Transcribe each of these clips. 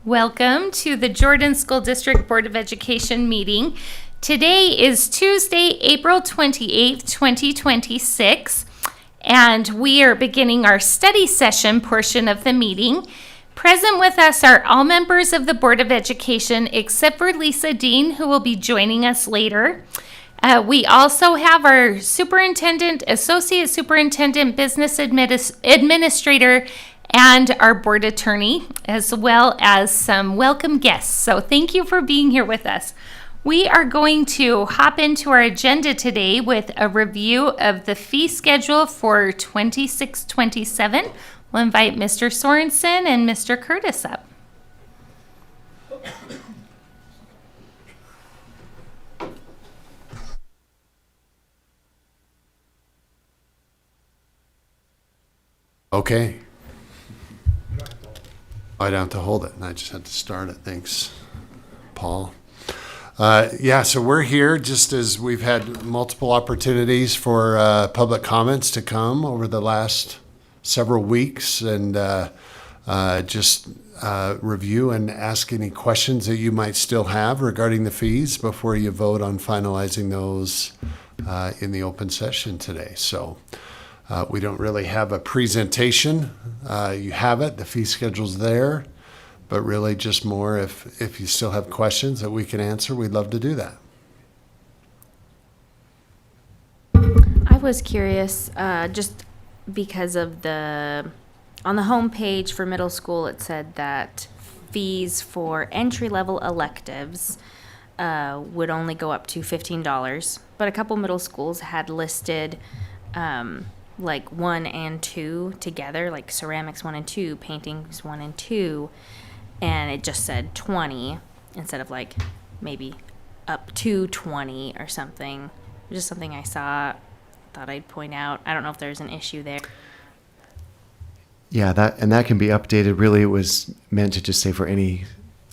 Welcome to the Jordan School District Board of Education meeting. Today is Tuesday, April 28th, 2026, and we are beginning our study session portion of the meeting. Present with us are all members of the Board of Education except for Lisa Dean, who will be joining us later. We also have our superintendent, associate superintendent, business administrator, and our board attorney, as well as some welcome guests. So thank you for being here with us. We are going to hop into our agenda today with a review of the fee schedule for 26-27. We'll invite Mr. Sorensen and Mr. Curtis up. Okay. I don't have to hold it, and I just had to start it. Thanks, Paul. So we're here just as we've had multiple opportunities for public comments to come over the last several weeks and review and ask any questions that you might still have regarding the fees before you vote on finalizing those in the open session today. So we don't really have a presentation. You have it, the fee schedule's there, but really just more if you still have questions that we can answer, we'd love to do that. I was curious, just because of on the homepage for middle school, it said that fees for entry-level electives would only go up to $15, but a couple middle schools had listed like 1 and 2 together, like ceramics 1 and 2, paintings 1 and 2, and it just said 20 instead of like maybe up to 20 or something. Just something I saw, thought I'd point out. I don't know if there's an issue there. Yeah, that can be updated. Really, it was meant to just say for any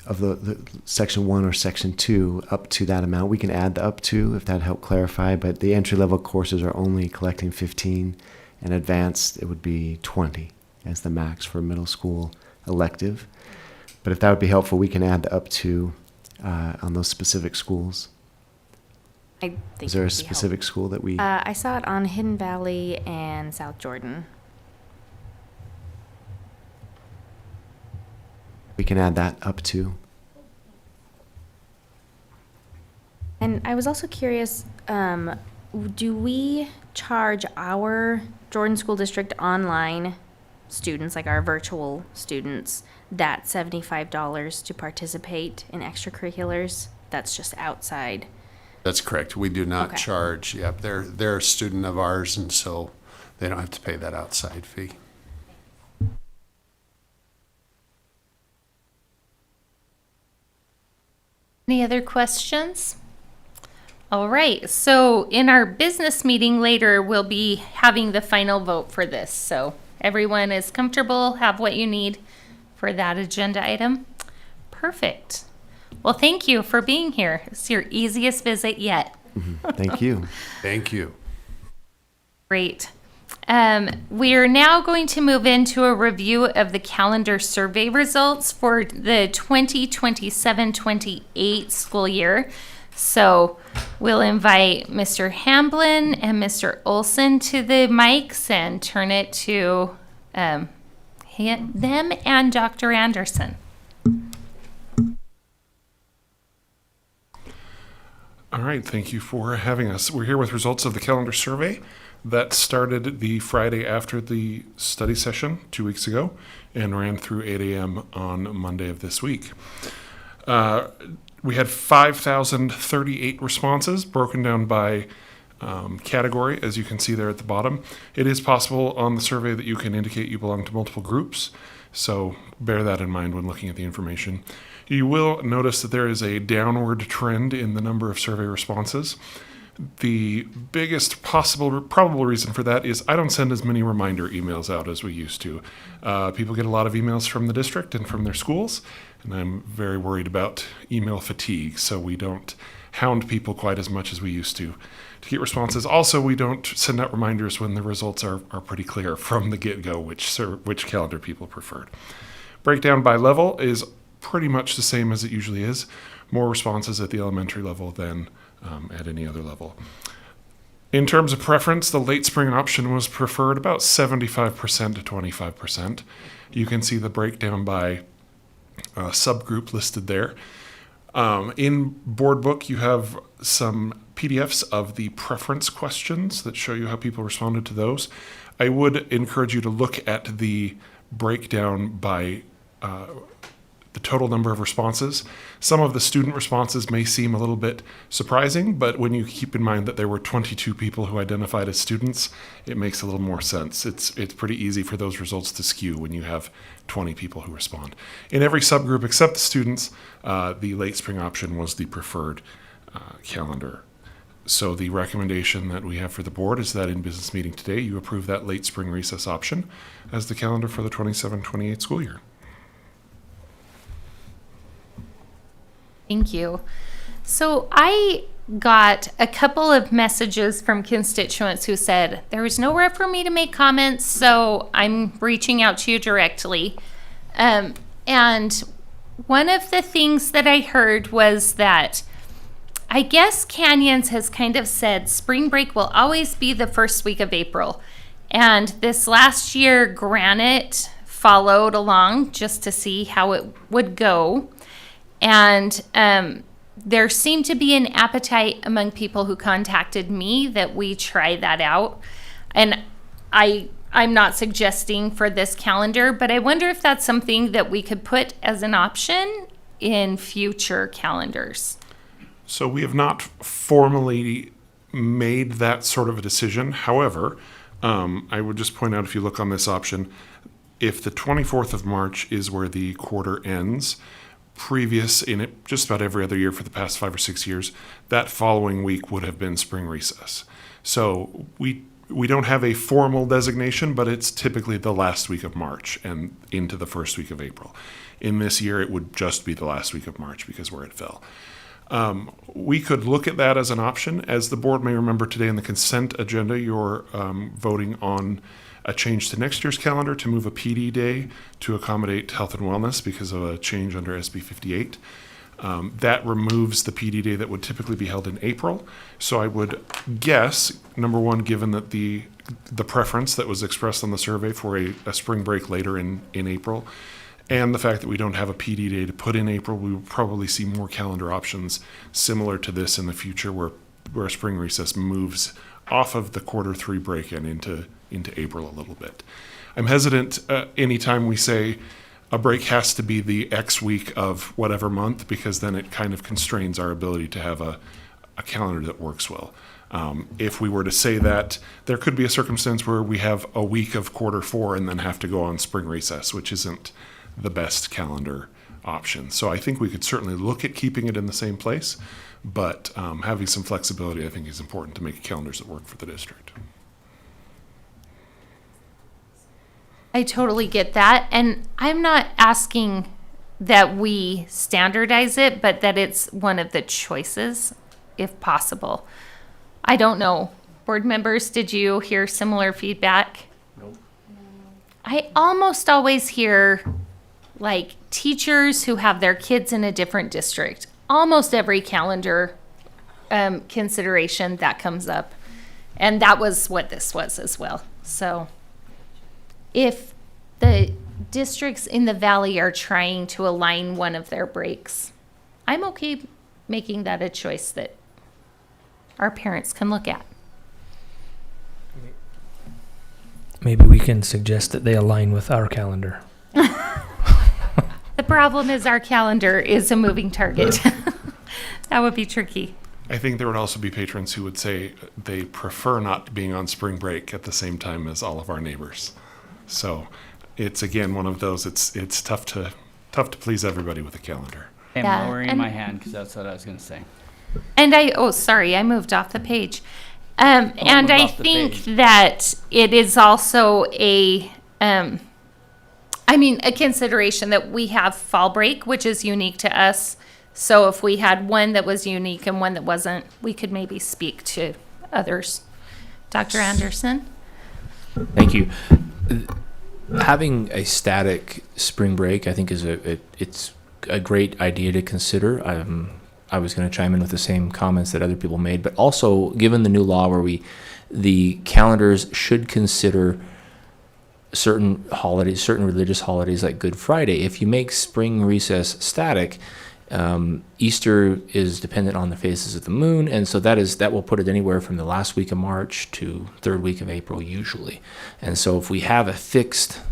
of the section 1 or section 2 up to that amount. We can add the up to if that helped clarify, but the entry level courses are only collecting 15, and advanced it would be 20 as the max for middle school elective. But if that would be helpful, we can add the up to on those specific schools. I think Is there a specific school that we... I saw it on Hidden Valley and South Jordan. We can add that up to. And I was also curious, do we charge our Jordan School District online students, like our virtual students, that $75 to participate in extracurriculars? That's just outside. That's correct. We do not Okay. charge. Yep, they're a student of ours, and so they don't have to pay that outside fee. Any other questions? All right, so in our business meeting later, we'll be having the final vote for this. So everyone is comfortable, have what you need for that agenda item? Perfect. Well, thank you for being here. It's your easiest visit yet. Thank you. Thank you. Great. We're now going to move into a review of the calendar survey results for the 2027-28 school year. So we'll invite Mr. Hamblin and Mr. Olson to the mics and turn it to them and Dr. Anderson. All right, thank you for having us. We're here with results of the calendar survey that started the Friday after the study session 2 weeks ago and ran through 8 a.m. on Monday of this week. We had 5,038 responses broken down by category, as you can see there at the bottom. It is possible on the survey that you can indicate you belong to multiple groups, so bear that in mind when looking at the information. You will notice that there is a downward trend in the number of survey responses. The biggest probable reason for that is I don't send as many reminder emails out as we used to. People get a lot of emails from the district and from their schools, and I'm very worried about email fatigue, so we don't hound people quite as much as we used to get responses. Also, we don't send out reminders when the results are pretty clear from the get-go which calendar people preferred. Breakdown by level is pretty much the same as it usually is. More responses at the elementary level than at any other level. In terms of preference, the late spring option was preferred about 75% to 25%. You can see the breakdown by subgroup listed there. In Board Book, you have some PDFs of the preference questions that show you how people responded to those. I would encourage you to look at the breakdown by the total number of responses. Some of the student responses may seem a little bit surprising, but when you keep in mind that there were 22 people who identified as students, it makes a little more sense. It's pretty easy for those results to skew when you have 20 people who respond. In every subgroup except the students, the late spring option was the preferred calendar. So the recommendation that we have for the board is that in business meeting today, you approve that late spring recess option as the calendar for the 27-28 school year. Thank you. So I got a couple of messages from constituents who said there was nowhere for me to make comments, so I'm reaching out to you directly. And one of the things that I heard was that I guess Canyons has kind of said spring break will always be the first week of April. And this last year, Granite followed along just to see how it would go. And there seemed to be an appetite among people who contacted me that we try that out. And I'm not suggesting for this calendar, but I wonder if that's something that we could put as an option in future calendars. So we have not formally made that sort of a decision. However, I would just point out, if you look on this option, if the 24th of March is where the quarter ends, previous in it, just about every other year for the past 5 or 6 years, that following week would have been spring recess. So we don't have a formal designation, but it's typically the last week of March and into the first week of April. In this year, it would just be the last week of March because where it fell. We could look at that as an option. As the board may remember, today in the consent agenda, you're voting on a change to next year's calendar to move a PD day to accommodate health and wellness because of a change under SB 58. That removes the PD day that would typically be held in April. So I would guess, number one, given that the preference that was expressed on the survey for a spring break later in April, and the fact that we don't have a PD day to put in April, we will probably see more calendar options similar to this in the future where spring recess moves off of the quarter 3 break and into April a little bit. I'm hesitant anytime we say a break has to be the X week of whatever month, because then it kind of constrains our ability to have a calendar that works well. If we were to say that, there could be a circumstance where we have a week of quarter 4 and then have to go on spring recess, which isn't the best calendar option. So I think we could certainly look at keeping it in the same place, but having some flexibility I think is important to make calendars that work for the district. I totally get that. And I'm not asking that we standardize it, but that it's one of the choices, if possible. I don't know. Board members, did you hear similar feedback? Nope. I almost always hear like teachers who have their kids in a different district. Almost every calendar consideration that comes up. And that was what this was as well. So if the districts in the valley are trying to align one of their breaks, I'm okay making that a choice that our parents can look at. Maybe we can suggest that they align with our calendar. The problem is our calendar is a moving target. That would be tricky. I think there would also be patrons who would say they prefer not being on spring break at the same time as all of our neighbors. So it's again one of those. It's tough to please everybody with a calendar. I'm Yeah, lowering and- my hand because that's what I was going to say. And I moved off the page. And move I off the think page. that it is also a consideration that we have fall break, which is unique to us. So if we had one that was unique and one that wasn't, we could maybe speak to others. Dr. Anderson? Thank you. Having a static spring break, I think, it's a great idea to consider. I was going to chime in with the same comments that other people made, but also given the new law where the calendars should consider certain holidays, certain religious holidays like Good Friday. If you make spring recess static, Easter is dependent on the phases of the moon, and so that will put it anywhere from the last week of March to third week of April usually. And so if we have a fixed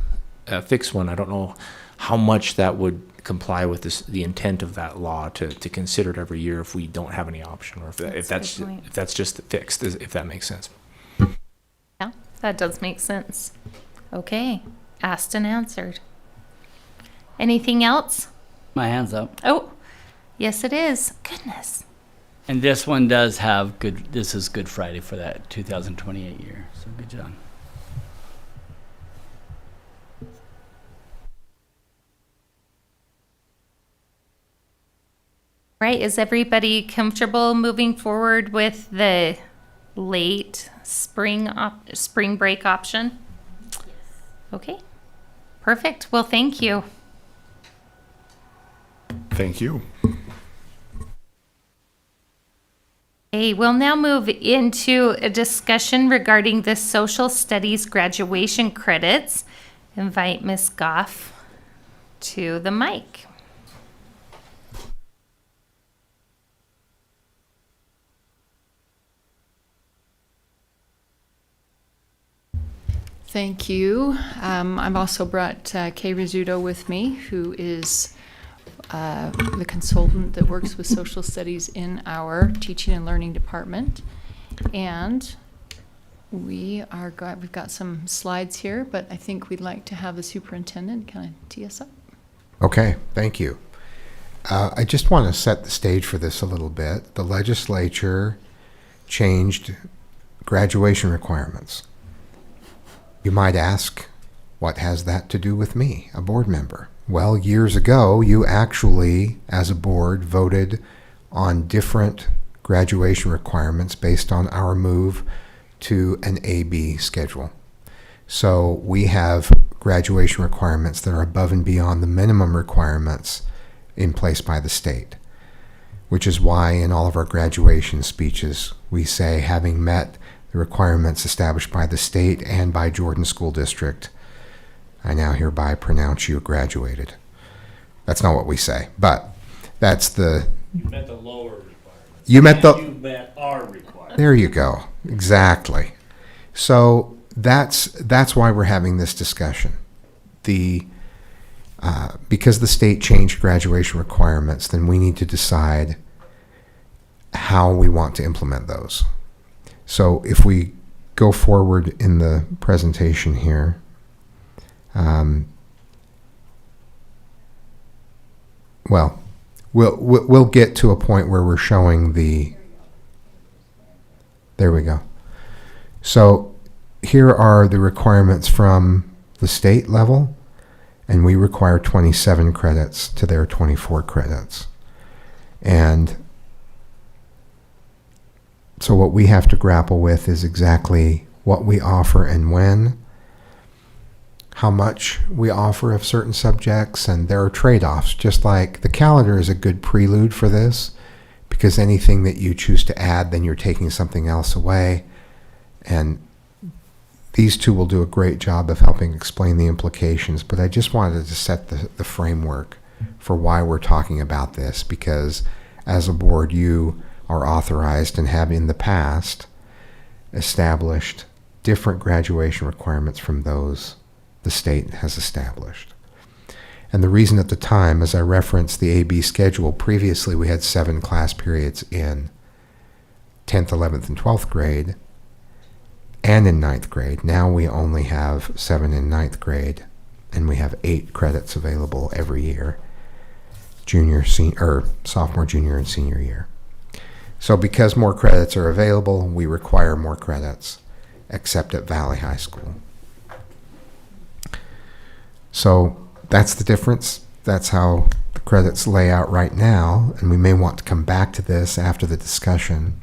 one, I don't know how much that would comply with the intent of that law to consider it every year if we don't have any option, or if that's just fixed, if that makes sense. Yeah, that does make sense. Okay, asked and answered. Anything else? My hand's up. Oh, yes it is. Goodness. And this one does have this is Good Friday for that 2028 year. So good job. Right, is everybody comfortable moving forward with the late spring break option? Okay, perfect. Well, thank you. Thank you. Okay, we'll now move into a discussion regarding the social studies graduation credits. Invite Ms. Goff to the mic. Thank you. I've also brought Kay Rizzuto with me, who is the consultant that works with social studies in our teaching and learning department. And we've got some slides here, but I think we'd like to have the superintendent kind of tee us up. Okay, thank you. I just want to set the stage for this a little bit. The legislature changed graduation requirements. You might ask, what has that to do with me, a board member? Well, years ago, you actually, as a board, voted on different graduation requirements based on our move to an A-B schedule. So we have graduation requirements that are above and beyond the minimum requirements in place by the state, which is why in all of our graduation speeches, we say, having met the requirements established by the state and by Jordan School District, I now hereby pronounce you graduated. That's not what we say, but that's the... You met the lower requirements. You met our requirements. There you go. Exactly. So that's why we're having this discussion. Because the state changed graduation requirements, then we need to decide how we want to implement those. So if we go forward in the presentation here, we'll get to a point where we're showing there we go. So here are the requirements from the state level, and we require 27 credits to their 24 credits. And so what we have to grapple with is exactly what we offer and when, how much we offer of certain subjects, and there are trade-offs. Just like the calendar is a good prelude for this, because anything that you choose to add, then you're taking something else away. And these two will do a great job of helping explain the implications, but I just wanted to set the framework for why we're talking about this, because as a board, you are authorized and have in the past established different graduation requirements from those the state has established. And the reason at the time, as I referenced the AB schedule, previously we had 7 class periods in 10th, 11th, and 12th grade, and in 9th grade. Now we only have 7 in 9th grade, and we have 8 credits available every year, sophomore, junior, and senior year. So because more credits are available, we require more credits, except at Valley High School. So that's the difference. That's how the credits lay out right now, and we may want to come back to this after the discussion.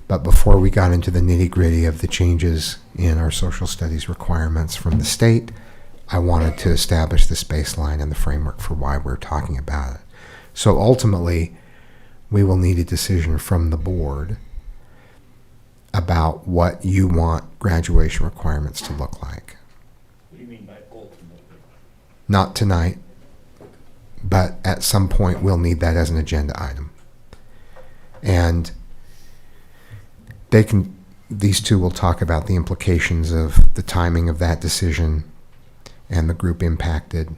But before we got into the nitty-gritty of the changes in our social studies requirements from the state, I wanted to establish this baseline and the framework for why we're talking about it. So ultimately, we will need a decision from the board about what you want graduation requirements to look like. What do you mean by ultimately? Not tonight, but at some point we'll need that as an agenda item. And these two will talk about the implications of the timing of that decision and the group impacted.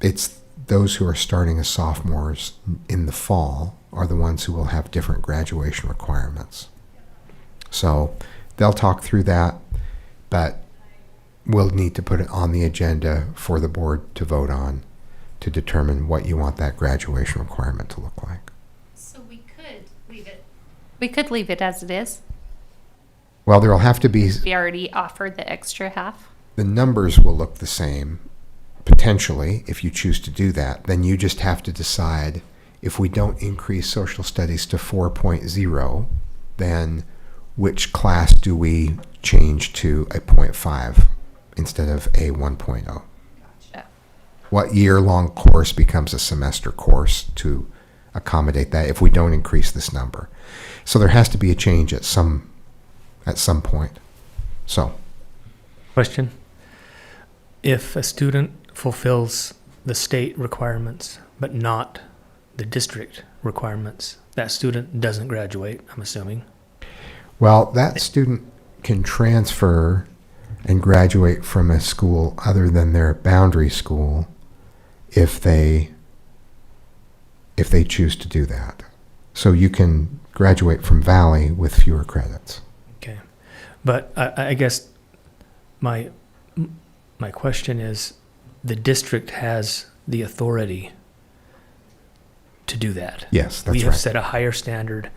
It's those who are starting as sophomores in the fall are the ones who will have different graduation requirements. So they'll talk through that, but we'll need to put it on the agenda for the board to vote on to determine what you want that graduation requirement to look like. So we could leave it. We could leave it as it is. Well, there will have to be, We already offered the extra half. the numbers will look the same, potentially, if you choose to do that. Then you just have to decide, if we don't increase social studies to 4.0, then which class do we change to a 0.5 instead of a 1.0? Gotcha. What year-long course becomes a semester course to accommodate that if we don't increase this number? So there has to be a change at some point. So Question. If a student fulfills the state requirements, but not the district requirements, that student doesn't graduate, I'm assuming. well, that student can transfer and graduate from a school other than their boundary school if they choose to do that. So you can graduate from Valley with fewer credits. Okay. But I guess my question is, the district has the authority to do that. Yes, that's We have right. set a higher standard.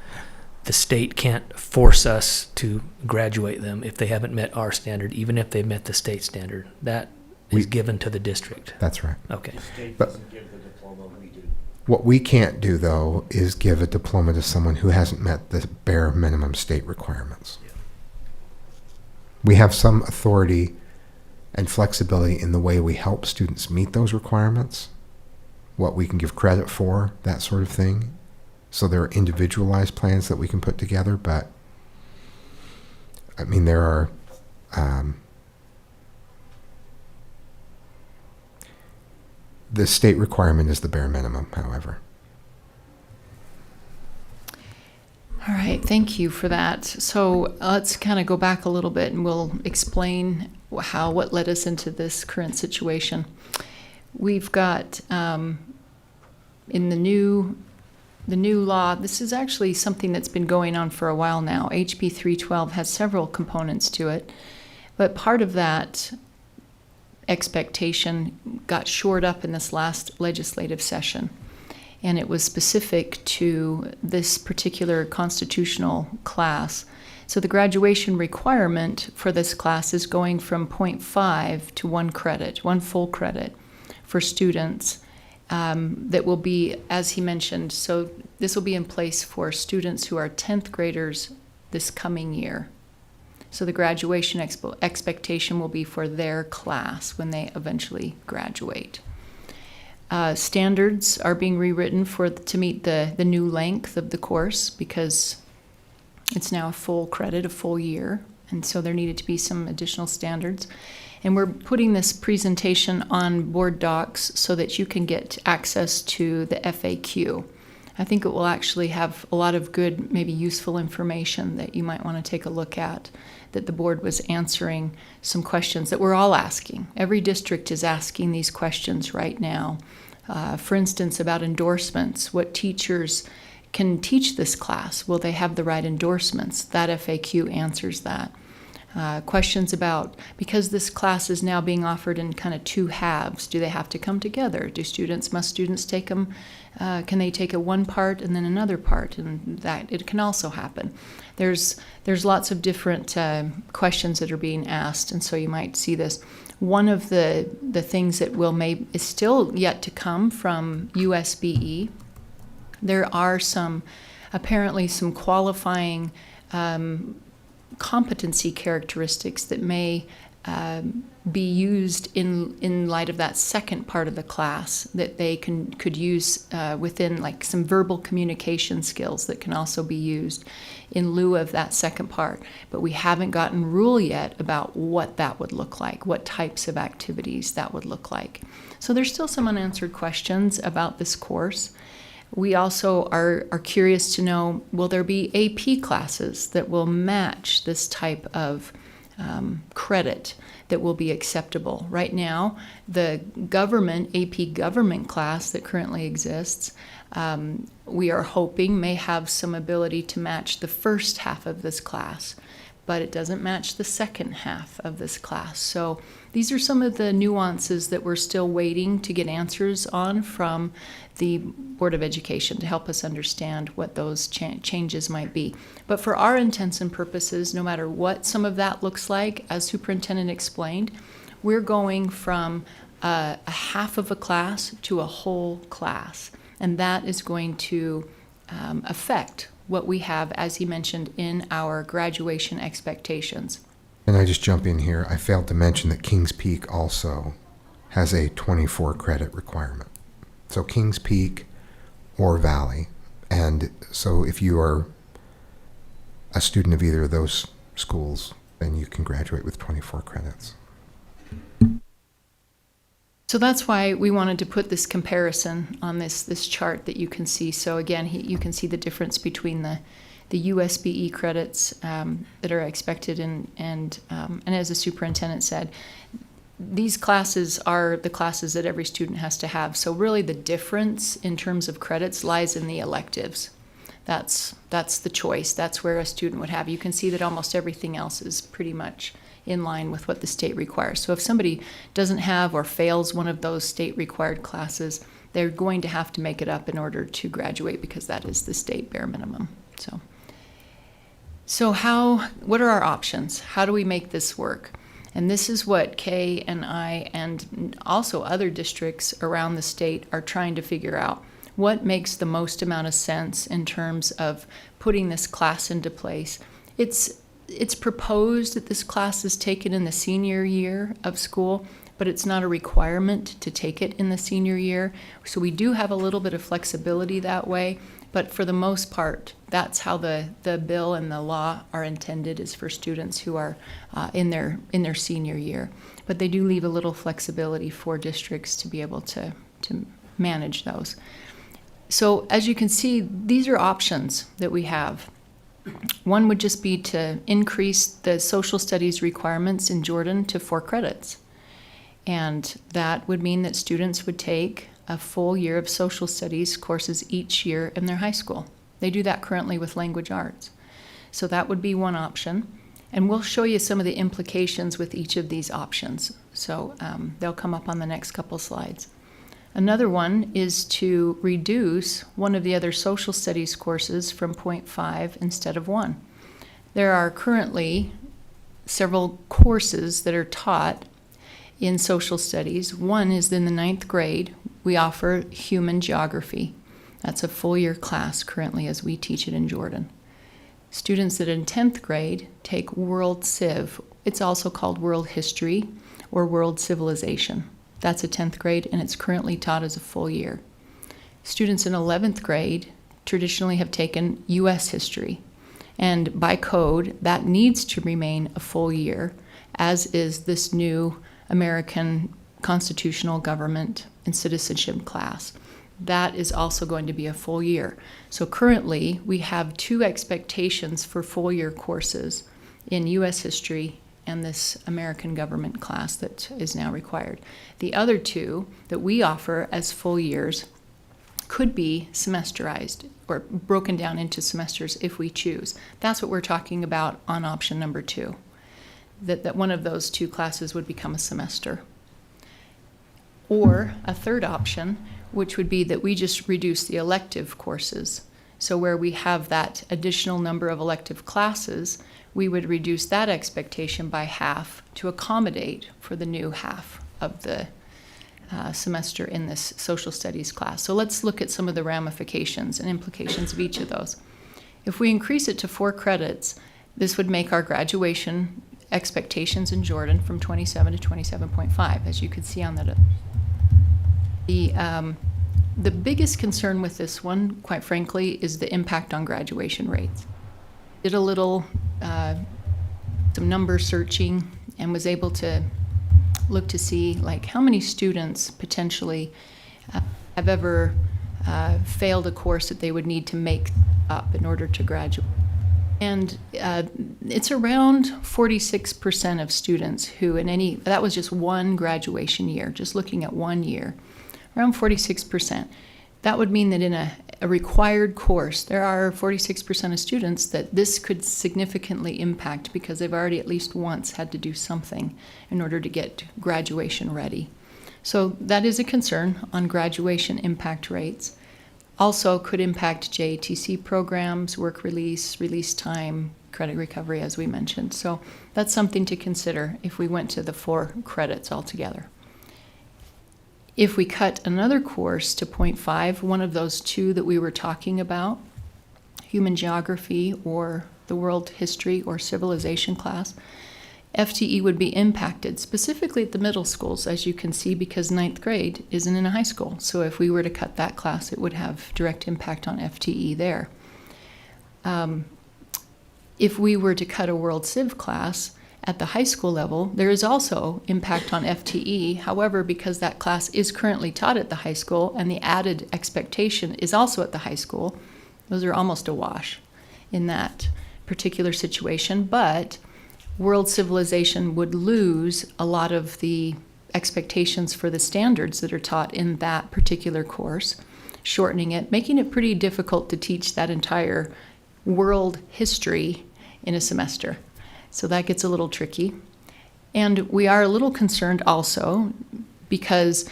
The state can't force us to graduate them if they haven't met our standard, even if they've met the state standard. That is given to the district. That's right. Okay. The state But- doesn't give the diploma, we do. What we can't do, though, is give a diploma to someone who hasn't met the bare minimum state requirements. We have some authority and flexibility in the way we help students meet those requirements, what we can give credit for, that sort of thing. So there are individualized plans that we can put together, but I mean, there are the state requirement is the bare minimum, however. All right, thank you for that. So let's kind of go back a little bit and we'll explain what led us into this current situation. We've got in the new law, this is actually something that's been going on for a while now. HB 312 has several components to it, but part of that expectation got shored up in this last legislative session. And it was specific to this particular constitutional class. So the graduation requirement for this class is going from 0.5 to 1 credit, 1 full credit for students that will be, as he mentioned, so this will be in place for students who are 10th graders this coming year. So the graduation expectation will be for their class when they eventually graduate. Standards are being rewritten to meet the new length of the course because it's now a full credit, a full year, and so there needed to be some additional standards. And we're putting this presentation on board docs so that you can get access to the FAQ. I think it will actually have a lot of good, maybe useful information that you might want to take a look at, that the board was answering some questions that we're all asking. Every district is asking these questions right now. For instance, about endorsements, what teachers can teach this class? Will they have the right endorsements? That FAQ answers that. Questions about, because this class is now being offered in kind of 2 halves, do they have to come together? Must students take them? Can they take one part and then another part? And that it can also happen. There's lots of different questions that are being asked, and so you might see this. One of the things that is still yet to come from USBE, there are apparently some qualifying competency characteristics that may be used in light of that second part of the class that they could use within, like some verbal communication skills that can also be used in lieu of that second part. But we haven't gotten rule yet about what that would look like, what types of activities that would look like. So there's still some unanswered questions about this course. We also are curious to know, will there be AP classes that will match this type of credit that will be acceptable? Right now, the AP government class that currently exists, we are hoping may have some ability to match the first half of this class, but it doesn't match the second half of this class. So these are some of the nuances that we're still waiting to get answers on from the Board of Education to help us understand what those changes might be. But for our intents and purposes, no matter what some of that looks like, as Superintendent explained, we're going from a half of a class to a whole class. And that is going to affect what we have, as he mentioned, in our graduation expectations. And I just jump in here. I failed to mention that Kings Peak also has a 24 credit requirement. So Kings Peak or Valley. And so if you are a student of either of those schools, then you can graduate with 24 credits. So that's why we wanted to put this comparison on this chart that you can see. So again, you can see the difference between the USBE credits that are expected, and as the superintendent said, these classes are the classes that every student has to have. So really the difference in terms of credits lies in the electives. That's the choice. That's where a student would have. You can see that almost everything else is pretty much in line with what the state requires. So if somebody doesn't have or fails one of those state required classes, they're going to have to make it up in order to graduate, because that is the state bare minimum. So what are our options? How do we make this work? And this is what Kay and I and also other districts around the state are trying to figure out. What makes the most amount of sense in terms of putting this class into place? It's proposed that this class is taken in the senior year of school, but it's not a requirement to take it in the senior year. So we do have a little bit of flexibility that way, but for the most part, that's how the bill and the law are intended, is for students who are in their senior year. But they do leave a little flexibility for districts to be able to manage those. So as you can see, these are options that we have. One would just be to increase the social studies requirements in Jordan to 4 credits. And that would mean that students would take a full year of social studies courses each year in their high school. They do that currently with language arts. So that would be one option. And we'll show you some of the implications with each of these options. So they'll come up on the next couple slides. Another one is to reduce one of the other social studies courses from 0.5 instead of 1. There are currently several courses that are taught in social studies. One is in the 9th grade. We offer human geography. That's a full year class currently as we teach it in Jordan. Students that are in 10th grade take World Civ. It's also called World History or World Civilization. That's a 10th grade, and it's currently taught as a full year. Students in 11th grade traditionally have taken U.S. history, and by code, that needs to remain a full year, as is this new American constitutional government and citizenship class. That is also going to be a full year. So currently, we have 2 expectations for full year courses in U.S. history and this American government class that is now required. The other 2 that we offer as full years could be semesterized or broken down into semesters if we choose. That's what we're talking about on option number 2, that one of those 2 classes would become a semester. Or a third option, which would be that we just reduce the elective courses. So where we have that additional number of elective classes, we would reduce that expectation by half to accommodate for the new half of the semester in this social studies class. So let's look at some of the ramifications and implications of each of those. If we increase it to 4 credits, This would make our graduation expectations in Jordan from 27 to 27.5, as you could see on that. The biggest concern with this one, quite frankly, is the impact on graduation rates. Did a little, some number searching and was able to look to see like how many students potentially have ever failed a course that they would need to make up in order to graduate. And it's around 46% of students who that was just one graduation year, just looking at 1 year, around 46%. That would mean that in a required course, there are 46% of students that this could significantly impact because they've already at least once had to do something in order to get graduation ready. So that is a concern on graduation impact rates. Also could impact JATC programs, work release time, credit recovery, as we mentioned. So that's something to consider if we went to the 4 credits altogether. If we cut another course to 0.5, one of those 2 that we were talking about, human geography or the world history or civilization class, FTE would be impacted, specifically at the middle schools, as you can see, because 9th grade isn't in a high school. So if we were to cut that class, it would have direct impact on FTE there. If we were to cut a World Civ class at the high school level, there is also impact on FTE. However, because that class is currently taught at the high school and the added expectation is also at the high school, those are almost a wash in that particular situation. But world civilization would lose a lot of the expectations for the standards that are taught in that particular course, shortening it, making it pretty difficult to teach that entire world history in a semester. So that gets a little tricky. And we are a little concerned also because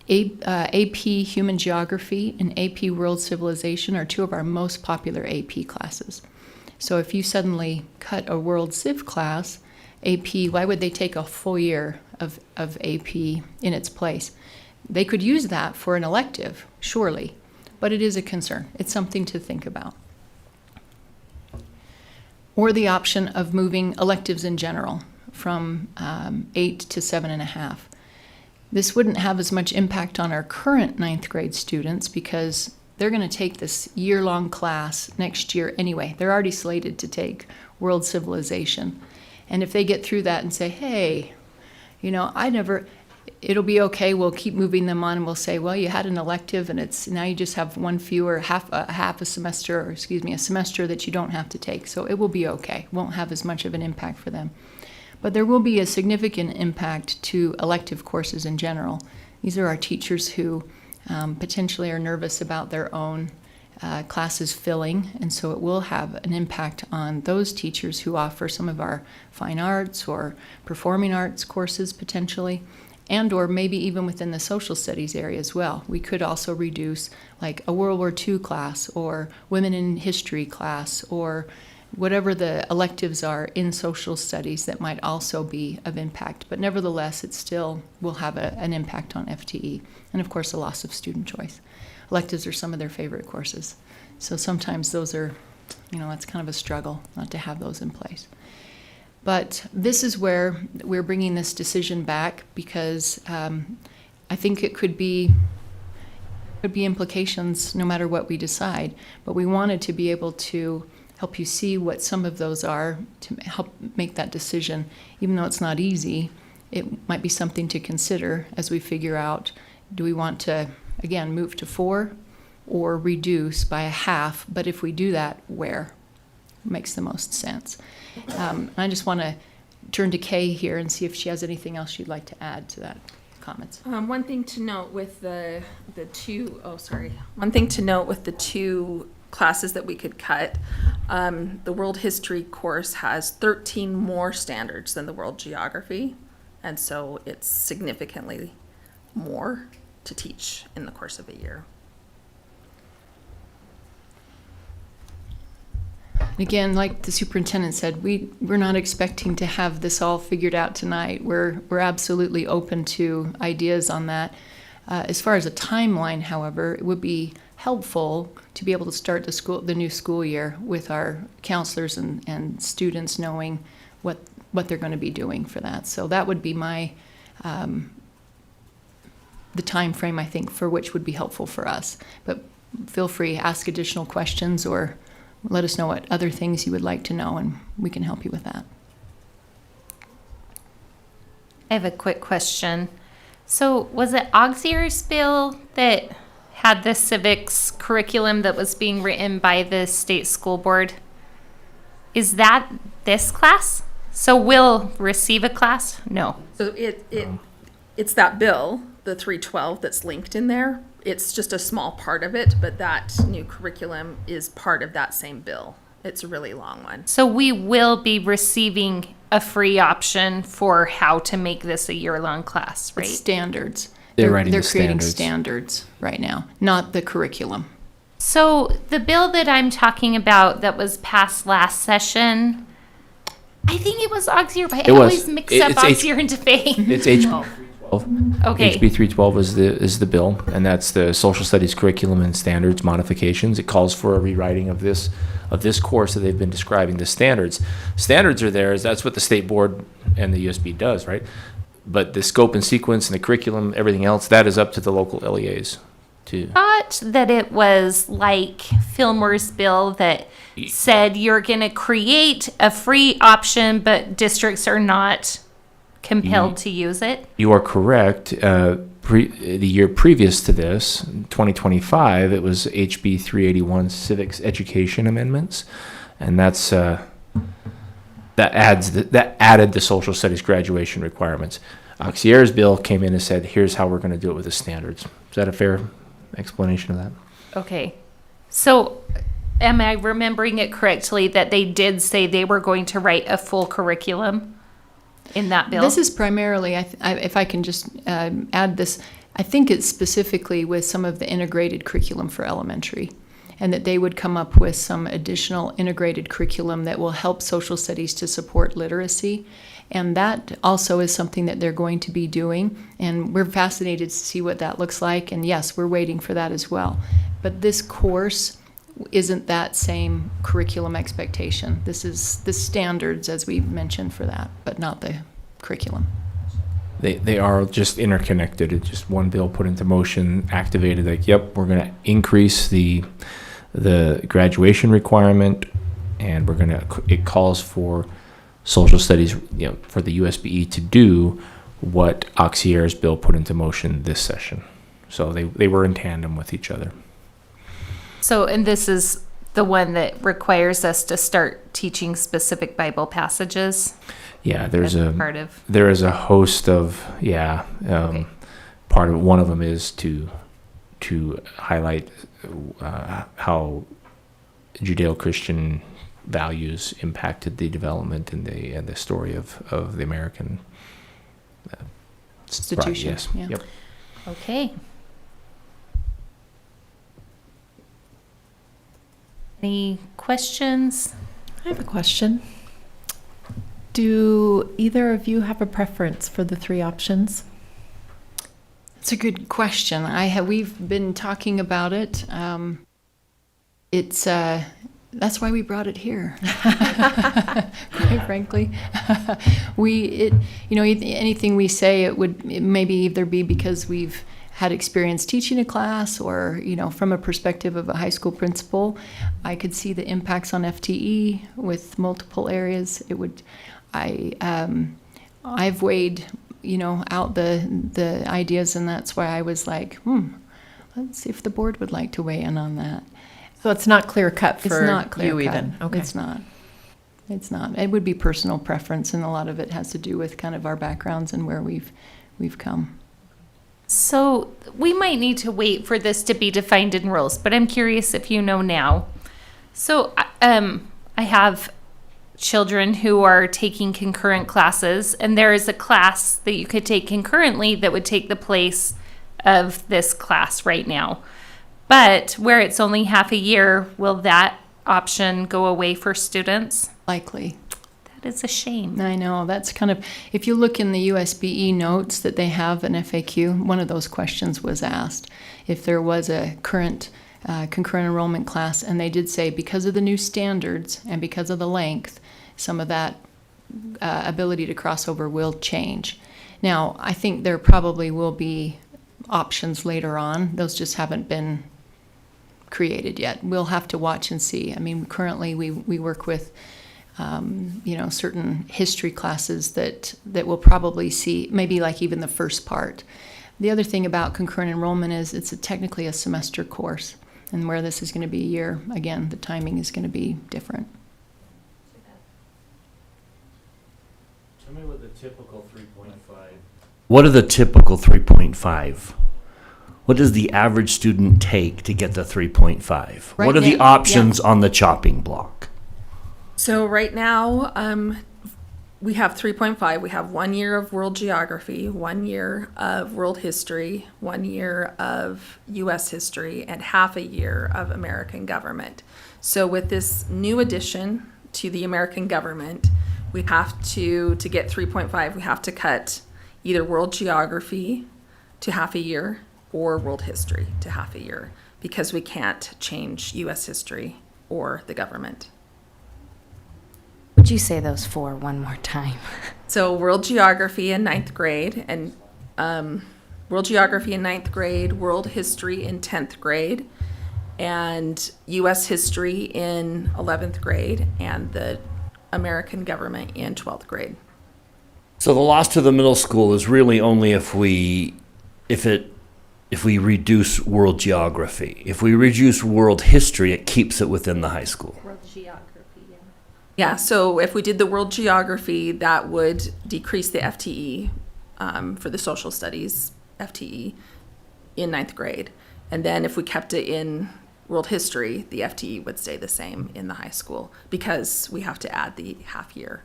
AP Human Geography and AP World Civilization are 2 of our most popular AP classes. So if you suddenly cut a World Civ class, AP, why would they take a full year of AP in its place? They could use that for an elective, surely, but it is a concern. It's something to think about. Or the option of moving electives in general from 8 to 7.5. This wouldn't have as much impact on our current 9th grade students because they're going to take this year-long class next year anyway. They're already slated to take World Civilization. And if they get through that and say, hey, it'll be okay, we'll keep moving them on and we'll say, well, you had an elective and now you just have one fewer, a semester that you don't have to take. So it will be okay. Won't have as much of an impact for them. But there will be a significant impact to elective courses in general. These are our teachers who potentially are nervous about their own classes filling, and so it will have an impact on those teachers who offer some of our fine arts or performing arts courses potentially, and or maybe even within the social studies area as well. We could also reduce like a World War II class or women in history class or whatever the electives are in social studies that might also be of impact. But nevertheless, it still will have an impact on FTE. And of course, a loss of student choice. Electives are some of their favorite courses. So sometimes those are, it's kind of a struggle not to have those in place. But this is where we're bringing this decision back because I think it could be implications no matter what we decide. But we wanted to be able to help you see what some of those are to help make that decision. Even though it's not easy, it might be something to consider as we figure out, do we want to, again, move to 4 or reduce by a half? But if we do that, where? Makes the most sense. I just want to turn to Kay here and see if she has anything else she'd like to add to that comments. One thing to note with the two classes that we could cut, the World History course has 13 more standards than the World Geography, and so it's significantly more to teach in the course of a year. Again, like the superintendent said, we're not expecting to have this all figured out tonight. We're absolutely open to ideas on that. As far as a timeline, however, it would be helpful to be able to start the new school year with our counselors and students knowing what they're going to be doing for that. So that would be my the time frame, I think, for which would be helpful for us. But feel free, ask additional questions or let us know what other things you would like to know, and we can help you with that. I have a quick question. So was it Auxier's bill that had the civics curriculum that was being written by the state school board? Is that this class? So we'll receive a class? No. So it's that bill, the 312, that's linked in there. It's just a small part of it, but that new curriculum is part of that same bill. It's a really long one. So we will be receiving a free option for how to make this a year-long class, right? It's standards. They're writing they're the creating standards. standards right now, not the curriculum. So the bill that I'm talking about that was passed last session, I think it was Auxier, but I was. always mix up It's H- Auxier and DeFay. It's HB 312. Okay. HB 312 is the bill, and that's the social studies curriculum and standards modifications. It calls for a rewriting of this course that they've been describing. The standards are there. That's what the state board and the USB does, right? But the scope and sequence and the curriculum, everything else, that is up to the local LEAs to. Thought that it was like Fillmore's bill that said you're going to create a free option, but districts are not compelled to use it. You are correct. The year previous to this, 2025, it was HB 381 Civics Education Amendments, and that's that added the social studies graduation requirements. Auxier's bill came in and said, "Here's how we're going to do it with the standards." Is that a fair explanation of that? Okay. So am I remembering it correctly that they did say they were going to write a full curriculum in that bill? This is primarily, if I can just add this, I think it's specifically with some of the integrated curriculum for elementary, and that they would come up with some additional integrated curriculum that will help social studies to support literacy. And that also is something that they're going to be doing, and we're fascinated to see what that looks like. And yes, we're waiting for that as well. But this course isn't that same curriculum expectation. This is the standards, as we mentioned, for that, but not the curriculum. They are just interconnected. It's just one bill put into motion, activated. Like, yep, we're going to increase the graduation requirement, and it calls for social studies, for the USBE to do what Auxier's bill put into motion this session. So they were in tandem with each other. So, and this is the one that requires us to start teaching specific Bible passages? Yeah, There is a host of, Okay. part of one of them is to highlight how Judeo-Christian values impacted the development and the story of the American Institution, Yes. yeah. Yep. Okay. Any questions? I have a question. Do either of you have a preference for the three options? It's a good question. We've been talking about it. That's why we brought it here. Quite frankly, anything we say, it maybe either be because we've had experience teaching a class, or from a perspective of a high school principal, I could see the impacts on FTE with multiple areas. I've weighed out the ideas, and that's why I was like, let's see if the board would like to weigh in on that. So it's not clear cut for It's not clear you cut. even. Okay. It's not. It would be personal preference, and a lot of it has to do with kind of our backgrounds and where we've come. So we might need to wait for this to be defined in rules, but I'm curious if you know now. So I have children who are taking concurrent classes, and there is a class that you could take concurrently that would take the place of this class right now. But where it's only half a year, will that option go away for students? Likely. That is a shame. I know, that's kind of, if you look in the USBE notes that they have an FAQ, one of those questions was asked. If there was a current concurrent enrollment class, and they did say because of the new standards and because of the length, some of that ability to cross over will change. Now, I think there probably will be options later on. Those just haven't been created yet. We'll have to watch and see. I mean, currently we work with certain history classes that will probably see maybe like even the first part. The other thing about concurrent enrollment is it's technically a semester course, and where this is going to be a year, again, the timing is going to be different. Tell me what the typical 3.5. What are the typical 3.5? What does the average student take to get the 3.5? What are the options on the chopping block? So right now, we have 3.5. We have 1 year of world geography, 1 year of world history, 1 year of U.S. history, and half a year of American government. So with this new addition to the American government, we have to get 3.5, we have to cut either world geography to half a year or world history to half a year, because we can't change U.S. history or the government. Would you say those four one more time? So world geography in 9th grade, and world geography in 9th grade, world history in 10th grade, and U.S. history in 11th grade, and the American government in 12th grade. So the loss to the middle school is really only if we reduce world geography. If we reduce world history, it keeps it within the high school. World geography, yeah. Yeah, so if we did the world geography, that would decrease the FTE for the social studies FTE in 9th grade. And then if we kept it in world history, the FTE would stay the same in the high school because we have to add the half year.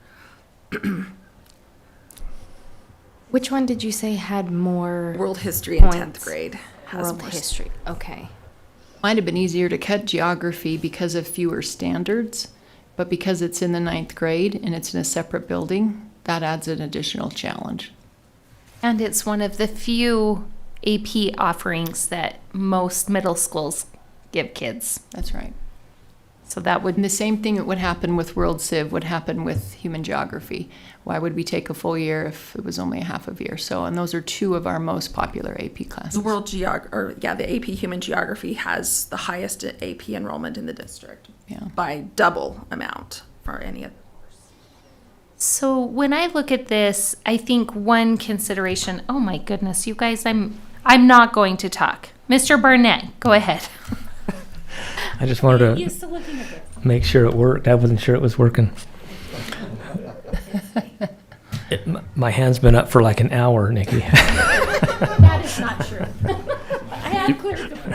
Which one did you say had more? World history in 10th grade has World more. history. Okay. Might have been easier to cut geography because of fewer standards, but because it's in the 9th grade and it's in a separate building, that adds an additional challenge. And it's one of the few AP offerings that most middle schools give kids. That's right. So that would, And the same thing that would happen with World Civ would happen with Human Geography. Why would we take a full year if it was only a half of a year? So, and those are two of our most popular AP classes. The AP Human Geography has the highest AP enrollment in the district. Yeah. By double amount for any of. so when I look at this, I think one consideration, oh my goodness, you guys, I'm not going to talk. Mr. Barnett, go ahead. I just wanted to Used to looking at this. make sure it worked. I wasn't sure it was working. My hand's been up for like an hour, Nikki. That is not true. I had cleared before.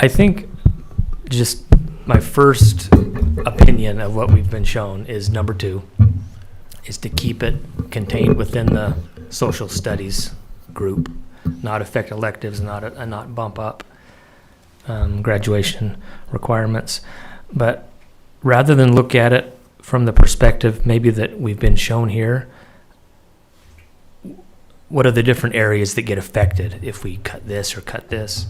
I think just my first opinion of what we've been shown is number 2, is to keep it contained within the social studies group, not affect electives, not bump up graduation requirements. But rather than look at it from the perspective maybe that we've been shown here, what are the different areas that get affected if we cut this or cut this?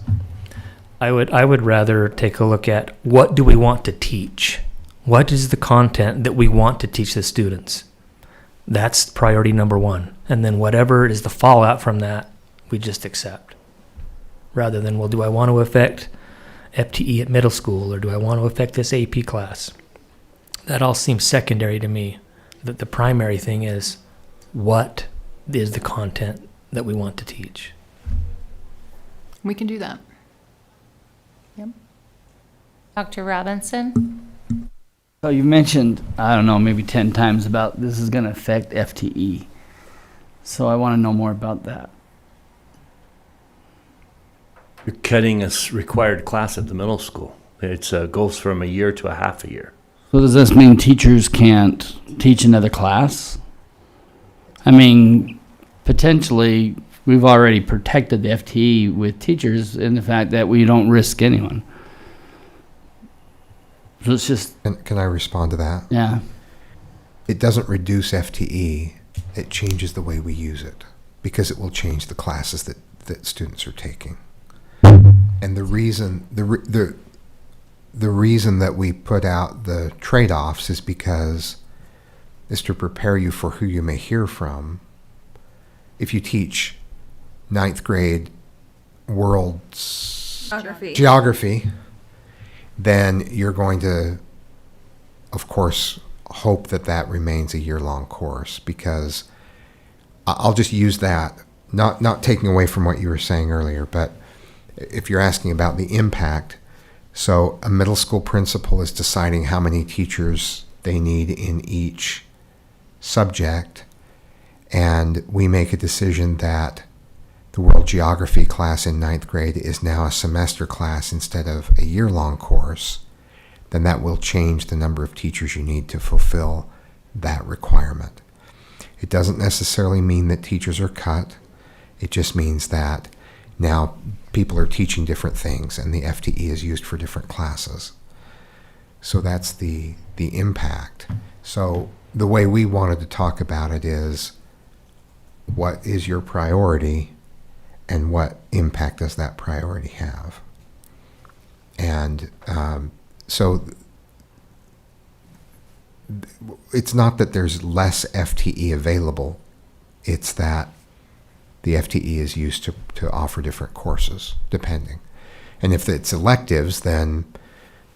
I would rather take a look at what do we want to teach? What is the content that we want to teach the students? That's priority number 1. And then whatever is the fallout from that, we just accept. Rather than, well, do I want to affect FTE at middle school, or do I want to affect this AP class? That all seems secondary to me. That the primary thing is, what is the content that we want to teach? We can do that. Yep. Dr. Robinson? So you mentioned, I don't know, maybe 10 times about this is going to affect FTE. So I want to know more about that. You're cutting a required class at the middle school. It goes from a year to a half a year. So does this mean teachers can't teach another class? I mean, potentially, we've already protected the FTE with teachers in the fact that we don't risk anyone. So it's just, Can I respond to that? yeah. It doesn't reduce FTE. It changes the way we use it because it will change the classes that that students are taking. And the reason the reason that we put out the trade-offs is because is to prepare you for who you may hear from. If you teach ninth grade world geography, then you're going to, of course, hope that that remains a year-long course, because I'll just use that, not taking away from what you were saying earlier, but if you're asking about the impact, so a middle school principal is deciding how many teachers they need in each subject, and we make a decision that the world geography class in ninth grade is now a semester class instead of a year-long course, then that will change the number of teachers you need to fulfill that requirement. It doesn't necessarily mean that teachers are cut. It just means that now people are teaching different things and the FTE is used for different classes. So that's the impact. So the way we wanted to talk about it is, what is your priority and what impact does that priority have? And so it's not that there's less FTE available, it's that the FTE is used to offer different courses, depending. And if it's electives, then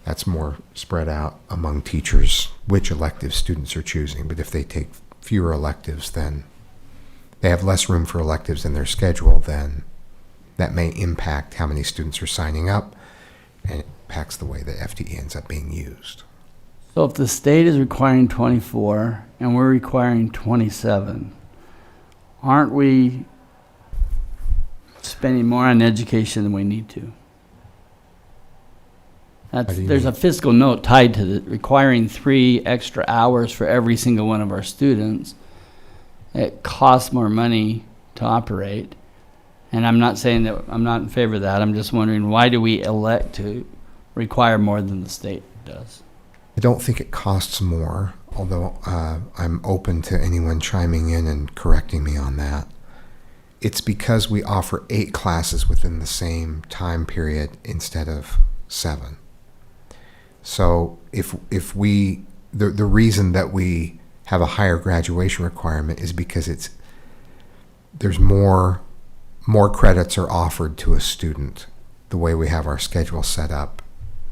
that's more spread out among teachers which electives students are choosing. But if they take fewer electives, then they have less room for electives in their schedule, then that may impact how many students are signing up, and it impacts the way the FTE ends up being used. So if the state is requiring 24 and we're requiring 27, aren't we spending more on education than we need to? There's a fiscal note tied to requiring 3 extra hours for every single one of our students. It costs more money to operate. And I'm not saying that I'm not in favor of that. I'm just wondering, why do we elect to require more than the state does? I don't think it costs more, although I'm open to anyone chiming in and correcting me on that. It's because we offer 8 classes within the same time period instead of 7. So if we, the reason that we have a higher graduation requirement is because there's more credits are offered to a student the way we have our schedule set up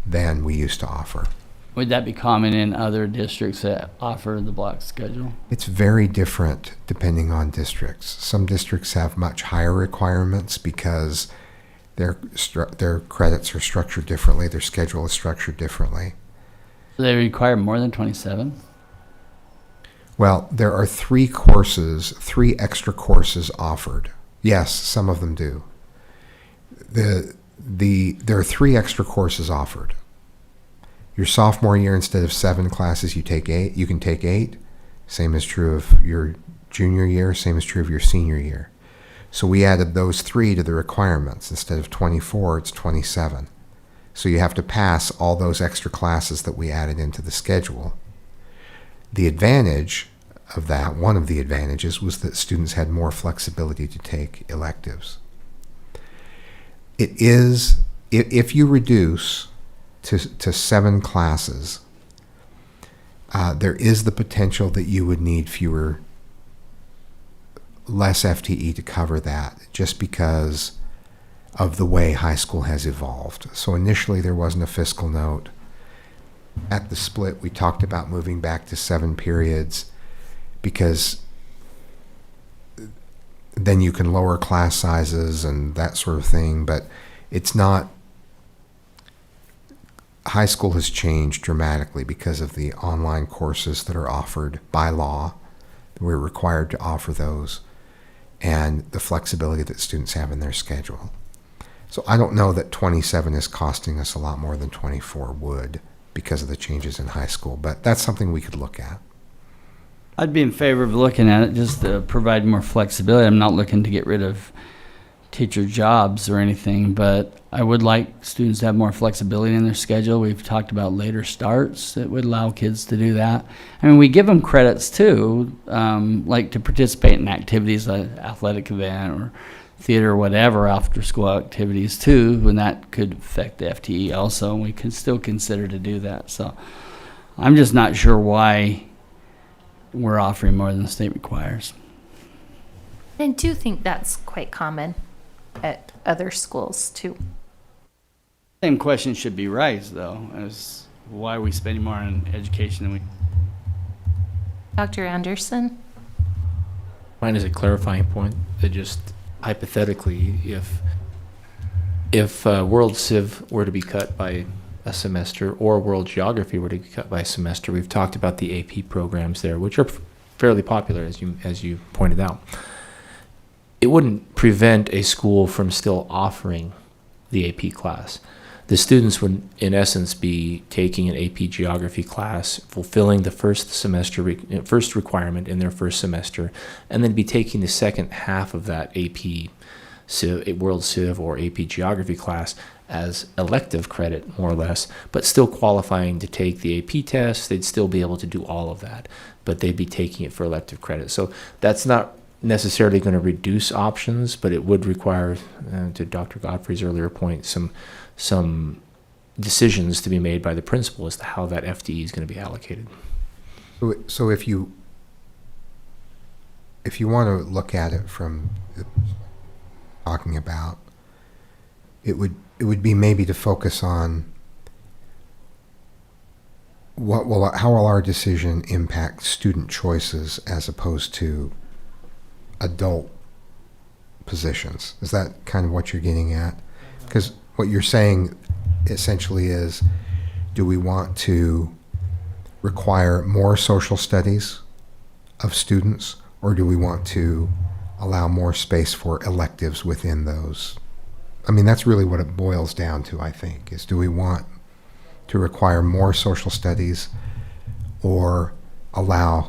than we used to offer. Would that be common in other districts that offer the block schedule? It's very different depending on districts. Some districts have much higher requirements because their credits are structured differently, their schedule is structured differently. So they require more than 27? Well, there are 3 extra courses offered. Yes, some of them do. There are 3 extra courses offered. Your sophomore year, instead of 7 classes, you can take 8. Same is true of your junior year, same is true of your senior year. So we added those 3 to the requirements. Instead of 24, it's 27. So you have to pass all those extra classes that we added into the schedule. The advantage of that, one of the advantages, was that students had more flexibility to take electives. It is, if you reduce to 7 classes, there is the potential that you would need less FTE to cover that, just because of the way high school has evolved. So initially there wasn't a fiscal note. At the split, we talked about moving back to 7 periods because then you can lower class sizes and that sort of thing, but it's not. High school has changed dramatically because of the online courses that are offered by law. We're required to offer those, and the flexibility that students have in their schedule. So I don't know that 27 is costing us a lot more than 24 would because of the changes in high school, but that's something we could look at. I'd be in favor of looking at it just to provide more flexibility. I'm not looking to get rid of teacher jobs or anything, but I would like students to have more flexibility in their schedule. We've talked about later starts that would allow kids to do that. I mean, we give them credits too, like to participate in activities like athletic event or theater, whatever, after school activities too, and that could affect the FTE also, and we can still consider to do that. So I'm just not sure why we're offering more than the state requires. I do think that's quite common at other schools too. Same question should be raised though, as why are we spending more on education than we... Dr. Anderson? Mine is a clarifying point that just hypothetically, if World Civ were to be cut by a semester or World Geography were to be cut by a semester, we've talked about the AP programs there, which are fairly popular, as you pointed out. It wouldn't prevent a school from still offering the AP class. The students would, in essence, be taking an AP Geography class, fulfilling the first requirement in their first semester, and then be taking the second half of that AP World Civ or AP Geography class as elective credit, more or less, but still qualifying to take the AP test. They'd still be able to do all of that, but they'd be taking it for elective credit. So that's not necessarily going to reduce options, but it would require, to Dr. Godfrey's earlier point, some decisions to be made by the principal as to how that FTE is going to be allocated. So if you want to look at it from talking about, it would be maybe to focus on how will our decision impact student choices as opposed to adult positions. Is that kind of what you're getting at? Because what you're saying essentially is, do we want to require more social studies of students, or do we want to allow more space for electives within those? I mean, that's really what it boils down to, I think, is do we want to require more social studies or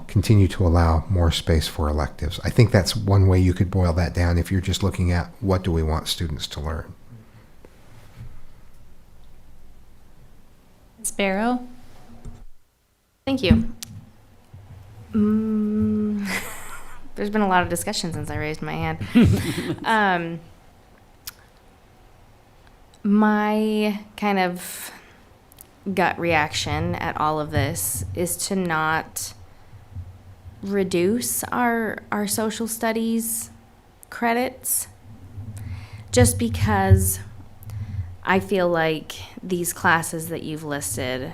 continue to allow more space for electives? I think that's one way you could boil that down if you're just looking at what do we want students to learn. Sparrow? Thank you. There's been a lot of discussion since I raised my hand. My kind of gut reaction at all of this is to not reduce our social studies credits, just because I feel like these classes that you've listed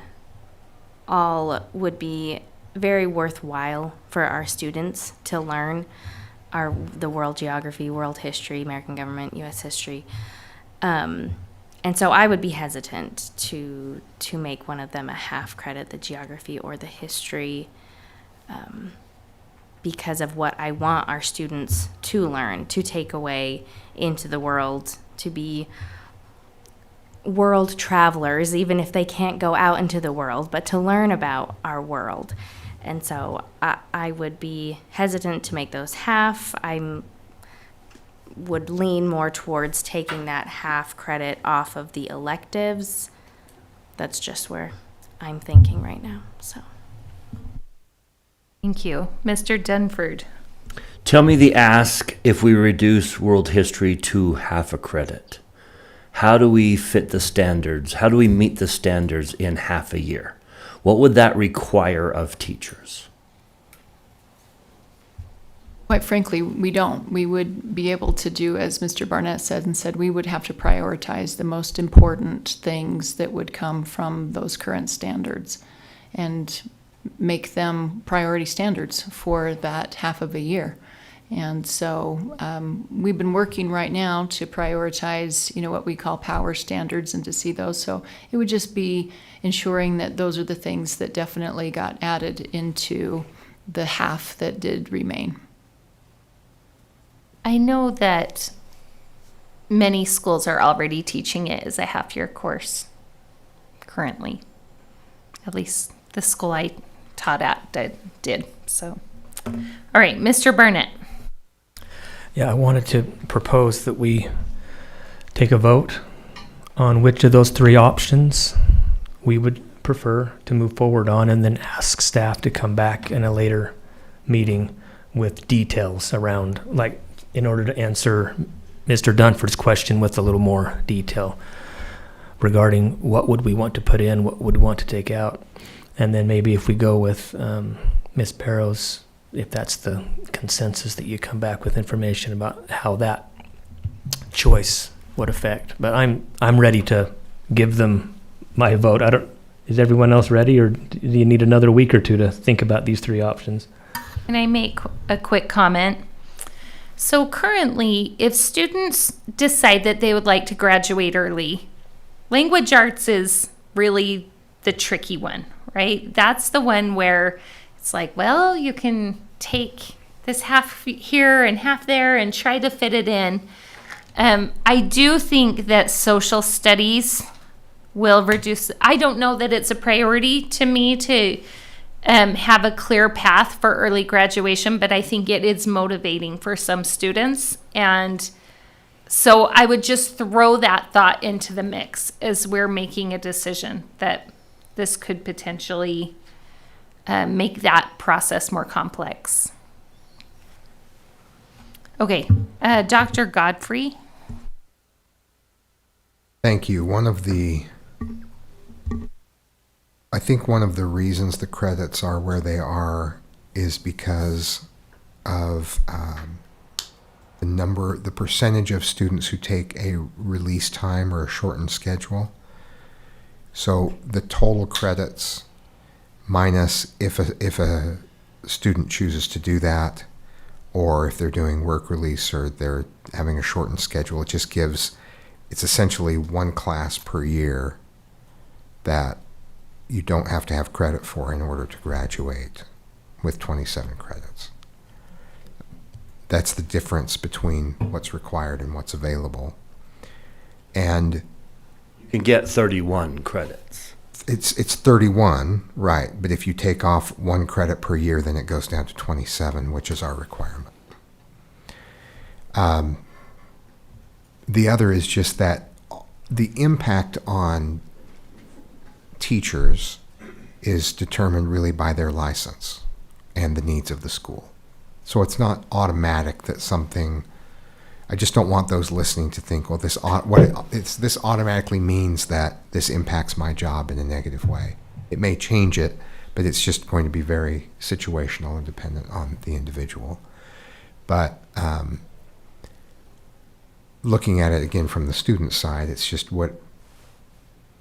all would be very worthwhile for our students to learn the world geography, world history, American government, U.S. history. And so I would be hesitant to make one of them a half credit, the geography or the history, because of what I want our students to learn, to take away into the world, to be world travelers, even if they can't go out into the world, but to learn about our world. And so I would be hesitant to make those half. I would lean more towards taking that half credit off of the electives. That's just where I'm thinking right now. So, Thank you. Mr. Dunford? Tell me the ask if we reduce world history to half a credit. How do we fit the standards? How do we meet the standards in half a year? What would that require of teachers? Quite frankly, we don't. We would be able to do, as Mr. Barnett said, we would have to prioritize the most important things that would come from those current standards and make them priority standards for that half of a year. And so we've been working right now to prioritize, what we call power standards and to see those. So it would just be ensuring that those are the things that definitely got added into the half that did remain. I know that many schools are already teaching it as a half-year course currently. At least the school I taught at did. So, all right, Mr. Burnett. Yeah, I wanted to propose that we take a vote on which of those three options we would prefer to move forward on, and then ask staff to come back in a later meeting with details around, like, in order to answer Mr. Dunford's question with a little more detail regarding what would we want to put in, what would we want to take out. And then maybe if we go with Ms. Barrows, if that's the consensus, that you come back with information about how that choice would affect. But I'm ready to give them my vote. Is everyone else ready, or do you need another week or two to think about these three options? Can I make a quick comment? So currently, if students decide that they would like to graduate early, language arts is really the tricky one, right? That's the one where it's like, well, you can take this half here and half there and try to fit it in. I do think that social studies will reduce. I don't know that it's a priority to me to have a clear path for early graduation, but I think it is motivating for some students. And so I would just throw that thought into the mix as we're making a decision that this could potentially make that process more complex. Okay, Dr. Godfrey. Thank you. I think one of the reasons the credits are where they are is because of the percentage of students who take a release time or a shortened schedule. So the total credits minus if a student chooses to do that, or if they're doing work release or they're having a shortened schedule, it's essentially one class per year that you don't have to have credit for in order to graduate with 27 credits. That's the difference between what's required and what's available. And You can get 31 credits. it's 31, right, but if you take off 1 credit per year, then it goes down to 27, which is our requirement. The other is just that the impact on teachers is determined really by their license and the needs of the school. So it's not automatic that something, I just don't want those listening to think, well, this automatically means that this impacts my job in a negative way. It may change it, but it's just going to be very situational and dependent on the individual. But looking at it again from the student side, it's just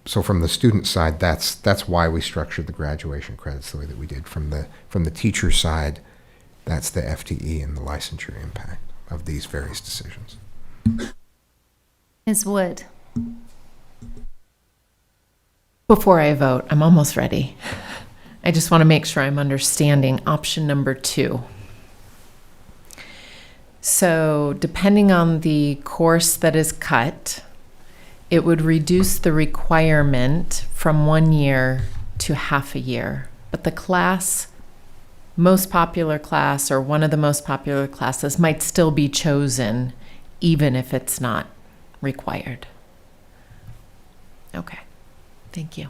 so from the student side, that's why we structured the graduation credits the way that we did. From the teacher side, that's the FTE and the licensure impact of these various decisions. Ms. Wood. Before I vote, I'm almost ready. I just want to make sure I'm understanding option number 2. So depending on the course that is cut, it would reduce the requirement from 1 year to half a year. But the most popular class, or one of the most popular classes, might still be chosen even if it's not required. Okay, thank you.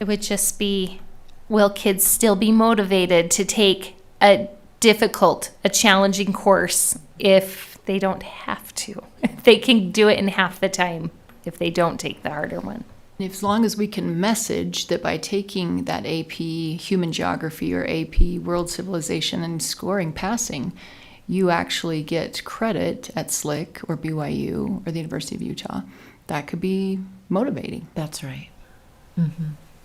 It would just be, will kids still be motivated to take a challenging course if they don't have to? They can do it in half the time if they don't take the harder one. As long as we can message that by taking that AP Human Geography or AP World Civilization and scoring passing, you actually get credit at SLIC or BYU or the University of Utah, that could be motivating. That's right.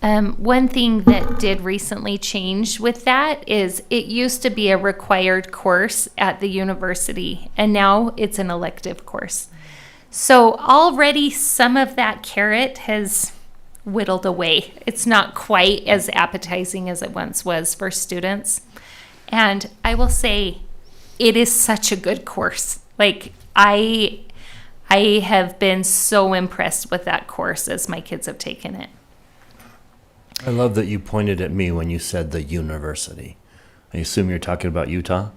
One thing that did recently change with that is it used to be a required course at the university, and now it's an elective course. So already some of that carrot has whittled away. It's not quite as appetizing as it once was for students. And I will say, it is such a good course. Like, I have been so impressed with that course as my kids have taken it. I love that you pointed at me when you said the university. I assume you're talking about Utah?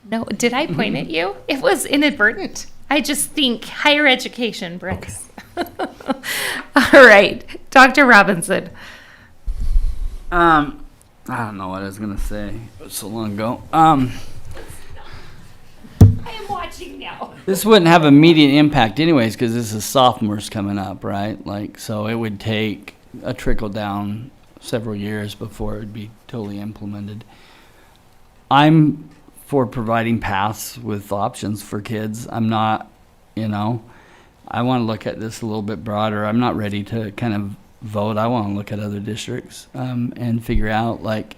No, did I point at you? It was inadvertent. I just think higher education, Brent. Okay. All right, Dr. Robinson. I don't know what I was gonna say. It was so long ago. I am watching now. This wouldn't have immediate impact anyways, because this is sophomores coming up, right? Like, so it would take a trickle down several years before it would be totally implemented. I'm for providing paths with options for kids. I'm not, I want to look at this a little bit broader. I'm not ready to kind of vote. I want to look at other districts and figure out, like,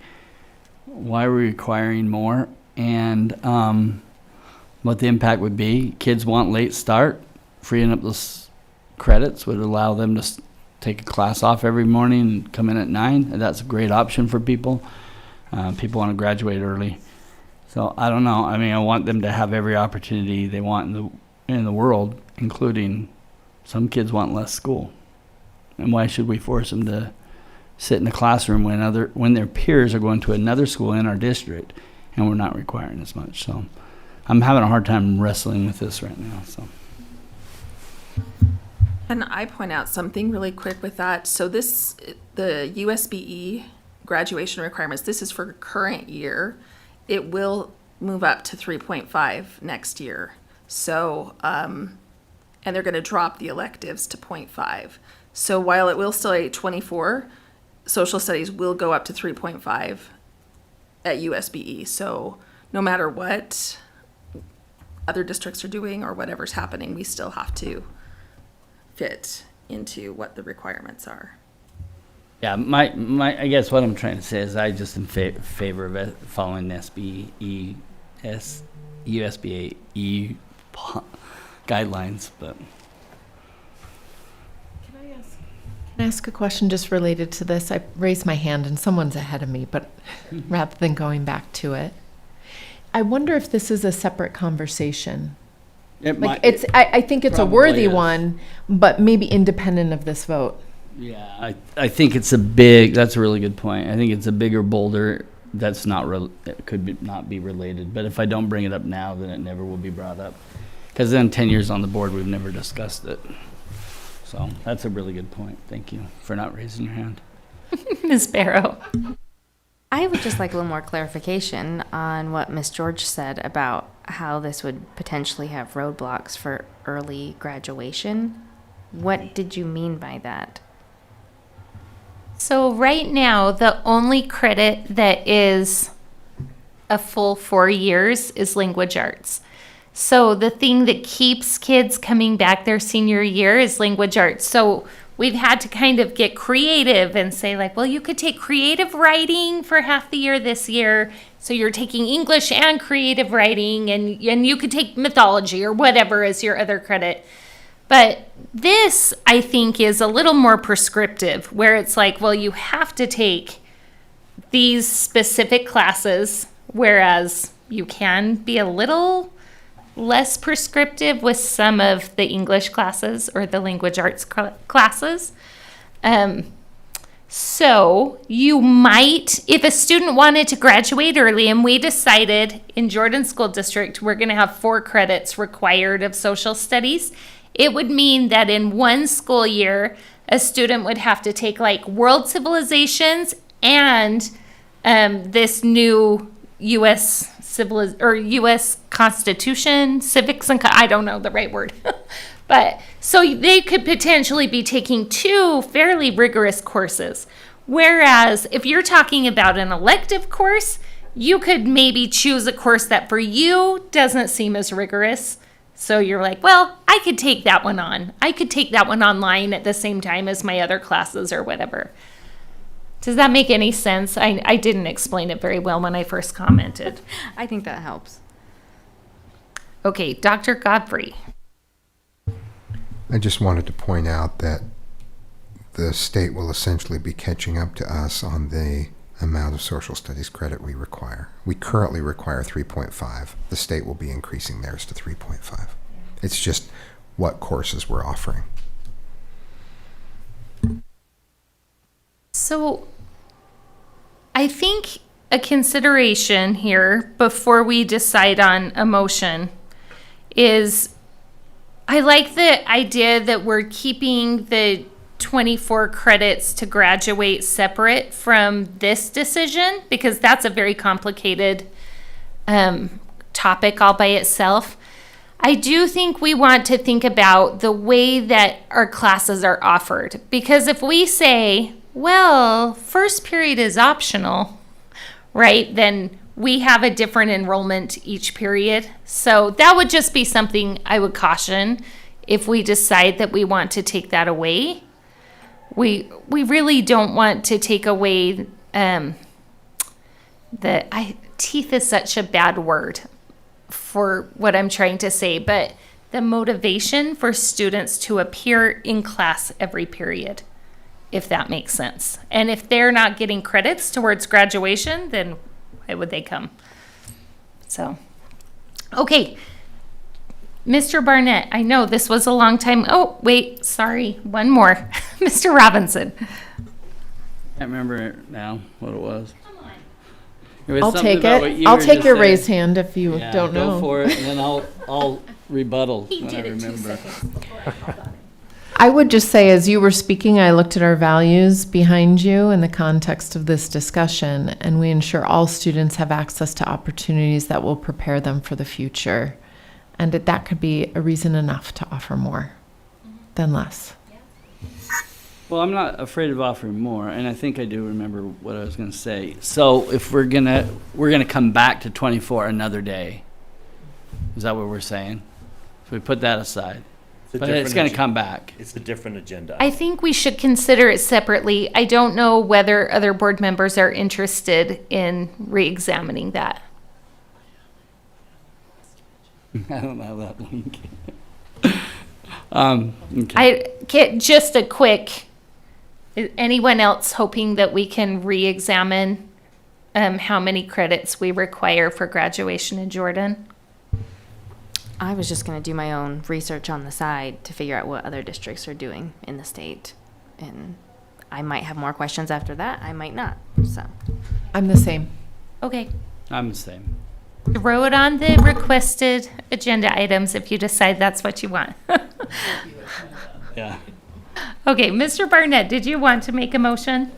why are we requiring more, and what the impact would be. Kids want late start. Freeing up those credits would allow them to take a class off every morning and come in at 9. And that's a great option for people. People want to graduate early. So I don't know. I mean, I want them to have every opportunity they want in the world, including some kids want less school. And why should we force them to sit in the classroom when their peers are going to another school in our district and we're not requiring as much? So I'm having a hard time wrestling with this right now. So. Can I point out something really quick with that? So the USBE graduation requirements, this is for current year. It will move up to 3.5 next year. So, and they're going to drop the electives to 0.5. So while it will still at 24, social studies will go up to 3.5 at USBE. So no matter what other districts are doing or whatever's happening, we still have to fit into what the requirements are. Yeah, I guess what I'm trying to say is I just in favor of it following USBE guidelines, but. Can I ask a question just related to this? I raised my hand and someone's ahead of me, but rather than going back to it, I wonder if this is a separate conversation. I think it's a worthy one, but maybe independent of this vote. Yeah, I think that's a really good point. I think it's a bigger boulder that's it could not be related. But if I don't bring it up now, then it never will be brought up. Because then 10 years on the board, we've never discussed it. So that's a really good point. Thank you for not raising your hand. Ms. Barrow. I would just like a little more clarification on what Ms. George said about how this would potentially have roadblocks for early graduation. What did you mean by that? So right now, the only credit that is a full 4 years is language arts. So the thing that keeps kids coming back their senior year is language arts. So we've had to kind of get creative and say, like, well, you could take creative writing for half the year this year. So you're taking English and creative writing, and you could take mythology or whatever as your other credit. But this, I think, is a little more prescriptive, where it's like, well, you have to take these specific classes, whereas you can be a little less prescriptive with some of the English classes or the language arts classes. So you might, if a student wanted to graduate early, and we decided in Jordan School District we're going to have 4 credits required of social studies, it would mean that in one school year, a student would have to take like world civilizations and this new U.S. U.S. Constitution, civics, and I don't know the right word. But so they could potentially be taking 2 fairly rigorous courses. Whereas if you're talking about an elective course, you could maybe choose a course that for you doesn't seem as rigorous. So you're like, well, I could take that one on. I could take that one online at the same time as my other classes or whatever. Does that make any sense? I didn't explain it very well when I first commented. I think that helps. Okay, Dr. Godfrey. I just wanted to point out that the state will essentially be catching up to us on the amount of social studies credit we require. We currently require 3.5. The state will be increasing theirs to 3.5. It's just what courses we're offering. So I think a consideration here before we decide on a motion is I like the idea that we're keeping the 24 credits to graduate separate from this decision, because that's a very complicated topic all by itself. I do think we want to think about the way that our classes are offered. Because if we say, well, first period is optional, right, then we have a different enrollment each period. So that would just be something I would caution if we decide that we want to take that away. We really don't want to take away teeth is such a bad word for what I'm trying to say, but the motivation for students to appear in class every period, if that makes sense. And if they're not getting credits towards graduation, then why would they come? So, okay. Mr. Barnett, I know this was a long time. Oh, wait, sorry. One more. Mr. Robinson. Can't remember now what it was. I'll take it. I'll take your raised hand if you don't know. Go for it, and then I'll rebuttal He when I did it 2 remember. seconds before I called on him. I would just say, as you were speaking, I looked at our values behind you in the context of this discussion, and we ensure all students have access to opportunities that will prepare them for the future. And that could be a reason enough to offer more than less. Well, I'm not afraid of offering more, and I think I do remember what I was going to say. So if we're gonna come back to 24 another day. Is that what we're saying? So we put that aside. But it's going to come back. It's a different agenda. I think we should consider it separately. I don't know whether other board members are interested in re-examining that. I don't know that link. Okay. I get just a quick. Is anyone else hoping that we can re-examine how many credits we require for graduation in Jordan? I was just going to do my own research on the side to figure out what other districts are doing in the state. And I might have more questions after that. I might not. So I'm the same. Okay. I'm the same. Throw it on the requested agenda items if you decide that's what you want. Yeah. Okay, Mr. Barnett, did you want to make a motion?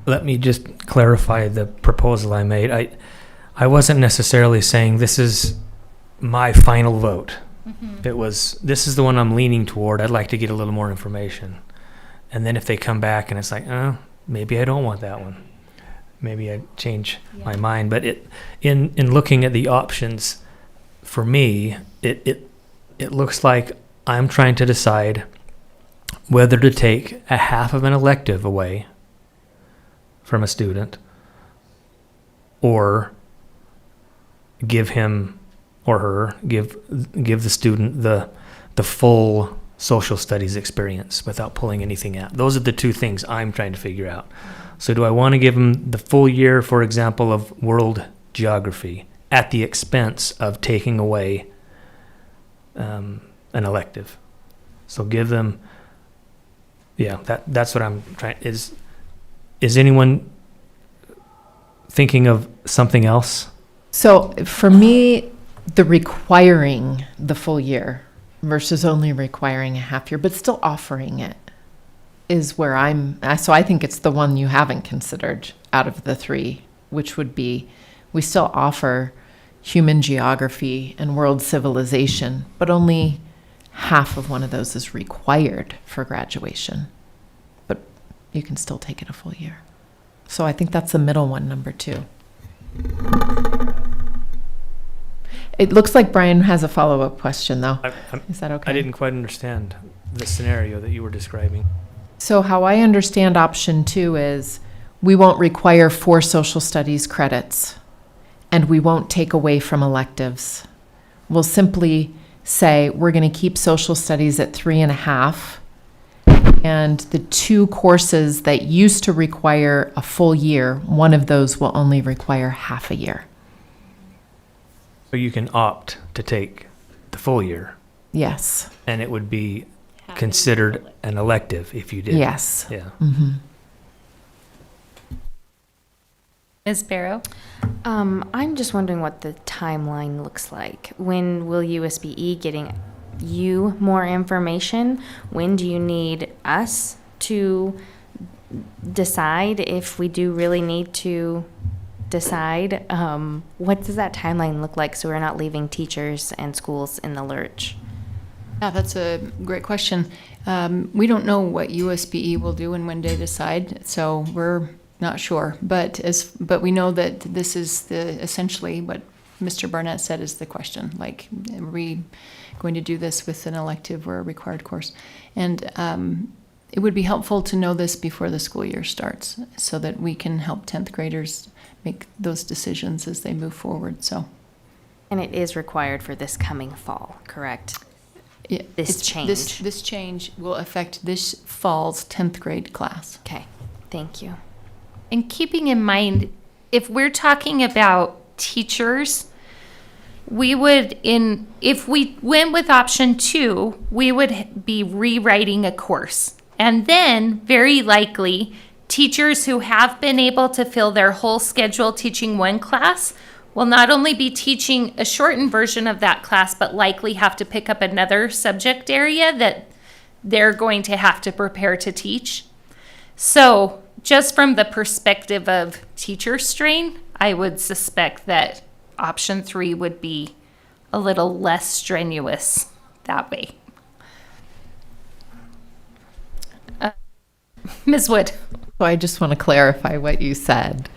Let me just clarify the proposal I made. I wasn't necessarily saying this is my final vote. It was, this is the one I'm leaning toward. I'd like to get a little more information. And then if they come back and it's like, maybe I don't want that one. Maybe I change my mind. But in looking at the options, for me, it looks like I'm trying to decide whether to take a half of an elective away from a student or give him or her, give the student the full social studies experience without pulling anything out. Those are the two things I'm trying to figure out. So do I want to give them the full year, for example, of world geography at the expense of taking away an elective? So give them, that's what I'm trying. Is anyone thinking of something else? So for me, the requiring the full year versus only requiring a half year, but still offering it is where so I think it's the one you haven't considered out of the three, which would be we still offer human geography and world civilization, but only half of one of those is required for graduation. But you can still take it a full year. So I think that's the middle one, number 2. It looks like Brian has a follow-up question, though. Is that okay? I didn't quite understand the scenario that you were describing. So how I understand option 2 is we won't require 4 social studies credits, and we won't take away from electives. We'll simply say we're going to keep social studies at 3.5, and the 2 courses that used to require a full year, one of those will only require half a year. So you can opt to take the full year. Yes. And it would be considered an elective if you did. Yes. Yeah. Mm-hmm. Ms. Barrow? I'm just wondering what the timeline looks like. When will USBE getting you more information? When do you need us to decide if we do really need to decide, what does that timeline look like so we're not leaving teachers and schools in the lurch? Yeah, that's a great question. We don't know what USBE will do and when they decide, so we're not sure. But we know that this is essentially what Mr. Barnett said is the question. Like, are we going to do this with an elective or a required course? And it would be helpful to know this before the school year starts, so that we can help 10th graders make those decisions as they move forward. So, And it is required for this coming fall, correct? this change. This change will affect this fall's 10th grade class. Okay, thank you. And keeping in mind, if we're talking about teachers, if we went with option 2, we would be rewriting a course. And then, very likely, teachers who have been able to fill their whole schedule teaching one class will not only be teaching a shortened version of that class, but likely have to pick up another subject area that they're going to have to prepare to teach. So, just from the perspective of teacher strain, I would suspect that option 3 would be a little less strenuous that way. Ms. Wood. So I just want to clarify what you said.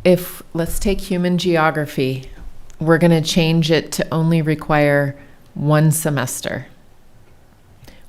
If let's take human geography, we're going to change it to only require one semester.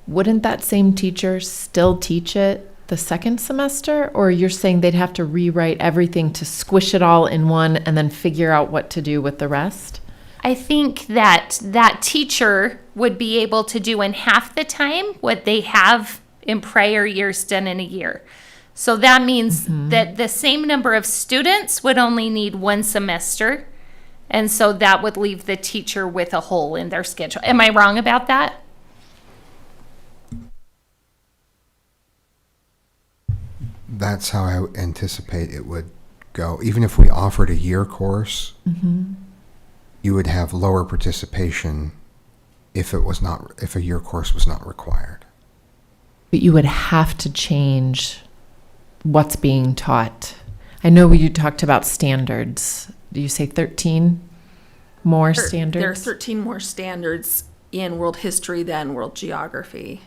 Wouldn't that same teacher still teach it the second semester? Or you're saying they'd have to rewrite everything to squish it all in one and then figure out what to do with the rest? I think that teacher would be able to do in half the time what they have in prior years done in a year. So that means that the same number of students would only need one semester. And so that would leave the teacher with a hole in their schedule. Am I wrong about that? That's how I anticipate it would go. Even if we offered a year course, you would have lower participation if a year course was not required. But you would have to change what's being taught. I know you talked about standards. Do you say 13 more standards? There are 13 more standards in world history than world geography.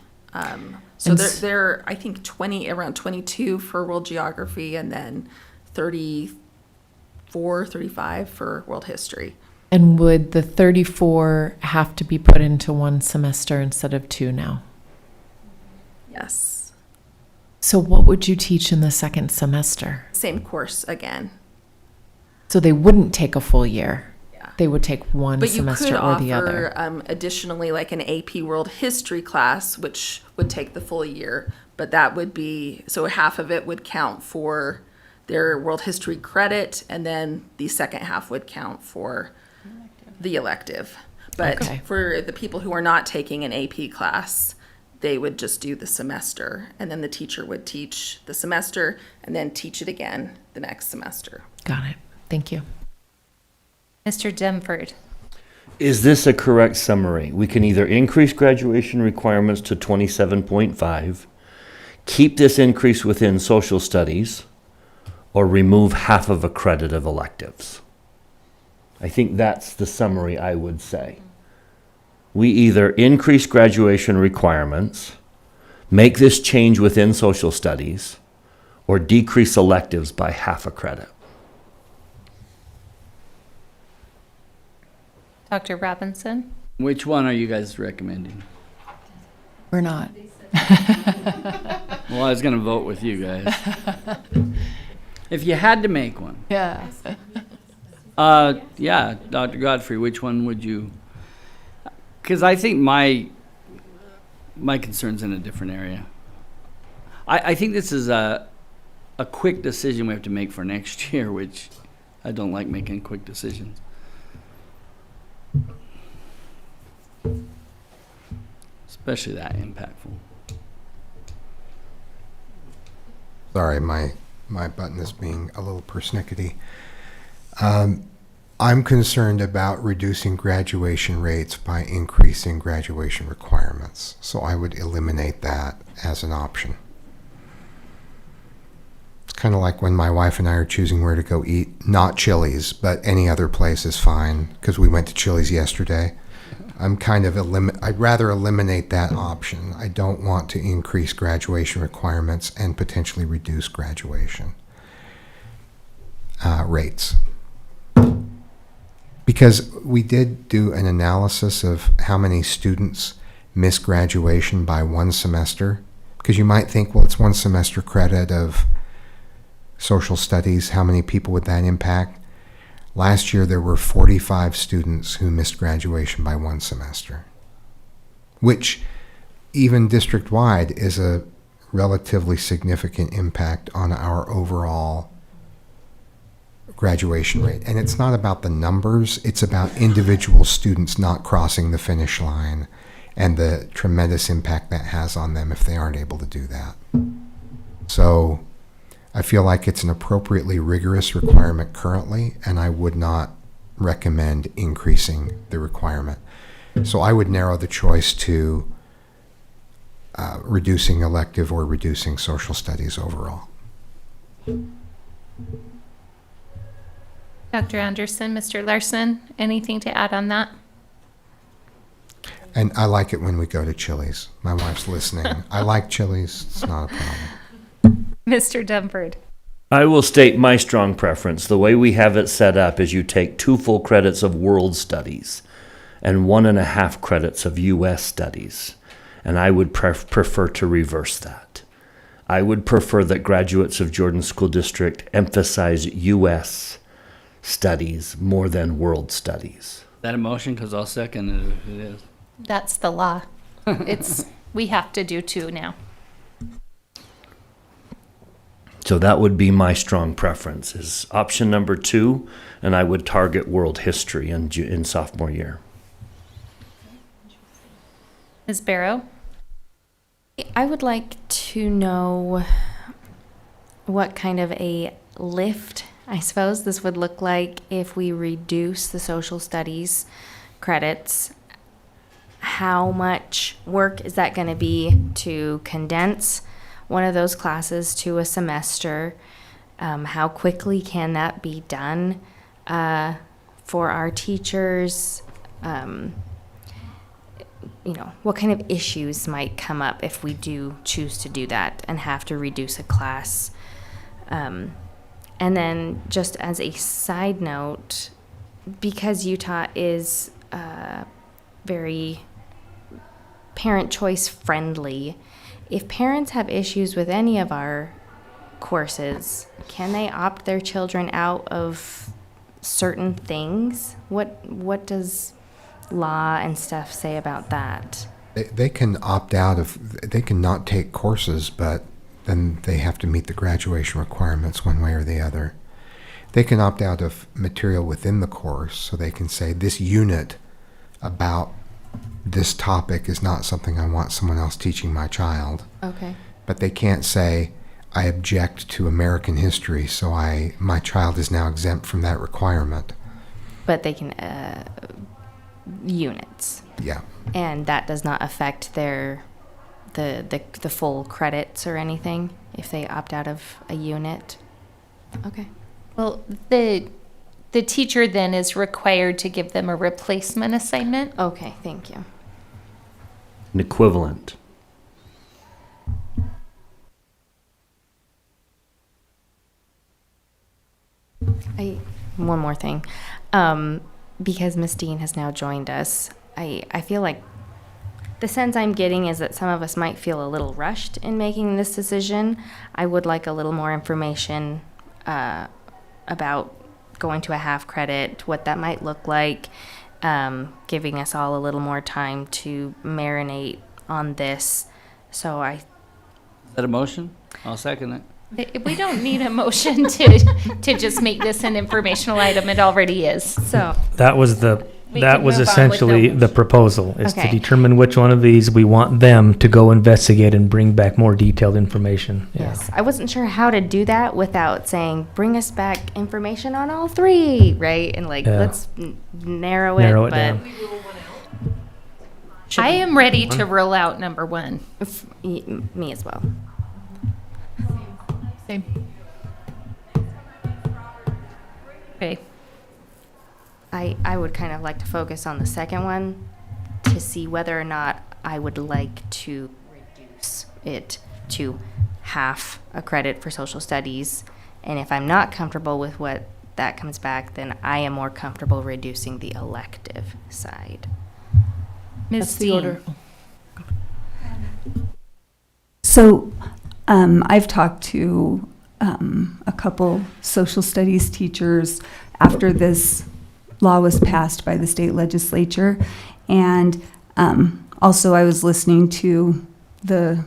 So there, I think around 22 for world geography, and then 34, 35 for world history. And would the 34 have to be put into one semester instead of 2 now? Yes. So what would you teach in the second semester? Same course again. So they wouldn't take a full year. Yeah. They would take one But you semester could or the offer other. additionally like an AP World History class, which would take the full year. But that would be, so half of it would count for their World History credit, and then the second half would count for the elective. But Okay. for the people who are not taking an AP class, they would just do the semester, and then the teacher would teach the semester and then teach it again the next semester. Got it. Thank you. Mr. Demford. Is this a correct summary? We can either increase graduation requirements to 27.5, keep this increase within social studies, or remove half of a credit of electives. I think that's the summary I would say. We either increase graduation requirements, make this change within social studies, or decrease electives by half a credit. Dr. Robinson? Which one are you guys recommending? We're not. Well, I was going to vote with you guys. If you had to make one. Yeah. Yeah, Dr. Godfrey, which one would you? Because I think my concern's in a different area. I think this is a quick decision we have to make for next year, which I don't like making quick decisions. Especially that impactful. Sorry, my button is being a little persnickety. I'm concerned about reducing graduation rates by increasing graduation requirements. So I would eliminate that as an option. kind of like when my wife and I are choosing where to go eat, not Chili's, but any other place is fine, because we went to Chili's yesterday. I'm kind of I'd rather eliminate that option. I don't want to increase graduation requirements and potentially reduce graduation rates. Because we did do an analysis of how many students miss graduation by one semester. Because you might think, well, it's one semester credit of social studies. How many people would that impact? Last year, there were 45 students who missed graduation by one semester, which even district-wide is a relatively significant impact on our overall graduation rate. And it's not about the numbers, it's about individual students not crossing the finish line and the tremendous impact that has on them if they aren't able to do that. So I feel like it's an appropriately rigorous requirement currently, and I would not recommend increasing the requirement. So I would narrow the choice to reducing elective or reducing social studies overall. Dr. Anderson, Mr. Larson, anything to add on that? And I like it when we go to Chili's. My wife's listening. I like Chili's. It's not a problem. Mr. Dunford. I will state my strong preference. The way we have it set up is you take 2 full credits of world studies and 1.5 credits of U.S. studies. And I would prefer to reverse that. I would prefer that graduates of Jordan School District emphasize U.S. studies more than world studies. Is that a motion? Because I'll second it if it is. That's the law. We have to do 2 now. So that would be my strong preference, is option number 2, and I would target world history in sophomore year. Ms. Barrow? I would like to know what kind of a lift, I suppose, this would look like if we reduce the social studies credits. How much work is that going to be to condense one of those classes to a semester? How quickly can that be done for our teachers? What kind of issues might come up if we do choose to do that and have to reduce a class? And then just as a side note, because Utah is very parent choice friendly, if parents have issues with any of our courses, can they opt their children out of certain things? What does law and stuff say about that? They can opt out they can not take courses, but then they have to meet the graduation requirements one way or the other. They can opt out of material within the course, so they can say this unit about this topic is not something I want someone else teaching my child. Okay. But they can't say, I object to American history, so my child is now exempt from that requirement. But they can, units. Yeah. And that does not affect their, the full credits or anything if they opt out of a unit? Okay. Well, the teacher then is required to give them a replacement assignment. Okay, thank you. An equivalent. One more thing. Because Miss Dean has now joined us, I feel like the sense I'm getting is that some of us might feel a little rushed in making this decision. I would like a little more information about going to a half credit, what that might look like, giving us all a little more time to marinate on this. So Is that a motion? I'll second it. We don't need a motion to just make this an informational item. It already is. So That was essentially the proposal, is to Okay. determine which one of these we want them to go investigate and bring back more detailed information. Yeah. yes, I wasn't sure how to do that without saying, bring us back information on all 3, right? And Yeah. let's narrow Narrow it but down. I am ready to roll out number 1. me as well. Same. Okay. I would kind of like to focus on the second one to see whether or not I would like to reduce it to half a credit for social studies. And if I'm not comfortable with what that comes back, then I am more comfortable reducing the elective side. Ms. That's the Dean. order. So I've talked to a couple social studies teachers after this law was passed by the state legislature. And also I was listening to the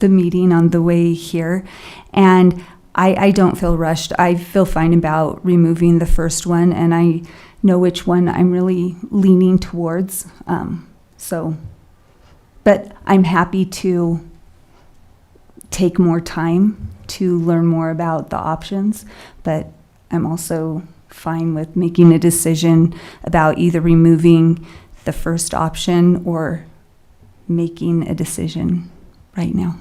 meeting on the way here. And I don't feel rushed. I feel fine about removing the first one, and I know which one I'm really leaning towards. But I'm happy to take more time to learn more about the options, but I'm also fine with making a decision about either removing the first option or making a decision right now.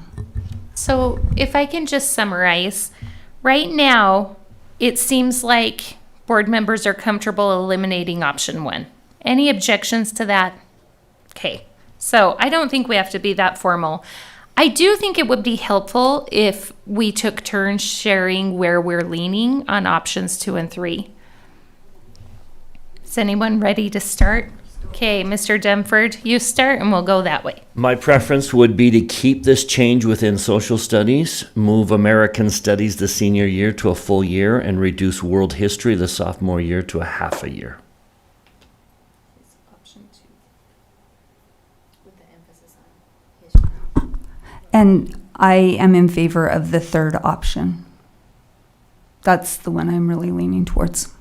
So if I can just summarize, right now, it seems like board members are comfortable eliminating option 1. Any objections to that? Okay. So I don't think we have to be that formal. I do think it would be helpful if we took turns sharing where we're leaning on options 2 and 3. Is anyone ready to start? Okay, Mr. Demford, you start and we'll go that way. My preference would be to keep this change within social studies, move American studies the senior year to a full year, and reduce world history the sophomore year to a half a year. And I am in favor of the third option. That's the one I'm really leaning towards.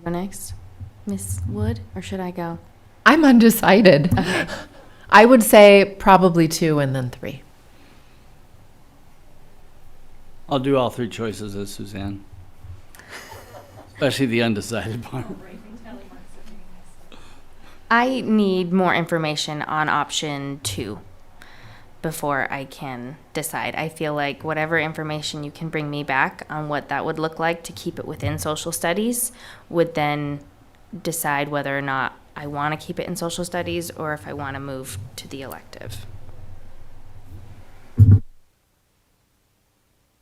Go next, Miss Wood, or should I go? I'm undecided. Okay. I would say probably 2 and then 3. I'll do all 3 choices as Suzanne. Especially the undecided part. I need more information on option 2 before I can decide. I feel like whatever information you can bring me back on what that would look like to keep it within social studies would then decide whether or not I want to keep it in social studies or if I want to move to the elective.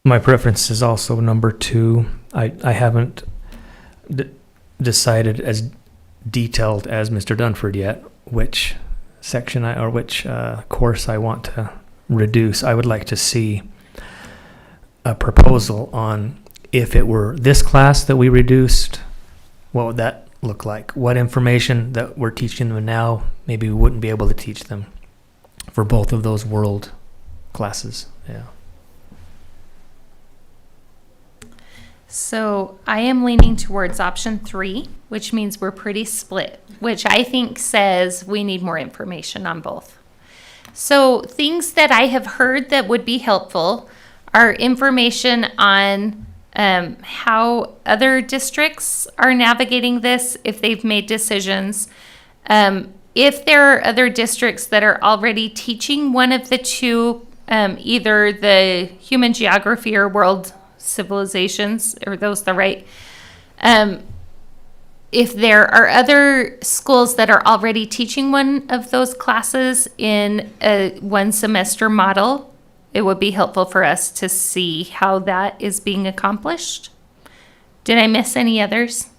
My preference is also number 2. I haven't decided as detailed as Mr. Dunford yet which section or which course I want to reduce. I would like to see a proposal on if it were this class that we reduced, what would that look like? What information that we're teaching them now, maybe we wouldn't be able to teach them for both of those world classes. Yeah. So I am leaning towards option 3, which means we're pretty split, which I think says we need more information on both. So things that I have heard that would be helpful are information on how other districts are navigating this, if they've made decisions. If there are other districts that are already teaching one of the 2, either the human geography or world civilizations, are those the right? If there are other schools that are already teaching one of those classes in a 1 semester model, it would be helpful for us to see how that is being accomplished. Did I miss any others?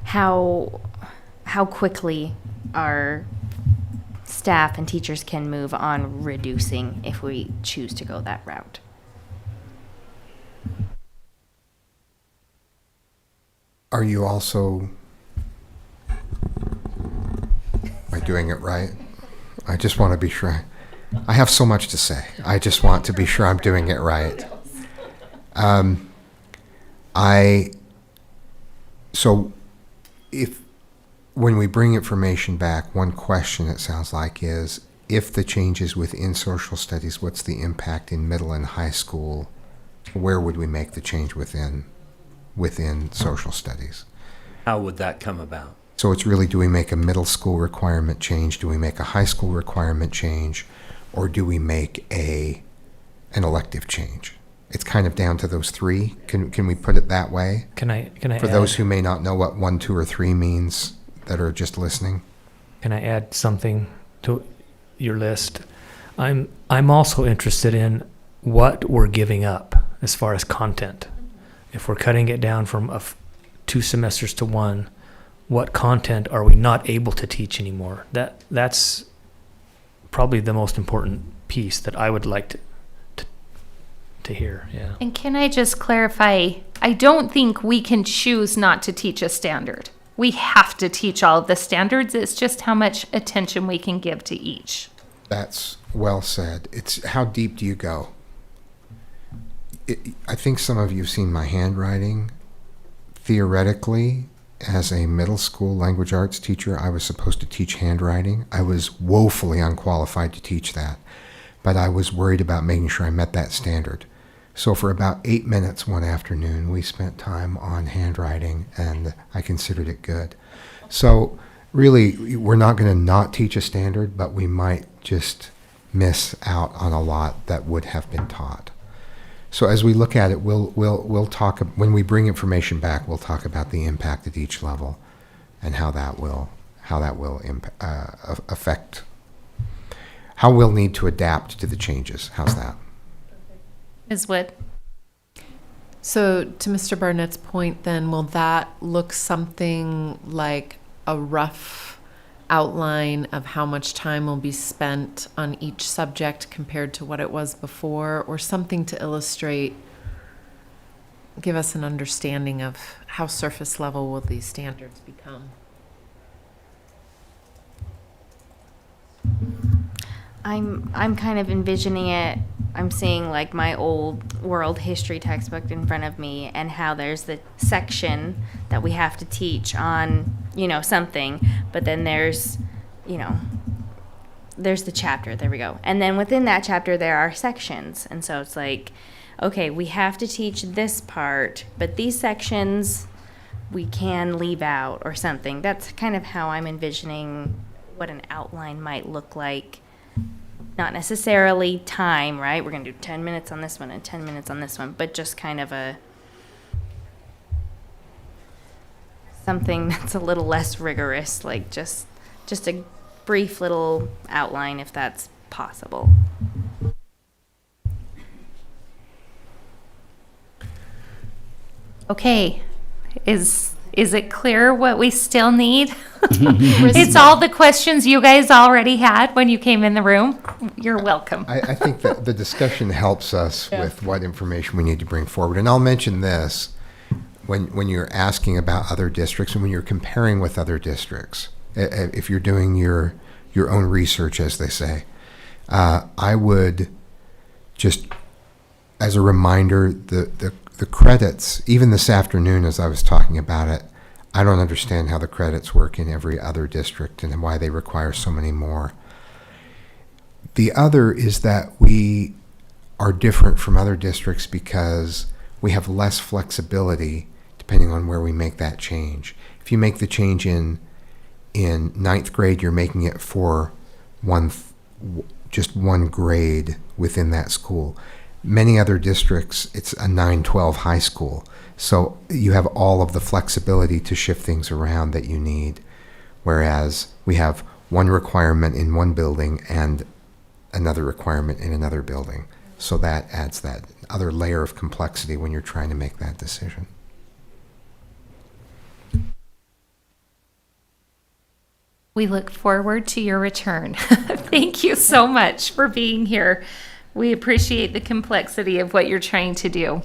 How quickly our staff and teachers can move on reducing if we choose to go that route. Are you also, am I doing it right? I just want to be sure. I have so much to say. I just want to be sure I'm doing it right. So if, when we bring information back, one question it sounds like is, if the changes within social studies, what's the impact in middle and high school? Where would we make the change within social studies? How would that come about? So it's really, do we make a middle school requirement change? Do we make a high school requirement change? or do we make an elective change? It's kind of down to those three. Can we put it that way? Can I For add, those who may not know what 1, 2, or 3 means that are just listening. Can I add something to your list? I'm also interested in what we're giving up as far as content. If we're cutting it down from 2 semesters to 1, what content are we not able to teach anymore? That's probably the most important piece that I would like to hear. Yeah. And can I just clarify? I don't think we can choose not to teach a standard. We have to teach all of the standards. It's just how much attention we can give to each. That's well said. It's how deep do you go? I think some of you have seen my handwriting. Theoretically, as a middle school language arts teacher, I was supposed to teach handwriting. I was woefully unqualified to teach that, but I was worried about making sure I met that standard. So for about 8 minutes one afternoon, we spent time on handwriting, and I considered it good. So really, we're not going to not teach a standard, but we might just miss out on a lot that would have been taught. So as we look at it, we'll talk, when we bring information back, we'll talk about the impact at each level and how that will affect, how we'll need to adapt to the changes. How's that? Ms. Wood? So to Mr. Barnett's point then, will that look something like a rough outline of how much time will be spent on each subject compared to what it was before, or something to illustrate, give us an understanding of how surface level will these standards become? I'm kind of envisioning it. I'm seeing like my old world history textbook in front of me, and how there's the section that we have to teach on, something, but then there's the chapter. There we go. And then within that chapter there are sections. And so it's like, okay, we have to teach this part, but these sections we can leave out or something. That's kind of how I'm envisioning what an outline might look like. Not necessarily time, right? We're going to do 10 minutes on this one and 10 minutes on this one, but just kind of something that's a little less rigorous, like just a brief little outline, if that's possible. Okay. Is it clear what we still need? It's all the questions you guys already had when you came in the room. You're welcome. I think that the discussion helps us with what information we need to bring forward. And I'll mention this, when you're asking about other districts and when you're comparing with other districts, if you're doing your own research, as they say, I would just, as a reminder, the credits, even this afternoon as I was talking about it, I don't understand how the credits work in every other district and why they require so many more. The other is that we are different from other districts because we have less flexibility depending on where we make that change. If you make the change in 9th grade, you're making it for just one grade within that school. Many other districts, it's a 9-12 high school. So you have all of the flexibility to shift things around that you need. Whereas we have one requirement in one building and another requirement in another building. So that adds that other layer of complexity when you're trying to make that decision. We look forward to your return. Thank you so much for being here. We appreciate the complexity of what you're trying to do.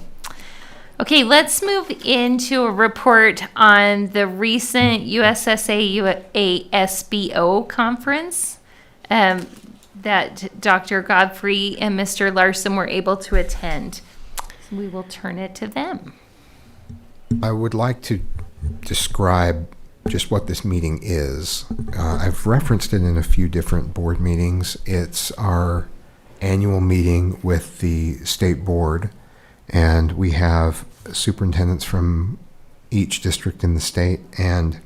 Okay, let's move into a report on the recent USSA ASBO conference that Dr. Godfrey and Mr. Larson were able to attend. So we will turn it to them. I would like to describe just what this meeting is. I've referenced it in a few different board meetings. It's our annual meeting with the state board, and we have superintendents from each district in the state, and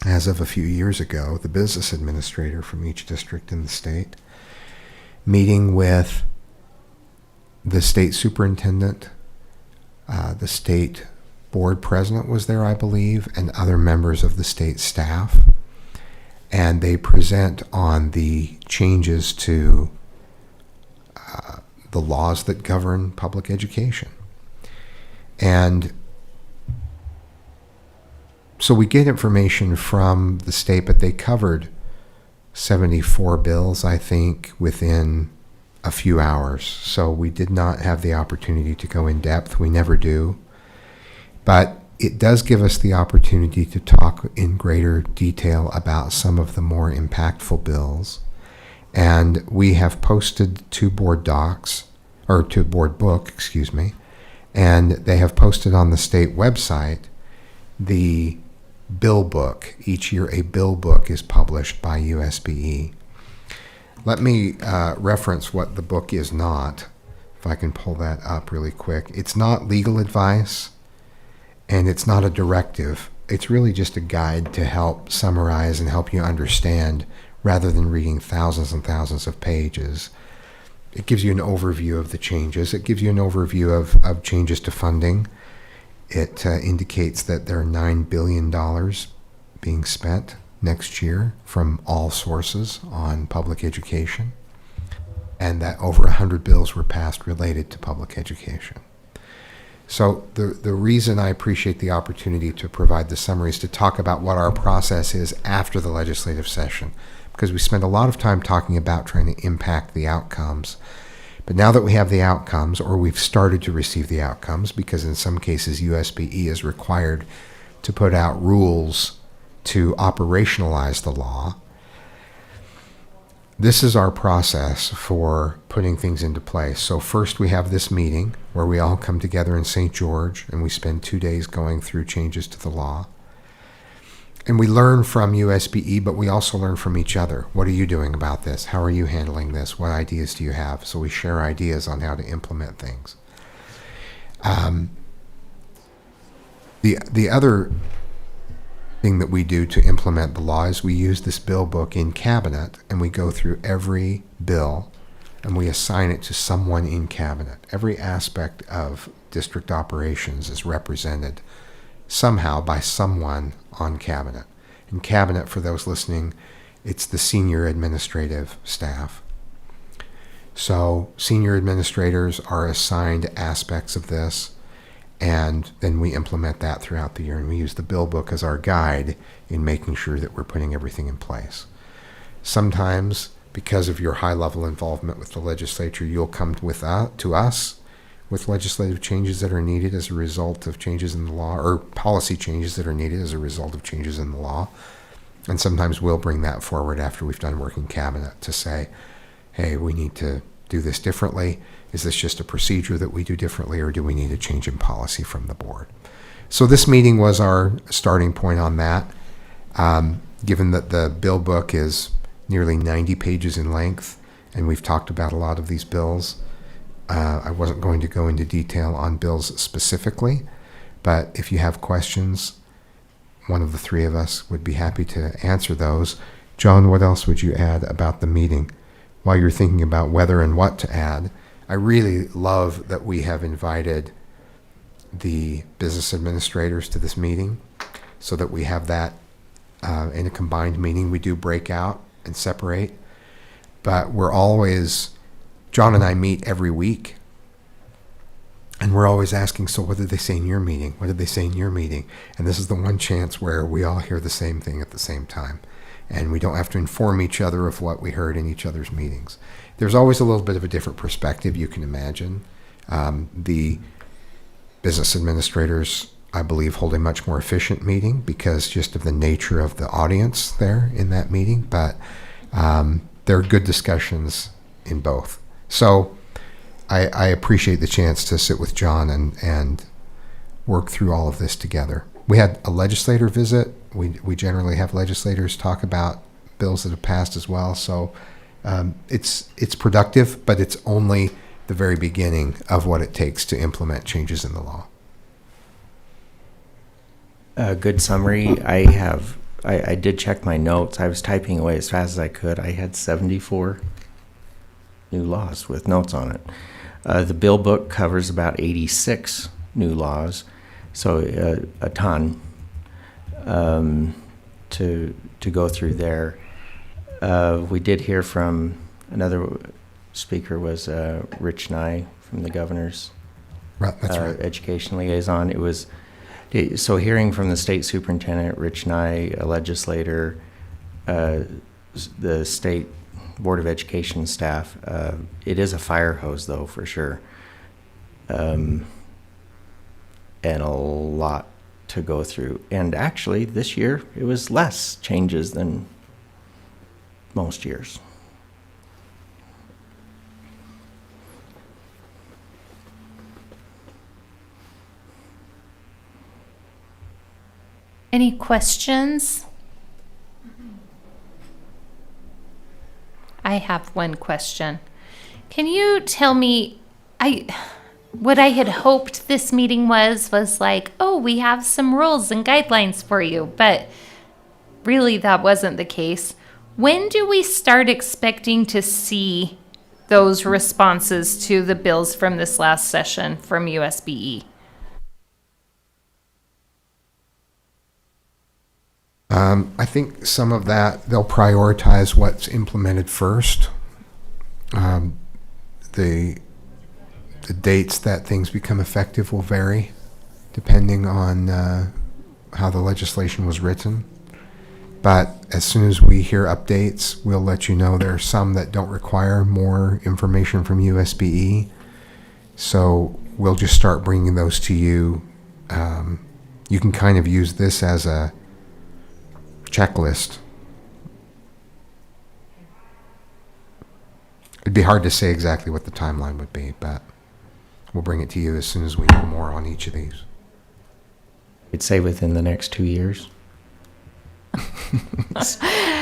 as of a few years ago, the business administrator from each district in the state. meeting with the state superintendent, the state board president was there, I believe, and other members of the state staff. And they present on the changes to the laws that govern public education. And so we get information from the state, but they covered 74 bills, I think, within a few hours. So we did not have the opportunity to go in depth. We never do. But it does give us the opportunity to talk in greater detail about some of the more impactful bills. And we have posted to board docs, or to board book, excuse me, and they have posted on the state website the bill book. Each year a bill book is published by USBE. Let me reference what the book is not, if I can pull that up really quick. It's not legal advice, and it's not a directive. It's really just a guide to help summarize and help you understand, rather than reading thousands and thousands of pages. It gives you an overview of the changes. It gives you an overview of changes to funding. It indicates that there are $9 billion being spent next year from all sources on public education, and that over 100 bills were passed related to public education. So the reason I appreciate the opportunity to provide the summary is to talk about what our process is after the legislative session, because we spend a lot of time talking about trying to impact the outcomes. But now that we have the outcomes, or we've started to receive the outcomes, because in some cases USBE is required to put out rules to operationalize the law, this is our process for putting things into place. So first we have this meeting where we all come together in St. George, and we spend 2 days going through changes to the law. And we learn from USBE, but we also learn from each other. What are you doing about this? How are you handling this? What ideas do you have? So we share ideas on how to implement things. The other thing that we do to implement the law is we use this bill book in cabinet, and we go through every bill and we assign it to someone in cabinet. Every aspect of district operations is represented somehow by someone on cabinet. In cabinet, for those listening, it's the senior administrative staff. So senior administrators are assigned aspects of this, and then we implement that throughout the year, and we use the bill book as our guide in making sure that we're putting everything in place. Sometimes, because of your high-level involvement with the legislature, you'll come to us with legislative changes that are needed as a result of changes in the law, or policy changes that are needed as a result of changes in the law. And sometimes we'll bring that forward after we've done work in cabinet to say, hey, we need to do this differently. Is this just a procedure that we do differently, or do we need a change in policy from the board? So this meeting was our starting point on that. Given that the bill book is nearly 90 pages in length, and we've talked about a lot of these bills, I wasn't going to go into detail on bills specifically, but if you have questions, one of the three of us would be happy to answer those. John, what else would you add about the meeting? While you're thinking about whether and what to add, I really love that we have invited the business administrators to this meeting, so that we have that in a combined meeting. We do break out and separate, but we're always, John and I meet every week, and we're always asking, so what did they say in your meeting? What did they say in your meeting? And this is the one chance where we all hear the same thing at the same time, and we don't have to inform each other of what we heard in each other's meetings. There's always a little bit of a different perspective, you can imagine. The business administrators, I believe, hold a much more efficient meeting because just of the nature of the audience there in that meeting, but there are good discussions in both. So I appreciate the chance to sit with John and work through all of this together. We had a legislator visit. We generally have legislators talk about bills that have passed as well. So it's productive, but it's only the very beginning of what it takes to implement changes in the law. A good summary. I did check my notes. I was typing away as fast as I could. I had 74 new laws with notes on it. The bill book covers about 86 new laws, so a ton to go through there. We did hear from another speaker was Rich Nye from the governor's That's right. education liaison. It was so hearing from the state superintendent, Rich Nye, a legislator, the state board of education staff. It is a fire hose, though, for sure, and a lot to go through. And actually, this year it was less changes than most years. Any questions? I have one question. Can you tell me, what I had hoped this meeting was like, oh, we have some rules and guidelines for you, but really that wasn't the case. When do we start expecting to see those responses to the bills from this last session from USBE? I think some of that, they'll prioritize what's implemented first. The dates that things become effective will vary depending on how the legislation was written. But as soon as we hear updates, we'll let you know. There are some that don't require more information from USBE. So we'll just start bringing those to you. You can kind of use this as a checklist. It'd be hard to say exactly what the timeline would be, but we'll bring it to you as soon as we know more on each of these. I'd say within the next 2 years.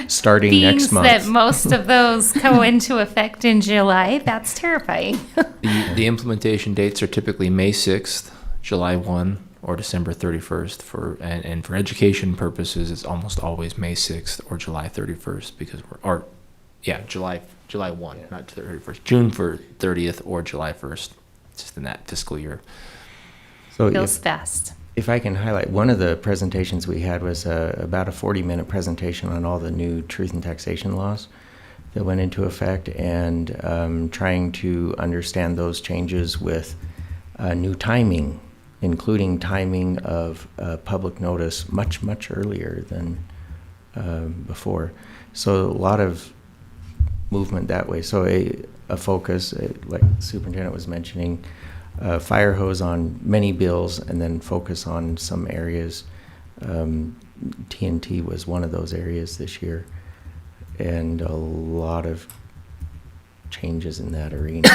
Starting next month. That most of those go into effect in July. That's terrifying. The implementation dates are typically May 6th, July 1, or December 31st. And for education purposes, it's almost always May 6th or July 31st because July 1, not 31st. June 30th or July 1st, just in that fiscal year. So Feels fast. If I can highlight, one of the presentations we had was about a 40-minute presentation on all the new truth and taxation laws that went into effect and trying to understand those changes with new timing, including timing of public notice much, much earlier than before. So a lot of movement that way. So a focus, like the superintendent was mentioning, fire hose on many bills and then focus on some areas. TNT was one of those areas this year, and a lot of changes in that arena.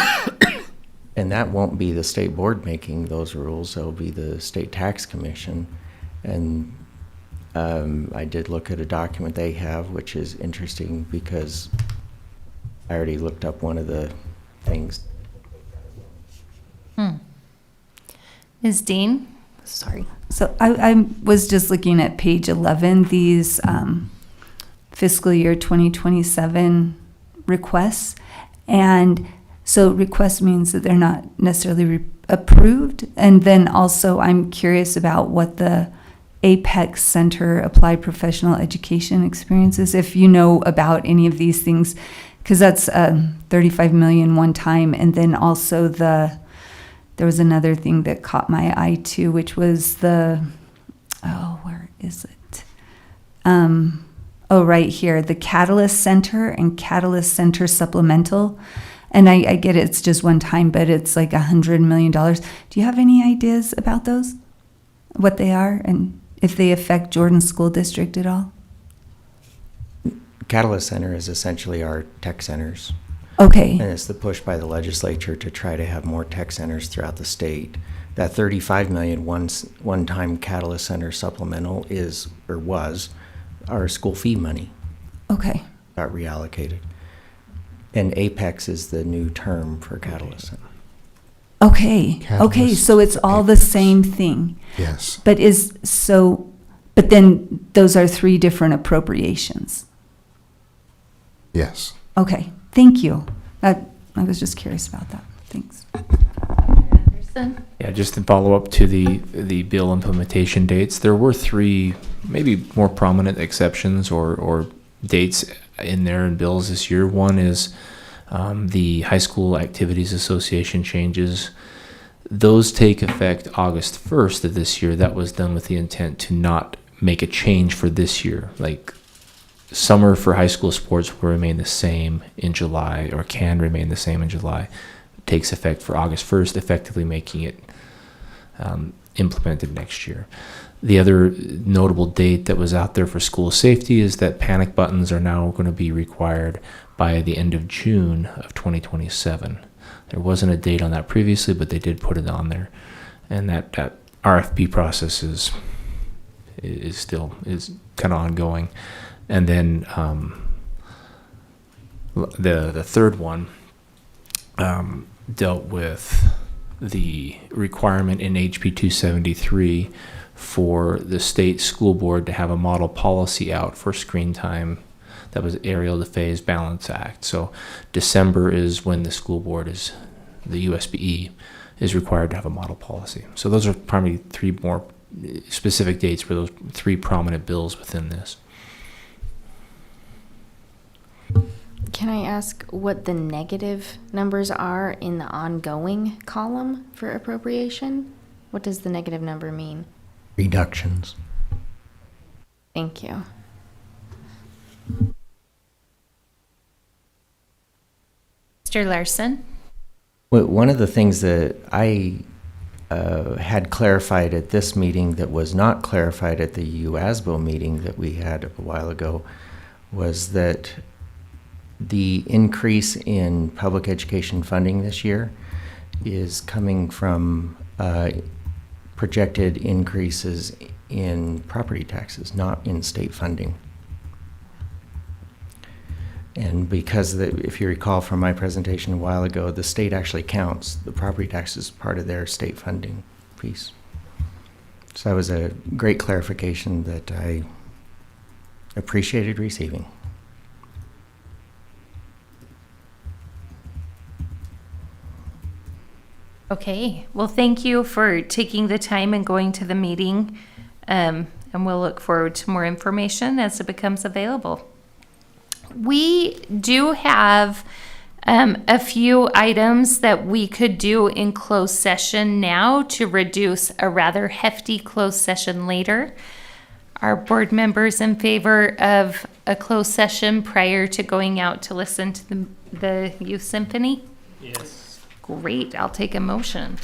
And that won't be the state board making those rules, it'll be the state tax commission. And I did look at a document they have, which is interesting because I already looked up one of the things. Ms. Dean? Sorry. So I was just looking at page 11, these fiscal year 2027 requests. And so request means that they're not necessarily approved. And then also I'm curious about what the Apex Center Applied Professional Education experience is, if you know about any of these things, because that's $35 million one time. And then also there was another thing that caught my eye too, which was where is it? Right here, the Catalyst Center and Catalyst Center Supplemental. And I get it's just one time, but it's like $100 million. Do you have any ideas about those? What they are and if they affect Jordan School District at all? Catalyst Center is essentially our tech centers. Okay. And it's the push by the legislature to try to have more tech centers throughout the state. That $35 million one-time Catalyst Center supplemental was our school fee money. Okay. Got reallocated. And Apex is the new term for Catalyst Center. Okay. Catalyst, okay. So it's all the same thing. Yes. But then those are 3 different appropriations. Yes. Okay. Thank you. That I was just curious about that. Thanks. Yeah, just to follow up to the bill implementation dates, there were three maybe more prominent exceptions or dates in there in bills this year. One is the High School Activities Association changes. Those take effect August 1st of this year. That was done with the intent to not make a change for this year. Like summer for high school sports will remain the same in July, or can remain the same in July. Takes effect for August 1st, effectively making it implemented next year. The other notable date that was out there for school safety is that panic buttons are now going to be required by the end of June of 2027. There wasn't a date on that previously, but they did put it on there. And that RFP process is kind of ongoing. And then the third one dealt with the requirement in HB 273 for the state school board to have a model policy out for screen time. That was Ariel DeFay's Balance Act. So December is when the school board the USBE is required to have a model policy. So those are probably three more specific dates for those three prominent bills within this. Can I ask what the negative numbers are in the ongoing column for appropriation? What does the negative number mean? Reductions. Thank you. Mr. Larson? Well, one of the things that I had clarified at this meeting that was not clarified at the UASBO meeting that we had a while ago was that the increase in public education funding this year is coming from projected increases in property taxes, not in state funding. And because if you recall from my presentation a while ago, the state actually counts the property taxes as part of their state funding piece. So that was a great clarification that I appreciated receiving. Okay, well, thank you for taking the time and going to the meeting. And we'll look forward to more information as it becomes available. We do have a few items that we could do in closed session now to reduce a rather hefty closed session later. Are board members in favor of a closed session prior to going out to listen to the youth symphony? Yes. Great, I'll take a motion.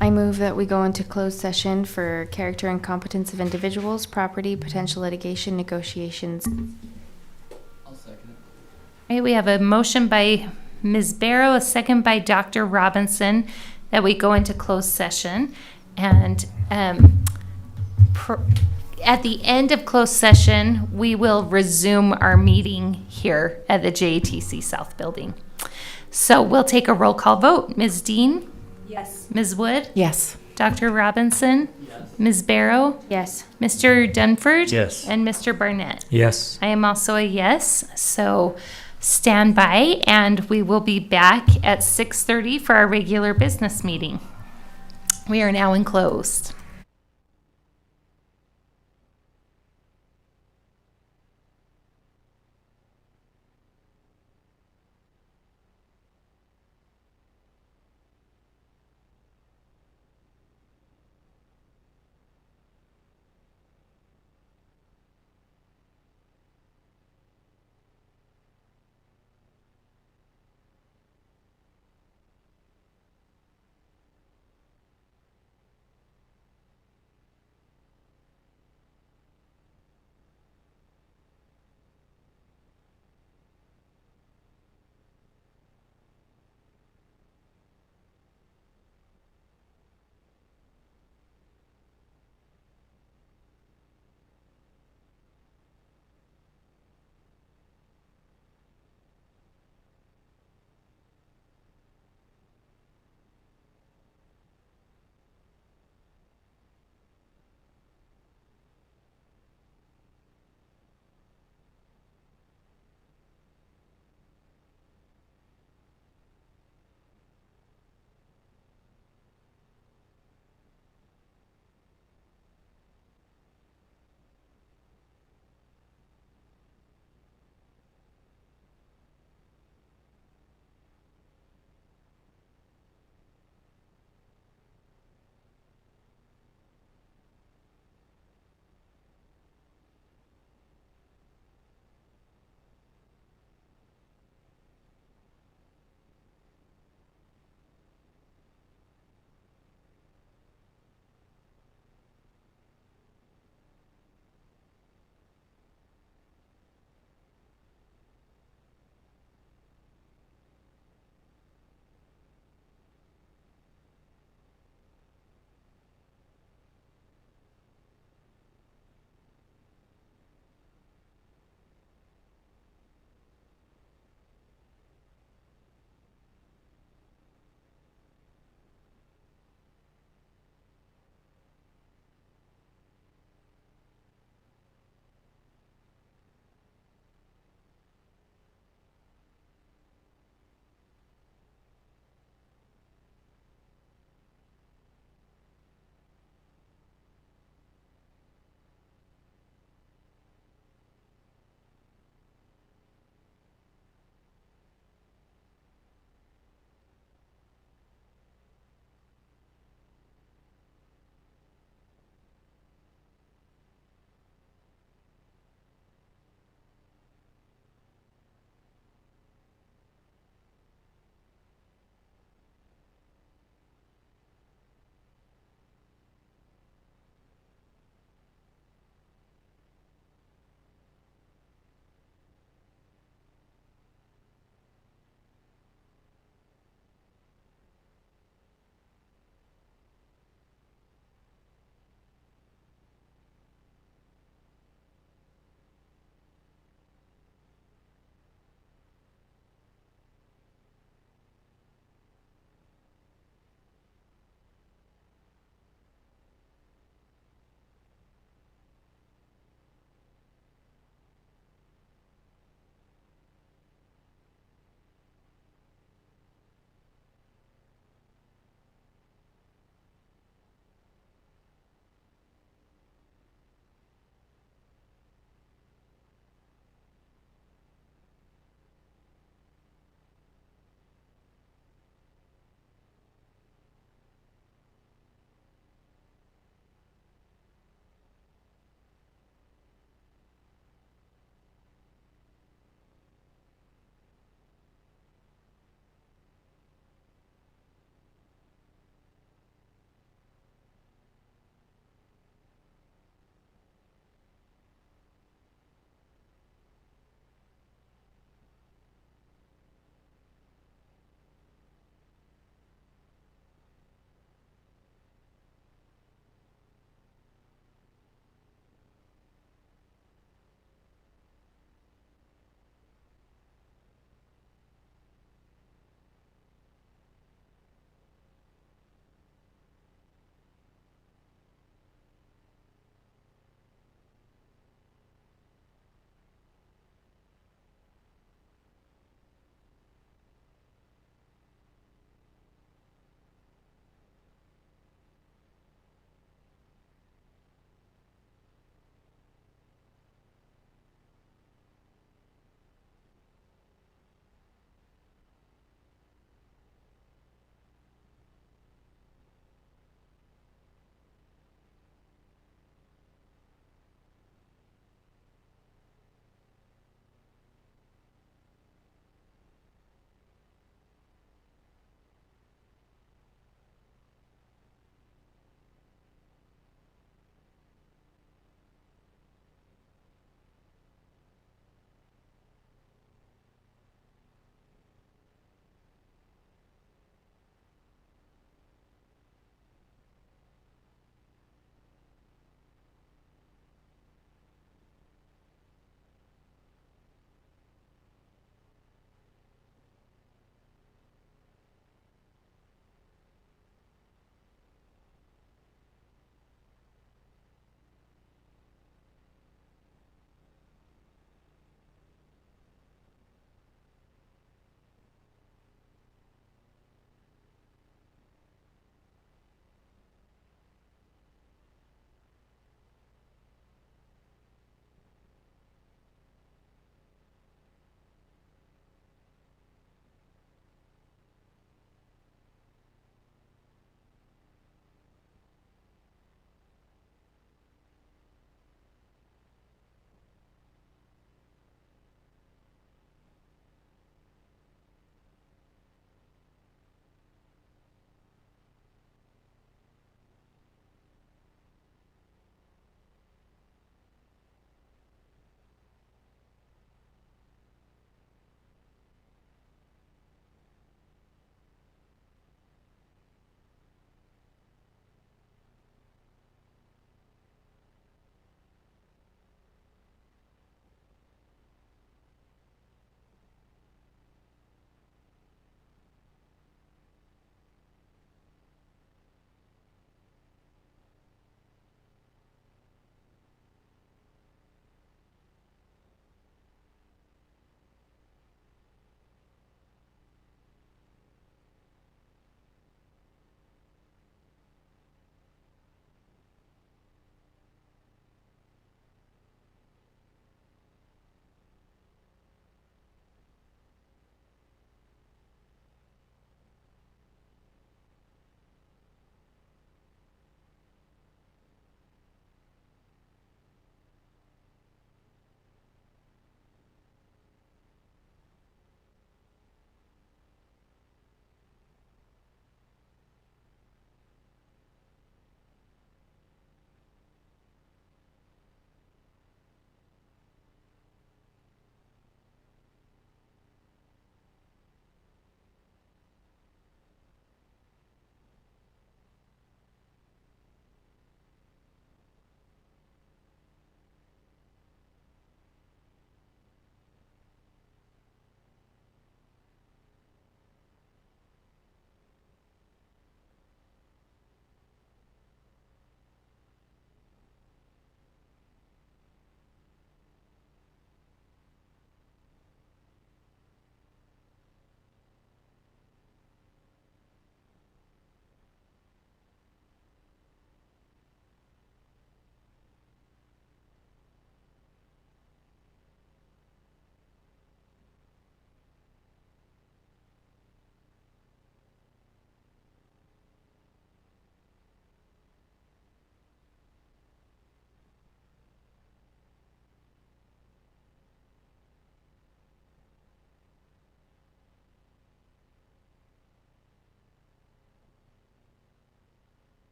I move that we go into closed session for character and competence of individuals, property, potential litigation, negotiations. I'll second it. Okay, we have a motion by Ms. Barrow, a second by Dr. Robinson, that we go into closed session. And at the end of closed session, we will resume our meeting here at the JATC South Building. So we'll take a roll call vote. Ms. Dean? Yes. Ms. Wood? Yes. Dr. Robinson? Yes. Ms. Barrow? Yes. Mr. Dunford? Yes. And Mr. Barnett? Yes. I am also a yes. So stand by, and we will be back at 6:30 for our regular business meeting. We are now in closed.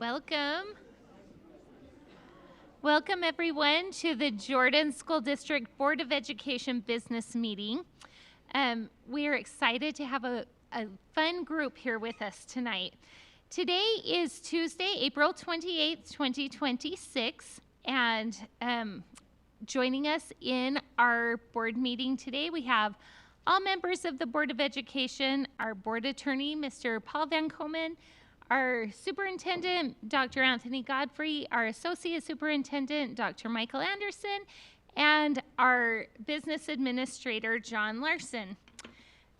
Welcome. Welcome, everyone, to the Jordan School District Board of Education business meeting. We are excited to have a fun group here with us tonight. Today is Tuesday, April 28th, 2026, and joining us in our board meeting today, we have all members of the Board of Education, our board attorney, Mr. Paul Van Komen, our superintendent, Dr. Anthony Godfrey, our associate superintendent, Dr. Michael Anderson, and our business administrator, John Larson.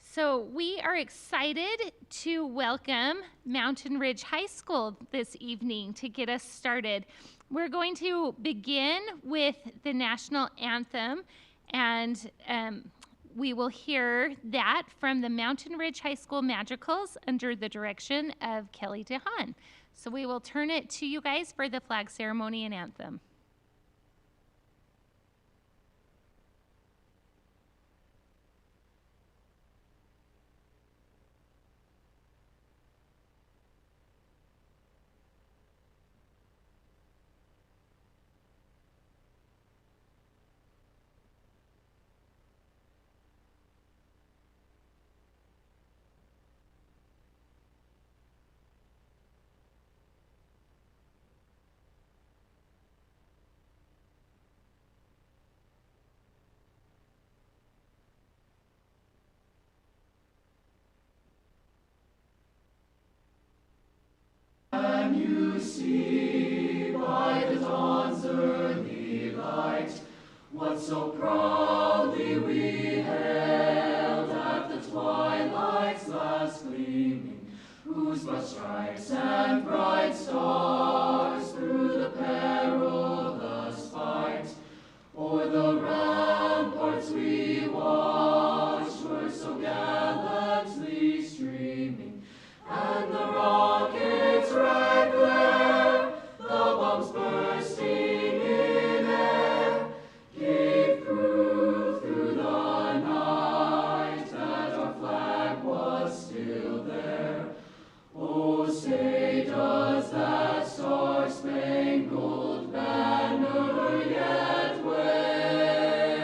So we are excited to welcome Mountain Ridge High School this evening to get us started. We're going to begin with the national anthem, and we will hear that from the Mountain Ridge High School Madrigals under the direction of Kelly DeHaan. So we will turn it to you guys for the flag ceremony and anthem. So proudly we hailed at the twilight's last gleaming, whose broad stripes and bright stars through the perilous fight o'er the ramparts we watched were so gallantly streaming, and the rockets' red glare, the bombs bursting in air, gave proof through the night that our flag was still there. Oh, say does that star-spangled banner yet wave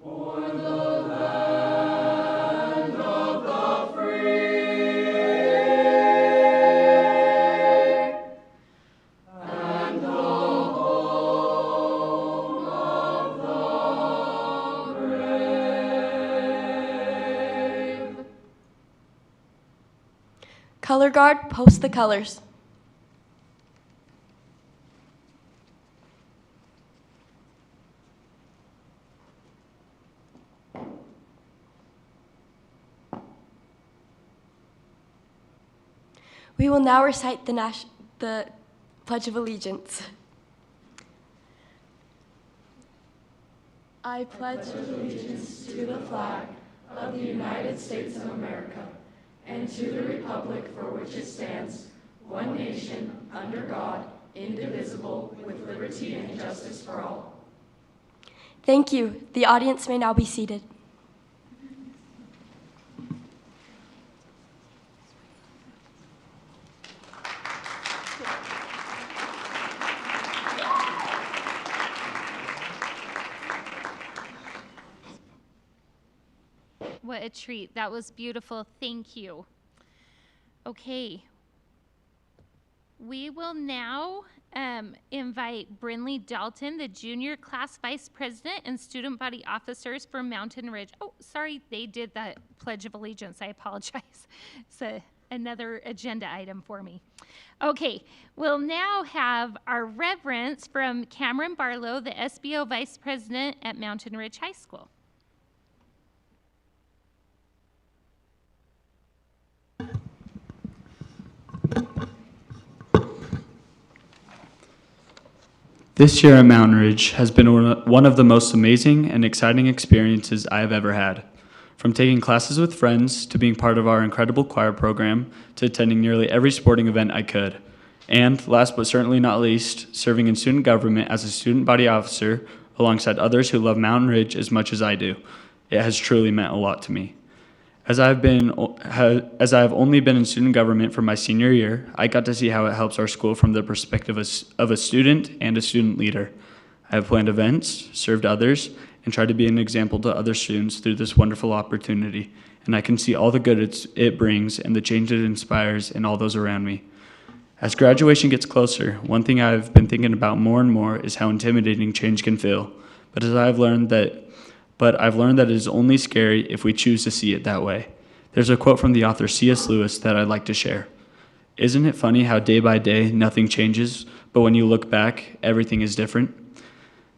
o'er the land of the free and the home of the brave. Color guard, post the colors. We will now recite the Pledge of Allegiance. I pledge allegiance to the flag of the United States of America and to the republic for which it stands, one nation, under God, indivisible, with liberty and justice for all. Thank you. The audience may now be seated. What a treat. That was beautiful. Thank you. Okay. We will now invite Brinley Dalton, the junior class vice president and student body officers for Mountain Ridge. Oh, sorry, they did the Pledge of Allegiance. I apologize. It's another agenda item for me. Okay, we'll now have our reverence from Cameron Barlow, the SBO vice president at Mountain Ridge High School. This year at Mountain Ridge has been one of the most amazing and exciting experiences I have ever had. From taking classes with friends, to being part of our incredible choir program, to attending nearly every sporting event I could. And, last but certainly not least, serving in student government as a student body officer alongside others who love Mountain Ridge as much as I do. It has truly meant a lot to me. As I have only been in student government for my senior year, I got to see how it helps our school from the perspective of a student and a student leader. I have planned events, served others, and tried to be an example to other students through this wonderful opportunity, and I can see all the good it brings and the change it inspires in all those around me. As graduation gets closer, one thing I've been thinking about more and more is how intimidating change can feel, but I've learned that it is only scary if we choose to see it that way. There's a quote from the author C.S. Lewis that I'd like to share. "Isn't it funny how day by day nothing changes, but when you look back, everything is different?"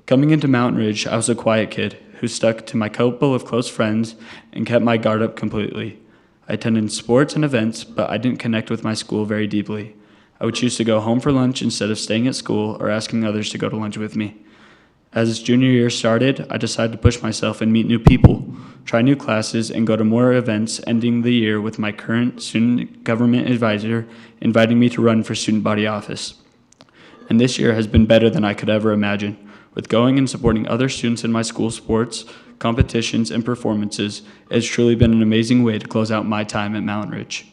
Coming into Mountain Ridge, I was a quiet kid who stuck to my couple of close friends and kept my guard up completely. I attended sports and events, but I didn't connect with my school very deeply. I would choose to go home for lunch instead of staying at school or asking others to go to lunch with me. As junior year started, I decided to push myself and meet new people, try new classes, and go to more events, ending the year with my current student government advisor inviting me to run for student body office. And this year has been better than I could ever imagine. With going and supporting other students in my school sports, competitions, and performances, it has truly been an amazing way to close out my time at Mountain Ridge.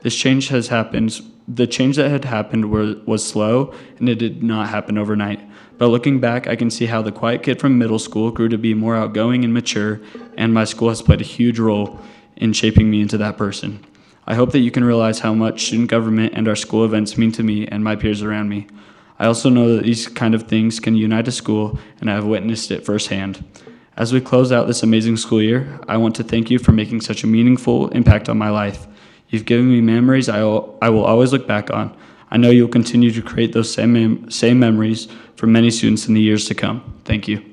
The change that had happened was slow, and it did not happen overnight. But looking back, I can see how the quiet kid from middle school grew to be more outgoing and mature, and my school has played a huge role in shaping me into that person. I hope that you can realize how much student government and our school events mean to me and my peers around me. I also know that these kind of things can unite a school, and I have witnessed it firsthand. As we close out this amazing school year, I want to thank you for making such a meaningful impact on my life. You've given me memories I will always look back on. I know you'll continue to create those same memories for many students in the years to come. Thank you.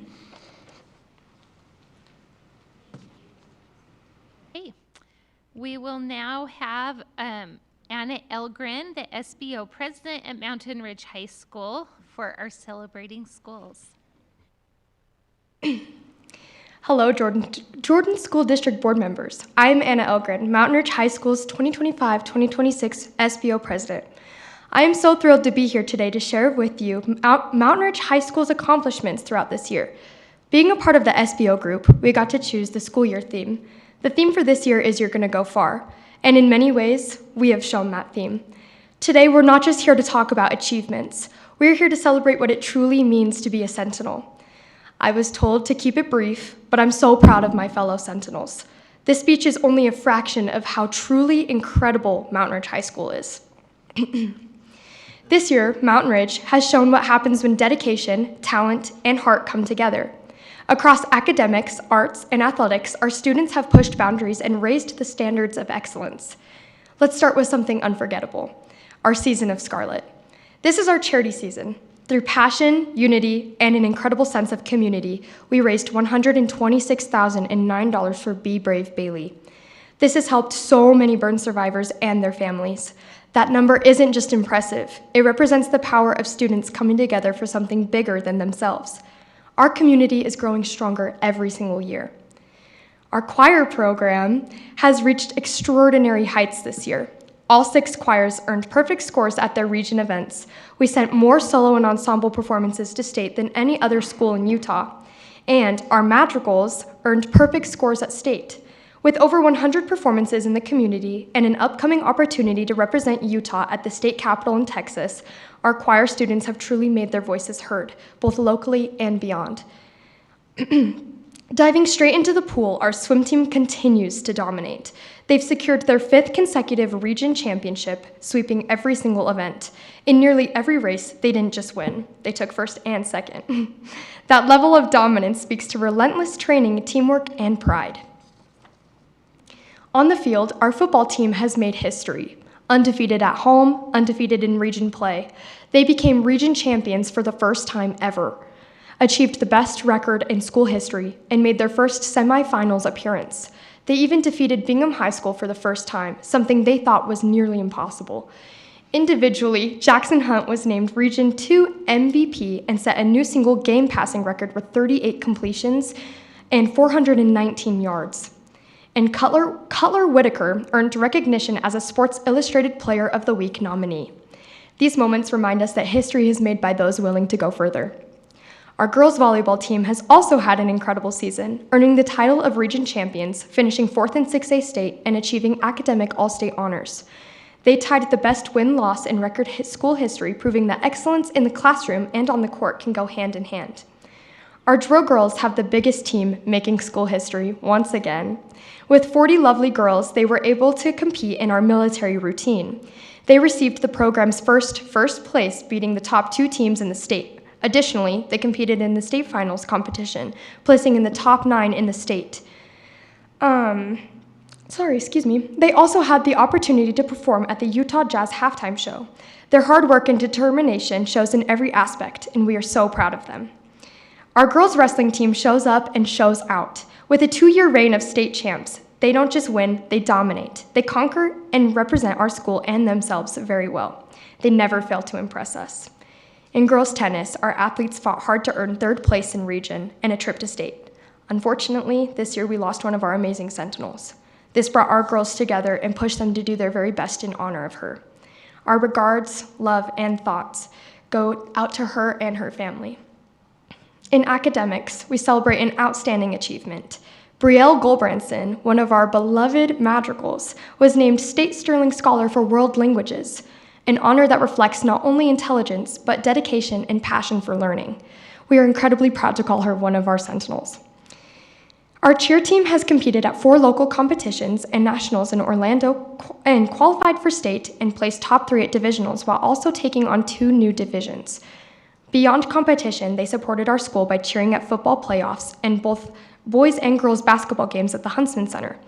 Okay. We will now have Anna Elgren, the SBO president at Mountain Ridge High School, for our Celebrating Schools. Hello, Jordan School District Board members. I am Anna Elgren, Mountain Ridge High School's 2025-2026 SBO president. I am so thrilled to be here today to share with you Mountain Ridge High School's accomplishments throughout this year. Being a part of the SBO group, we got to choose the school year theme. The theme for this year is You're Gonna Go Far, and in many ways, we have shown that theme. Today, we're not just here to talk about achievements. We're here to celebrate what it truly means to be a Sentinel. I was told to keep it brief, but I'm so proud of my fellow Sentinels. This speech is only a fraction of how truly incredible Mountain Ridge High School is. This year, Mountain Ridge has shown what happens when dedication, talent, and heart come together. Across academics, arts, and athletics, our students have pushed boundaries and raised the standards of excellence. Let's start with something unforgettable, our Season of Scarlet. This is our charity season. Through passion, unity, and an incredible sense of community, we raised $126,009 for Be Brave Bailey. This has helped so many burn survivors and their families. That number isn't just impressive. It represents the power of students coming together for something bigger than themselves. Our community is growing stronger every single year. Our choir program has reached extraordinary heights this year. All 6 choirs earned perfect scores at their region events. We sent more solo and ensemble performances to state than any other school in Utah. And our madrigals earned perfect scores at state. With over 100 performances in the community and an upcoming opportunity to represent Utah at the state capitol in Texas, our choir students have truly made their voices heard, both locally and beyond. Diving straight into the pool, our swim team continues to dominate. They've secured their 5th consecutive region championship, sweeping every single event. In nearly every race, they didn't just win, they took first and second. That level of dominance speaks to relentless training, teamwork, and pride. On the field, our football team has made history. Undefeated at home, undefeated in region play. They became region champions for the first time ever, achieved the best record in school history, and made their first semifinals appearance. They even defeated Bingham High School for the first time, something they thought was nearly impossible. Individually, Jackson Hunt was named Region 2 MVP and set a new single game passing record with 38 completions and 419 yards. And Cutler Whitaker earned recognition as a Sports Illustrated Player of the Week nominee. These moments remind us that history is made by those willing to go further. Our girls volleyball team has also had an incredible season, earning the title of region champions, finishing 4th in 6A state and achieving academic all-state honors. They tied the best win-loss in record school history, proving that excellence in the classroom and on the court can go hand in hand. Our drill girls have the biggest team making school history once again. With 40 lovely girls, they were able to compete in our military routine. They received the program's first place, beating the top 2 teams in the state. Additionally, they competed in the state finals competition, placing in the top 9 in the state. They also had the opportunity to perform at the Utah Jazz halftime show. Their hard work and determination shows in every aspect, and we are so proud of them. Our girls wrestling team shows up and shows out. With a 2-year reign of state champs, they don't just win, they dominate. They conquer and represent our school and themselves very well. They never fail to impress us. In girls tennis, our athletes fought hard to earn 3rd place in region and a trip to state. Unfortunately, this year we lost one of our amazing Sentinels. This brought our girls together and pushed them to do their very best in honor of her. Our regards, love, and thoughts go out to her and her family. In academics, we celebrate an outstanding achievement. Brielle Goldbranson, one of our beloved madrigals, was named State Sterling Scholar for World Languages, an honor that reflects not only intelligence, but dedication and passion for learning. We are incredibly proud to call her one of our Sentinels. Our cheer team has competed at 4 local competitions and nationals in Orlando and qualified for state and placed top 3 at divisionals while also taking on 2 new divisions. Beyond competition, they supported our school by cheering at football playoffs and both boys and girls basketball games at the Huntsman Center.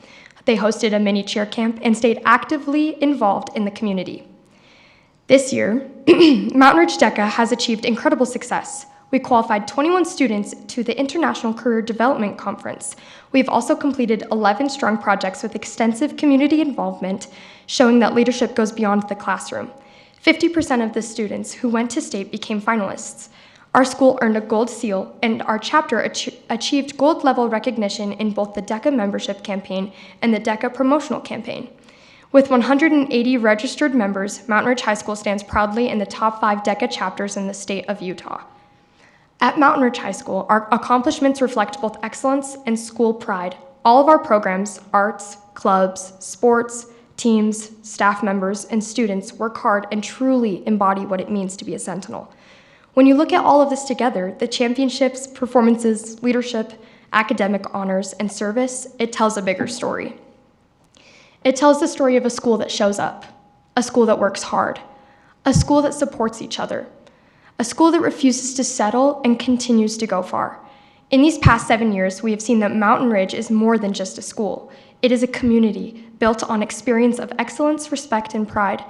They hosted a mini cheer camp and stayed actively involved in the community. This year, Mountain Ridge DECA has achieved incredible success. We qualified 21 students to the International Career Development Conference. We've also completed 11 strong projects with extensive community involvement, showing that leadership goes beyond the classroom. 50% of the students who went to state became finalists. Our school earned a gold seal, and our chapter achieved gold-level recognition in both the DECA membership campaign and the DECA promotional campaign. With 180 registered members, Mountain Ridge High School stands proudly in the top 5 DECA chapters in the state of Utah. At Mountain Ridge High School, our accomplishments reflect both excellence and school pride. All of our programs, arts, clubs, sports, teams, staff members, and students work hard and truly embody what it means to be a Sentinel. When you look at all of this together, the championships, performances, leadership, academic honors, and service, it tells a bigger story. It tells the story of a school that shows up, a school that works hard, a school that supports each other, a school that refuses to settle and continues to go far. In these past 7 years, we have seen that Mountain Ridge is more than just a school. It is a community built on experience of excellence, respect, and pride,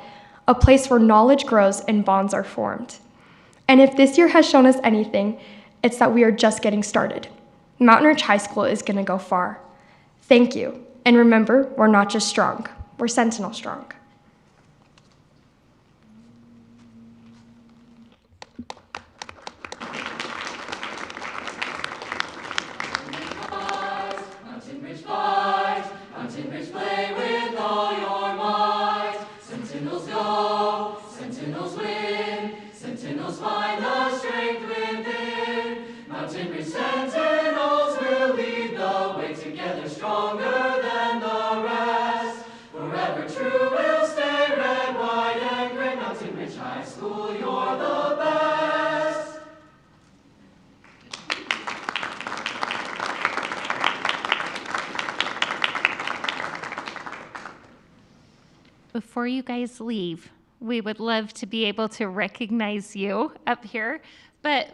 a place where knowledge grows and bonds are formed. And if this year has shown us anything, it's that we are just getting started. Mountain Ridge High School is going to go far. Thank you. And remember, we're not just strong, we're Sentinel strong. Mountain Ridge fight, Mountain Ridge play with all your might. Sentinels go, Sentinels win, Sentinels find the strength within. Mountain Ridge Sentinels will lead the way together, stronger than the rest. Forever true we'll stay, red, white, and gray. Mountain Ridge High School, you're the best. Before you guys leave, we would love to be able to recognize you up here. But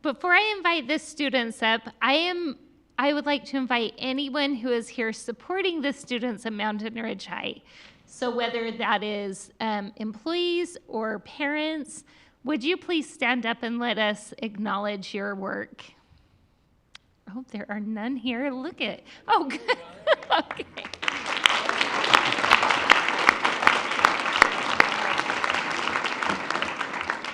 before I invite the students up, I would like to invite anyone who is here supporting the students at Mountain Ridge High. So whether that is employees or parents, would you please stand up and let us acknowledge your work? Oh, there are none here. Look at, oh, good. Okay.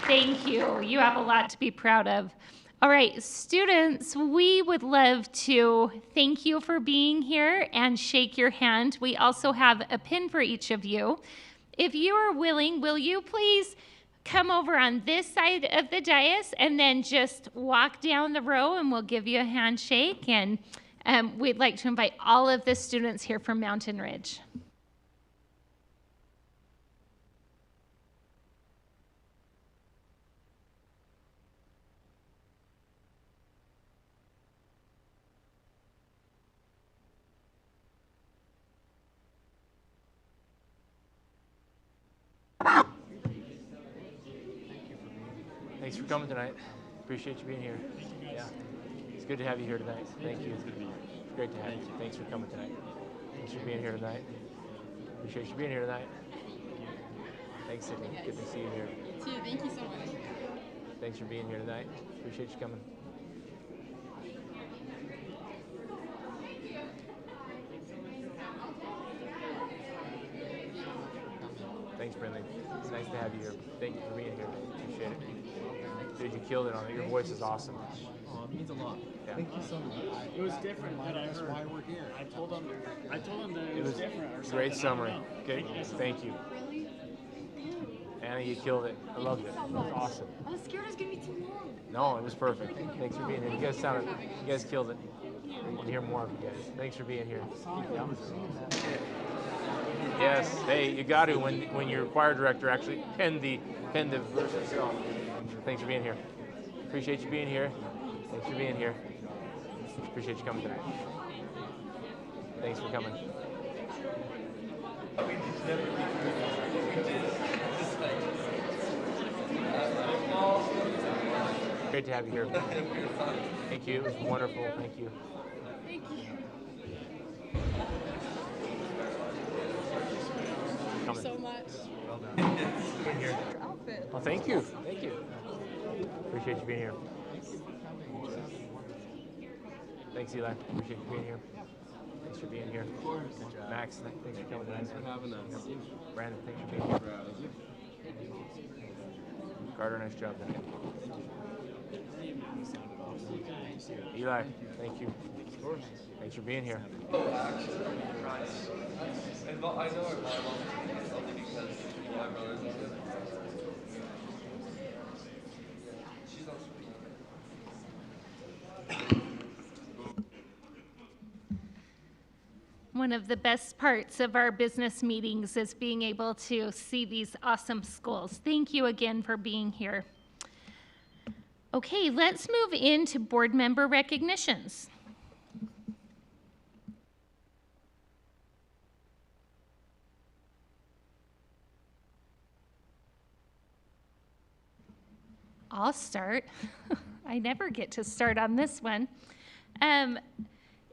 Thank you. You have a lot to be proud of. All right, students, we would love to thank you for being here and shake your hand. We also have a pin for each of you. If you are willing, will you please come over on this side of the dais and then just walk down the row and we'll give you a handshake. And we'd like to invite all of the students here from Mountain Ridge. Thanks for coming tonight. Appreciate you being here. Yeah. It's good to have you here tonight. Thank you. It's great to have you. Thanks for coming tonight. Thanks for being here tonight. Appreciate you being here tonight. Thanks, Sydney. Good to see you here. Too. Thank you so much. Thanks for being here tonight. Appreciate you coming. Thanks, Brinley. It's nice to have you here. Thank you for being here. Appreciate it. Dude, you killed it on it. Your voice is awesome. Oh, it means a lot. Yeah. Thank you so much. It was different than I heard. That's why we're here. I told them that it was different. Or Great something. summary. I don't know. Good. Thank you. Anna, you killed it. I loved it. It was awesome. I was scared it was gonna be too long. No, it was perfect. Thanks for being here. You guys killed it. We want to hear more of you guys. Thanks for being here. Yes. Hey, you got to when your choir director actually penned the verse itself. Thanks for being here. Appreciate you being here. Thanks for being here. Appreciate you coming tonight. Thanks for coming. Great to have you here. Thank you. It was wonderful. Thank you. Thank you. Thank you so much. Well done. Being here. Your outfit. Well, thank you. Thank you. Appreciate you being here. Thanks, Eli. Appreciate you being here. Thanks for being here. Max, thanks for coming tonight. Thanks for having us. Brandon, thanks for being here. Carter, nice job tonight. Eli, thank you. Thanks for being here. I know our volleyball only because my brother's on it. She's on screen. One of the best parts of our business meetings is being able to see these awesome schools. Thank you again for being here. Okay, let's move into board member recognitions. I'll start. I never get to start on this one.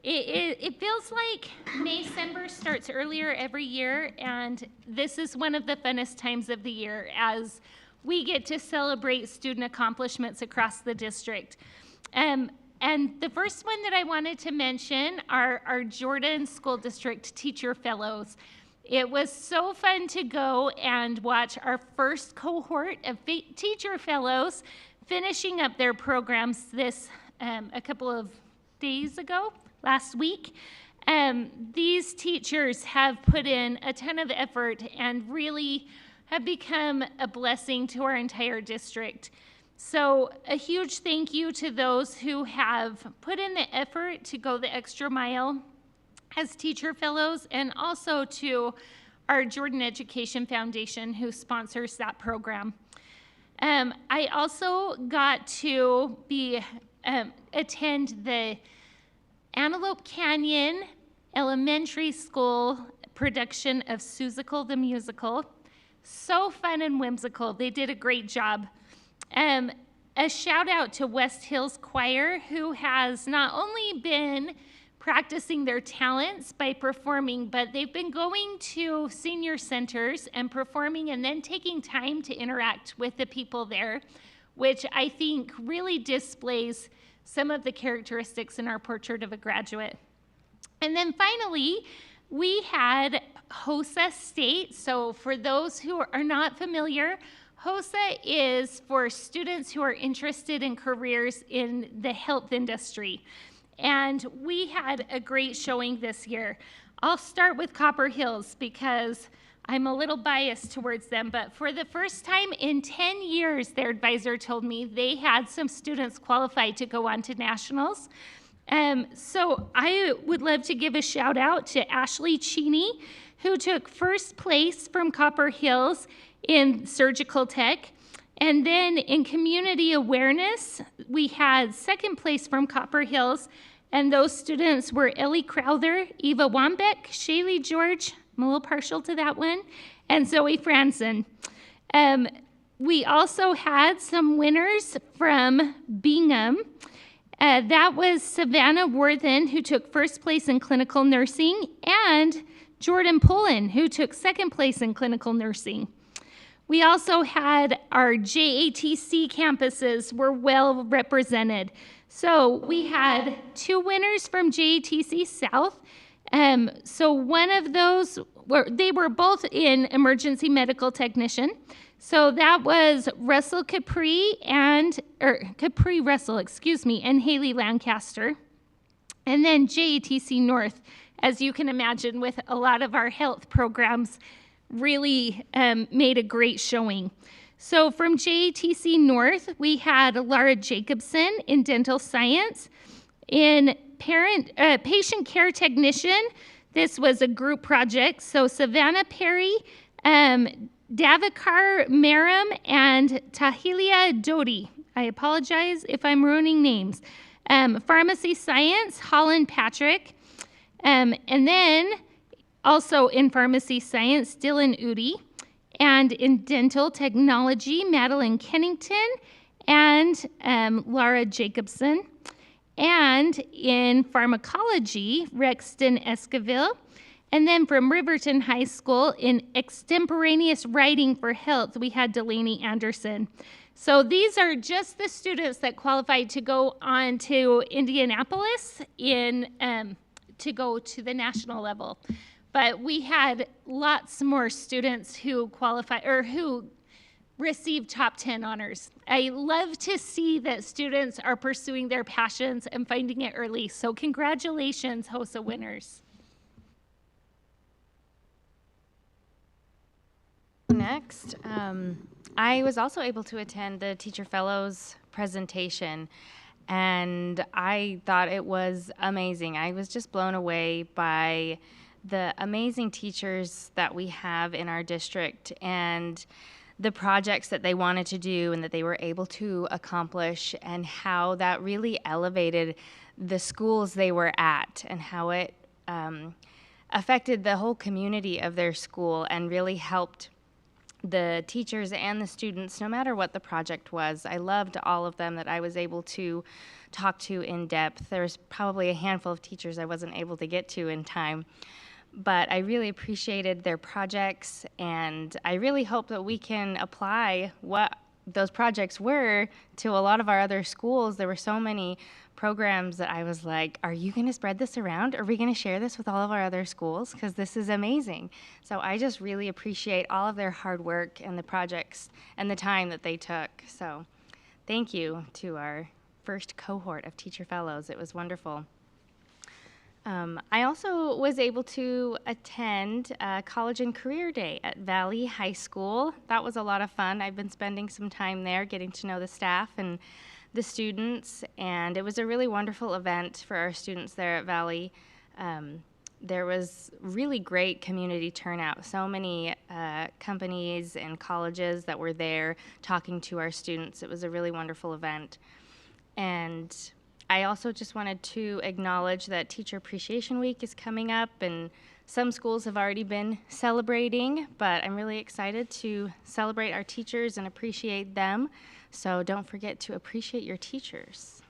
It feels like May-December starts earlier every year, and this is one of the funnest times of the year as we get to celebrate student accomplishments across the district. And the first one that I wanted to mention are our Jordan School District Teacher Fellows. It was so fun to go and watch our first cohort of teacher fellows finishing up their programs this a couple of days ago, last week. These teachers have put in a ton of effort and really have become a blessing to our entire district. So a huge thank you to those who have put in the effort to go the extra mile as teacher fellows, and also to our Jordan Education Foundation who sponsors that program. I also got to attend the Antelope Canyon Elementary School production of Seussical the Musical. So fun and whimsical. They did a great job. A shout out to West Hills Choir, who has not only been practicing their talents by performing, but they've been going to senior centers and performing and then taking time to interact with the people there, which I think really displays some of the characteristics in our portrait of a graduate. And then finally, we had HOSA State. So for those who are not familiar, HOSA is for students who are interested in careers in the health industry. And we had a great showing this year. I'll start with Copper Hills because I'm a little biased towards them, but for the first time in 10 years, their advisor told me they had some students qualified to go on to nationals. So I would love to give a shout out to Ashley Cheney, who took first place from Copper Hills in surgical tech. And then in community awareness, we had second place from Copper Hills. And those students were Ellie Crowther, Eva Wambeck, Shaylee George, I'm a little partial to that one, and Zoe Franson. We also had some winners from Bingham. That was Savannah Worthen, who took first place in clinical nursing, and Jordan Pullen, who took second place in clinical nursing. We also had our JATC campuses were well represented. So we had 2 winners from JATC South. So one of those, they were both in emergency medical technician. So that was Russell Capri and Haley Lancaster. And then JATC North, as you can imagine, with a lot of our health programs, really made a great showing. So from JATC North, we had Laura Jacobson in dental science. In patient care technician, this was a group project. So Savannah Perry, Davikar Maram, and Tahilia Dodi. I apologize if I'm ruining names. Pharmacy science, Holland Patrick. And then also in pharmacy science, Dylan Udi. And in dental technology, Madeline Kennington and Laura Jacobson. And in pharmacology, Rexton Esquivel. And then from Riverton High School, in extemporaneous writing for health, we had Delaney Anderson. So these are just the students that qualified to go on to Indianapolis to go to the national level. But we had lots more students who qualify or who received top 10 honors. I love to see that students are pursuing their passions and finding it early. So congratulations, HOSA winners. Next, I was also able to attend the Teacher Fellows presentation, and I thought it was amazing. I was just blown away by the amazing teachers that we have in our district and the projects that they wanted to do and that they were able to accomplish, and how that really elevated the schools they were at and how it affected the whole community of their school and really helped the teachers and the students, no matter what the project was. I loved all of them that I was able to talk to in depth. There was probably a handful of teachers I wasn't able to get to in time, but I really appreciated their projects, and I really hope that we can apply what those projects were to a lot of our other schools. There were so many programs that I was like, are you going to spread this around? Are we going to share this with all of our other schools? Because this is amazing. So I just really appreciate all of their hard work and the projects and the time that they took. So thank you to our first cohort of Teacher Fellows. It was wonderful. I also was able to attend College and Career Day at Valley High School. That was a lot of fun. I've been spending some time there getting to know the staff and the students, and it was a really wonderful event for our students there at Valley. There was really great community turnout. So many companies and colleges that were there talking to our students. It was a really wonderful event. And I also just wanted to acknowledge that Teacher Appreciation Week is coming up, and some schools have already been celebrating, but I'm really excited to celebrate our teachers and appreciate them. So don't forget to appreciate your teachers.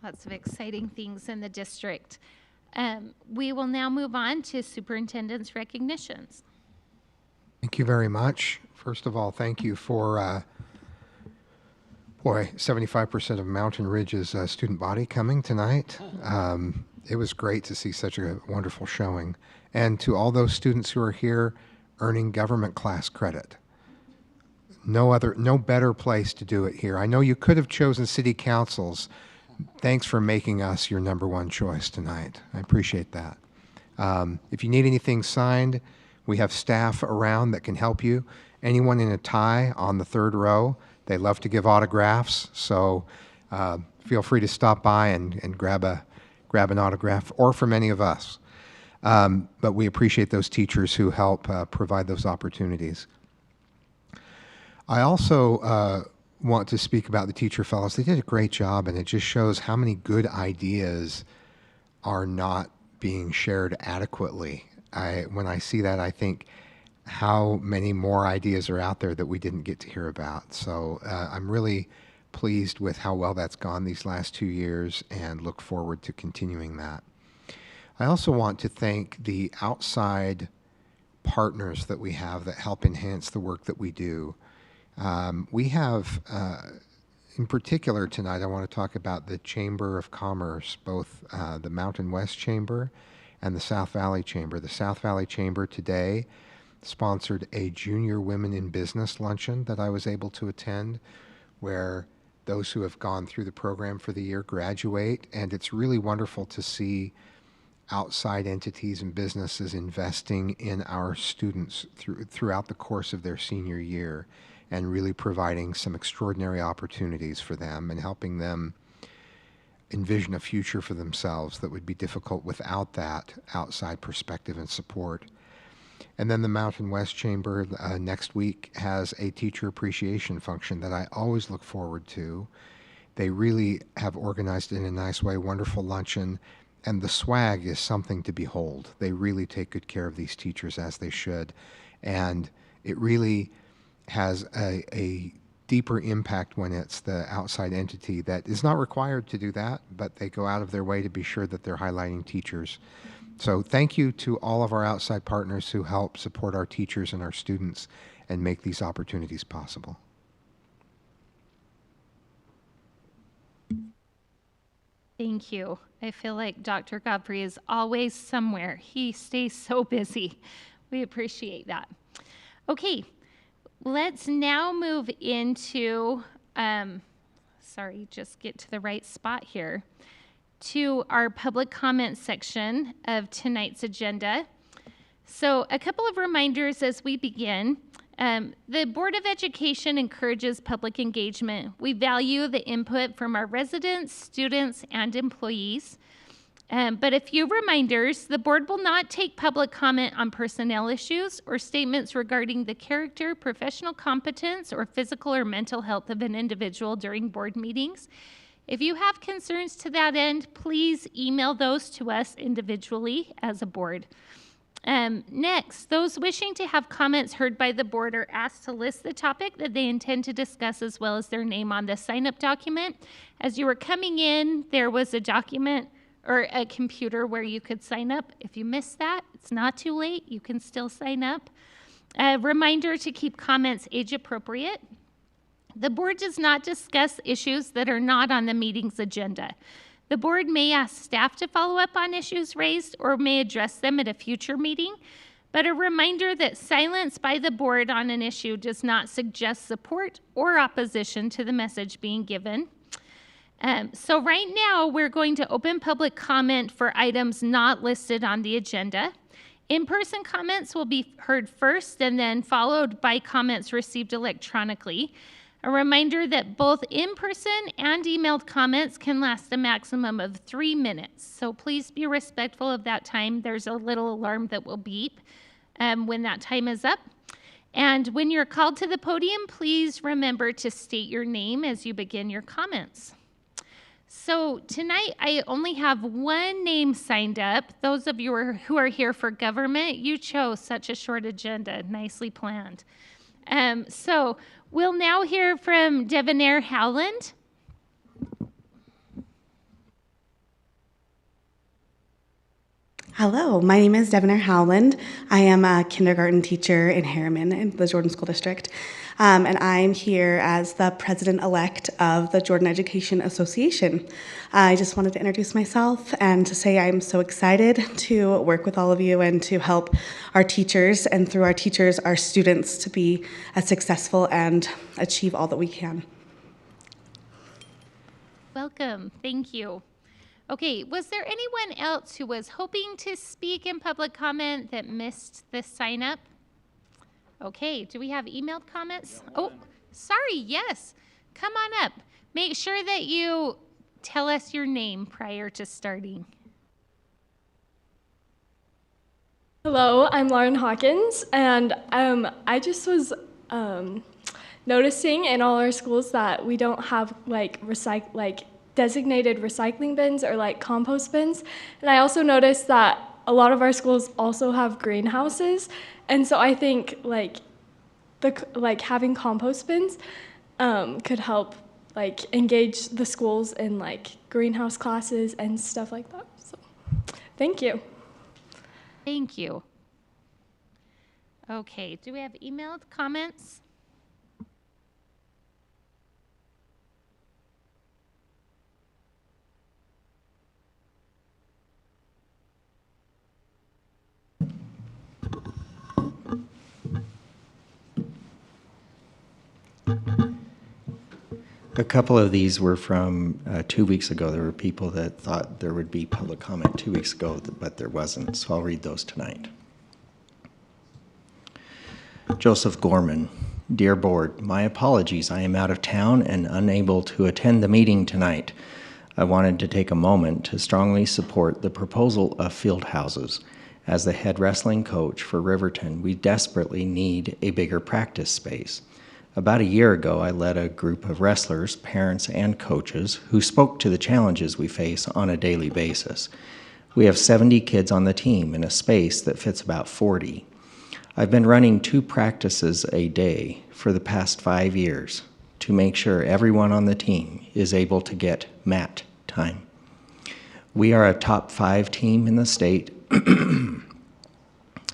Lots of exciting things in the district. We will now move on to superintendent's recognitions. Thank you very much. First of all, thank you for 75% of Mountain Ridge's student body coming tonight. It was great to see such a wonderful showing. And to all those students who are here earning government class credit. no better place to do it here. I know you could have chosen city councils. Thanks for making us your number one choice tonight. I appreciate that. If you need anything signed, we have staff around that can help you. Anyone in a tie on the third row, they love to give autographs, so feel free to stop by and grab an autograph, or from any of us. But we appreciate those teachers who help provide those opportunities. I also want to speak about the Teacher Fellows. They did a great job, and it just shows how many good ideas are not being shared adequately. When I see that, I think how many more ideas are out there that we didn't get to hear about. So I'm really pleased with how well that's gone these last 2 years and look forward to continuing that. I also want to thank the outside partners that we have that help enhance the work that we do. We have, in particular tonight, I want to talk about the Chamber of Commerce, both the Mountain West Chamber and the South Valley Chamber. The South Valley Chamber today sponsored a Junior Women in Business luncheon that I was able to attend, where those who have gone through the program for the year graduate, and it's really wonderful to see outside entities and businesses investing in our students throughout the course of their senior year, and really providing some extraordinary opportunities for them and helping them envision a future for themselves that would be difficult without that outside perspective and support. And then the Mountain West Chamber next week has a teacher appreciation function that I always look forward to. They really have organized it in a nice way, wonderful luncheon, and the swag is something to behold. They really take good care of these teachers, as they should, and it really has a deeper impact when it's the outside entity that is not required to do that, but they go out of their way to be sure that they're highlighting teachers. So thank you to all of our outside partners who help support our teachers and our students and make these opportunities possible. Thank you. I feel like Dr. Godfrey is always somewhere. He stays so busy. We appreciate that. Okay, let's now move into, just get to the right spot here, to our public comment section of tonight's agenda. So a couple of reminders as we begin. The Board of Education encourages public engagement. We value the input from our residents, students, and employees. But a few reminders: the board will not take public comment on personnel issues or statements regarding the character, professional competence, or physical or mental health of an individual during board meetings. If you have concerns to that end, please email those to us individually as a board. Next, those wishing to have comments heard by the board are asked to list the topic that they intend to discuss, as well as their name on the sign-up document. As you were coming in, there was a document or a computer where you could sign up. If you missed that, it's not too late. You can still sign up. A reminder to keep comments age appropriate. The board does not discuss issues that are not on the meeting's agenda. The board may ask staff to follow up on issues raised or may address them at a future meeting, but a reminder that silence by the board on an issue does not suggest support or opposition to the message being given. So right now, we're going to open public comment for items not listed on the agenda. In-person comments will be heard first and then followed by comments received electronically. A reminder that both in-person and emailed comments can last a maximum of 3 minutes. So please be respectful of that time. There's a little alarm that will beep when that time is up. And when you're called to the podium, please remember to state your name as you begin your comments. So tonight, I only have one name signed up. Those of you who are here for government, you chose such a short agenda. Nicely planned. So we'll now hear from Devonair Howland. Hello, my name is Devonair Howland. I am a kindergarten teacher in Harriman in the Jordan School District. and I'm here as the president-elect of the Jordan Education Association. I just wanted to introduce myself and to say I'm so excited to work with all of you and to help our teachers, and through our teachers, our students, to be as successful and achieve all that we can. Welcome. Thank you. Okay, was there anyone else who was hoping to speak in public comment that missed the sign up? Okay, do we have emailed comments? Oh, sorry, yes. Come on up. Make sure that you tell us your name prior to starting. Hello, I'm Lauren Hawkins, and I just was noticing in all our schools that we don't have designated recycling bins or like compost bins. And I also noticed that a lot of our schools also have greenhouses. And so I think having compost bins could help engage the schools in greenhouse classes and stuff like that. So thank you. Thank you. Okay, do we have emailed comments? A couple of these were from 2 weeks ago. There were people that thought there would be public comment 2 weeks ago, but there wasn't, so I'll read those tonight. Joseph Gorman, Dear Board, my apologies. I am out of town and unable to attend the meeting tonight. I wanted to take a moment to strongly support the proposal of field houses. As the head wrestling coach for Riverton, we desperately need a bigger practice space. About a year ago, I led a group of wrestlers, parents, and coaches who spoke to the challenges we face on a daily basis. We have 70 kids on the team in a space that fits about 40. I've been running 2 practices a day for the past 5 years to make sure everyone on the team is able to get mat time. We are a top 5 team in the state,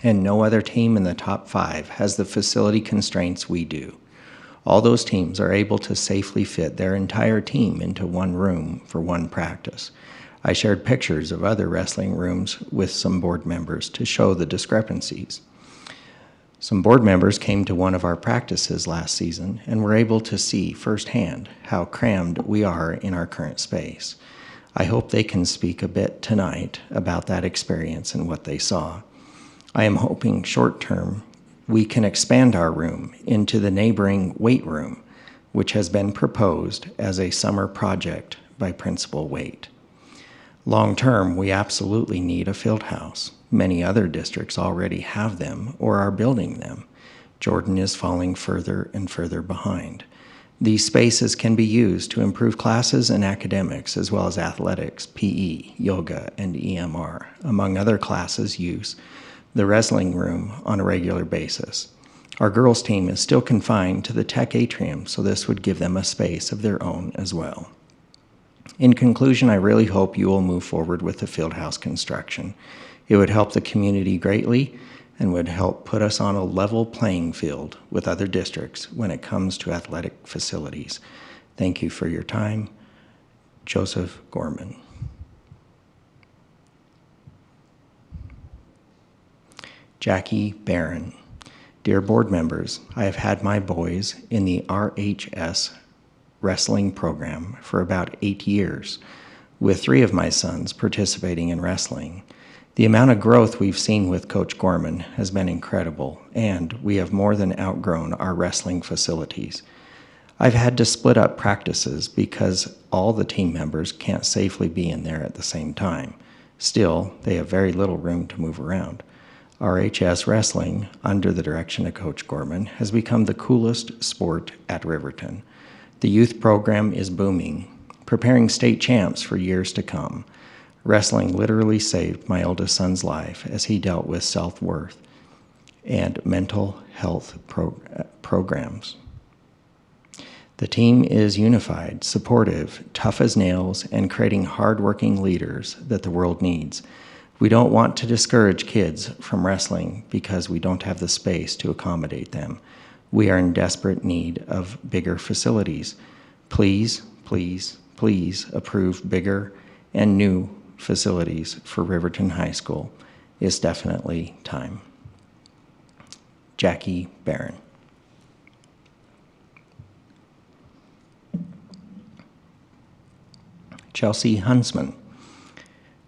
and no other team in the top 5 has the facility constraints we do. All those teams are able to safely fit their entire team into one room for one practice. I shared pictures of other wrestling rooms with some board members to show the discrepancies. Some board members came to one of our practices last season and were able to see firsthand how crammed we are in our current space. I hope they can speak a bit tonight about that experience and what they saw. I am hoping short-term we can expand our room into the neighboring weight room, which has been proposed as a summer project by Principal Waite. Long-term, we absolutely need a field house. Many other districts already have them or are building them. Jordan is falling further and further behind. These spaces can be used to improve classes and academics, as well as athletics, PE, yoga, and EMR, among other classes use the wrestling room on a regular basis. Our girls' team is still confined to the tech atrium, so this would give them a space of their own as well. In conclusion, I really hope you will move forward with the field house construction. It would help the community greatly and would help put us on a level playing field with other districts when it comes to athletic facilities. Thank you for your time. Joseph Gorman. Jackie Barron. Dear board members, I have had my boys in the RHS wrestling program for about 8 years, with 3 of my sons participating in wrestling. The amount of growth we've seen with Coach Gorman has been incredible, and we have more than outgrown our wrestling facilities. I've had to split up practices because all the team members can't safely be in there at the same time. Still, they have very little room to move around. RHS Wrestling, under the direction of Coach Gorman, has become the coolest sport at Riverton. The youth program is booming, preparing state champs for years to come. Wrestling literally saved my oldest son's life as he dealt with self-worth and mental health programs. The team is unified, supportive, tough as nails, and creating hard-working leaders that the world needs. We don't want to discourage kids from wrestling because we don't have the space to accommodate them. We are in desperate need of bigger facilities. Please, please, please approve bigger and new facilities for Riverton High School. It's definitely time. Jackie Barron. Chelsea Huntsman.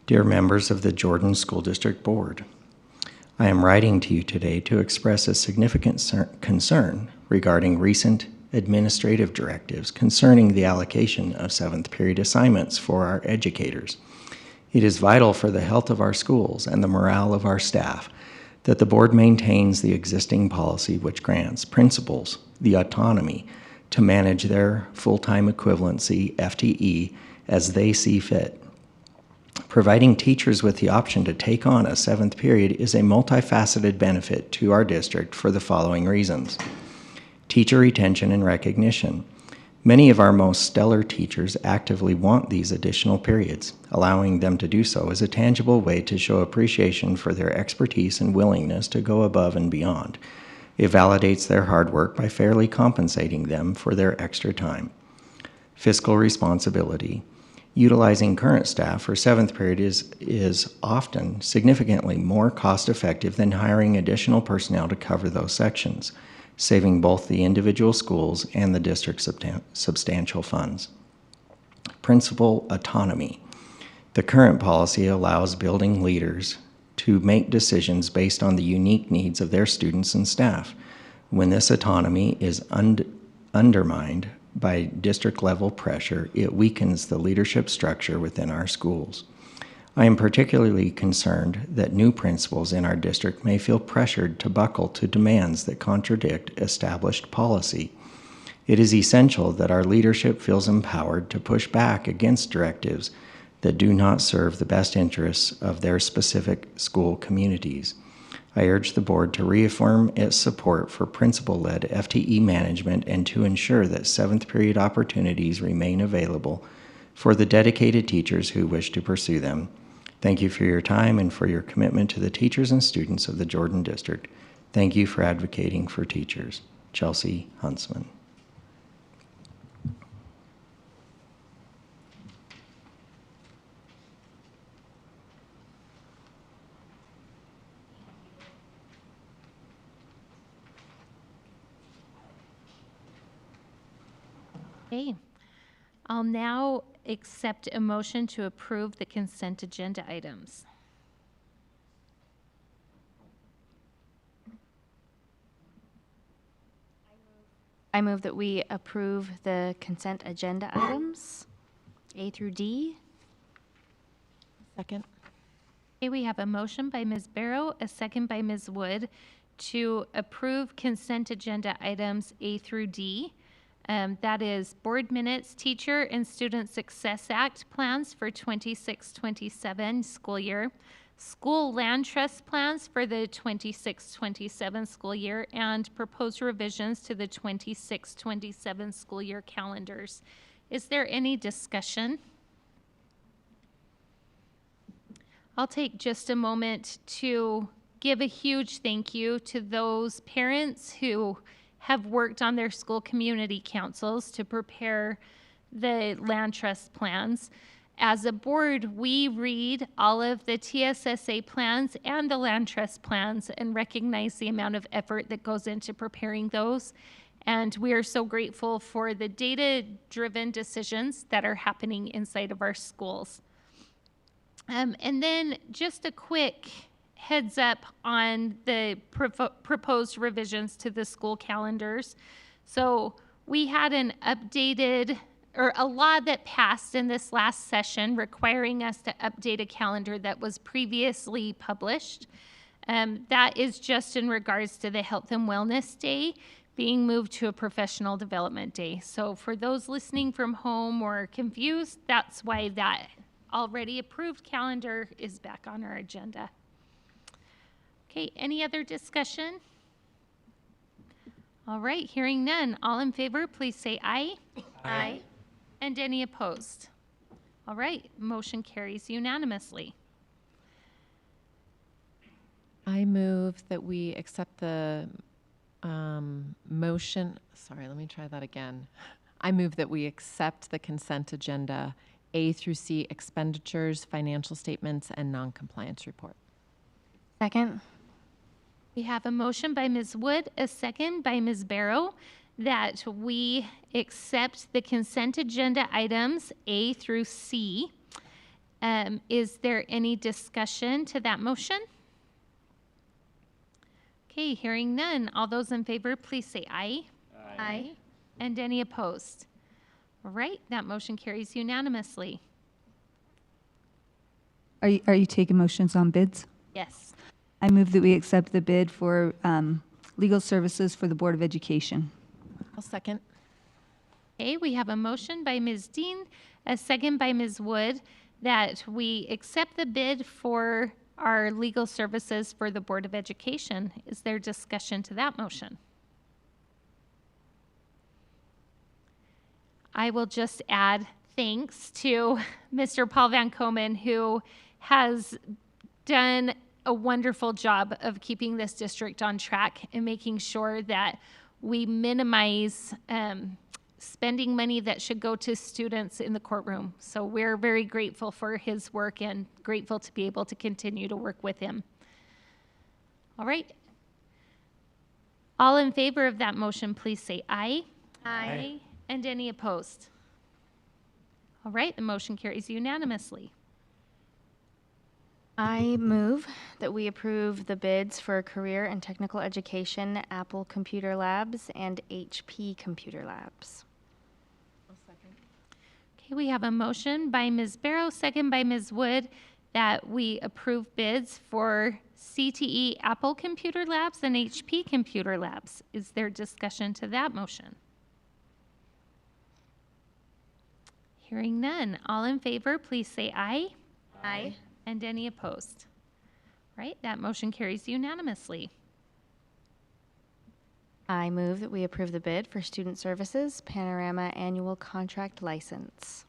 Dear members of the Jordan School District Board, I am writing to you today to express a significant concern regarding recent administrative directives concerning the allocation of 7th period assignments for our educators. It is vital for the health of our schools and the morale of our staff that the board maintains the existing policy which grants principals the autonomy to manage their full-time equivalency, FTE, as they see fit. Providing teachers with the option to take on a 7th period is a multifaceted benefit to our district for the following reasons. Teacher retention and recognition. Many of our most stellar teachers actively want these additional periods. Allowing them to do so is a tangible way to show appreciation for their expertise and willingness to go above and beyond. It validates their hard work by fairly compensating them for their extra time. Fiscal responsibility. Utilizing current staff for 7th period is often significantly more cost-effective than hiring additional personnel to cover those sections, saving both the individual schools and the district's substantial funds. Principal autonomy. The current policy allows building leaders to make decisions based on the unique needs of their students and staff. When this autonomy is undermined by district-level pressure, it weakens the leadership structure within our schools. I am particularly concerned that new principals in our district may feel pressured to buckle to demands that contradict established policy. It is essential that our leadership feels empowered to push back against directives that do not serve the best interests of their specific school communities. I urge the board to reaffirm its support for principal-led FTE management and to ensure that 7th period opportunities remain available for the dedicated teachers who wish to pursue them. Thank you for your time and for your commitment to the teachers and students of the Jordan District. Thank you for advocating for teachers. Chelsea Huntsman. Okay, I'll now accept a motion to approve the consent agenda items. I move that we approve the consent agenda items, A through D. Second. Okay, we have a motion by Ms. Barrow, a second by Ms. Wood to approve consent agenda items A through D. That is board minutes, Teacher and Student Success Act plans for 26-27 school year, school land trust plans for the 26-27 school year, and proposed revisions to the 26-27 school year calendars. Is there any discussion? I'll take just a moment to give a huge thank you to those parents who have worked on their school community councils to prepare the land trust plans. As a board, we read all of the TSSA plans and the land trust plans and recognize the amount of effort that goes into preparing those. And we are so grateful for the data-driven decisions that are happening inside of our schools. And then just a quick heads up on the proposed revisions to the school calendars. So we had an updated, or a law that passed in this last session requiring us to update a calendar that was previously published. That is just in regards to the Health and Wellness Day being moved to a Professional Development Day. So for those listening from home or confused, that's why that already approved calendar is back on our agenda. Okay, any other discussion? All right, hearing none. All in favor, please say aye. Aye. And any opposed? All right, motion carries unanimously. I move that we accept the Sorry, let me try that again. I move that we accept the consent agenda A through C expenditures, financial statements, and non-compliance report. Second. We have a motion by Ms. Wood, a second by Ms. Barrow, that we accept the consent agenda items A through C. Is there any discussion to that motion? Okay, hearing none. All those in favor, please say aye. Aye. And any opposed? All right, that motion carries unanimously. Are you taking motions on bids? Yes. I move that we accept the bid for legal services for the Board of Education. I'll second. Okay, we have a motion by Ms. Dean, a second by Ms. Wood, that we accept the bid for our legal services for the Board of Education. Is there discussion to that motion? I will just add thanks to Mr. Paul Van Komen, who has done a wonderful job of keeping this district on track and making sure that we minimize spending money that should go to students in the courtroom. So we're very grateful for his work and grateful to be able to continue to work with him. All right. All in favor of that motion, please say aye. Aye. And any opposed? All right, the motion carries unanimously. I move that we approve the bids for Career and Technical Education, Apple Computer Labs, and HP Computer Labs. Okay, we have a motion by Ms. Barrow, second by Ms. Wood, that we approve bids for CTE Apple Computer Labs and HP Computer Labs. Is there discussion to that motion? Hearing none. All in favor, please say aye. Aye. And any opposed? Right, that motion carries unanimously. I move that we approve the bid for Student Services Panorama Annual Contract License.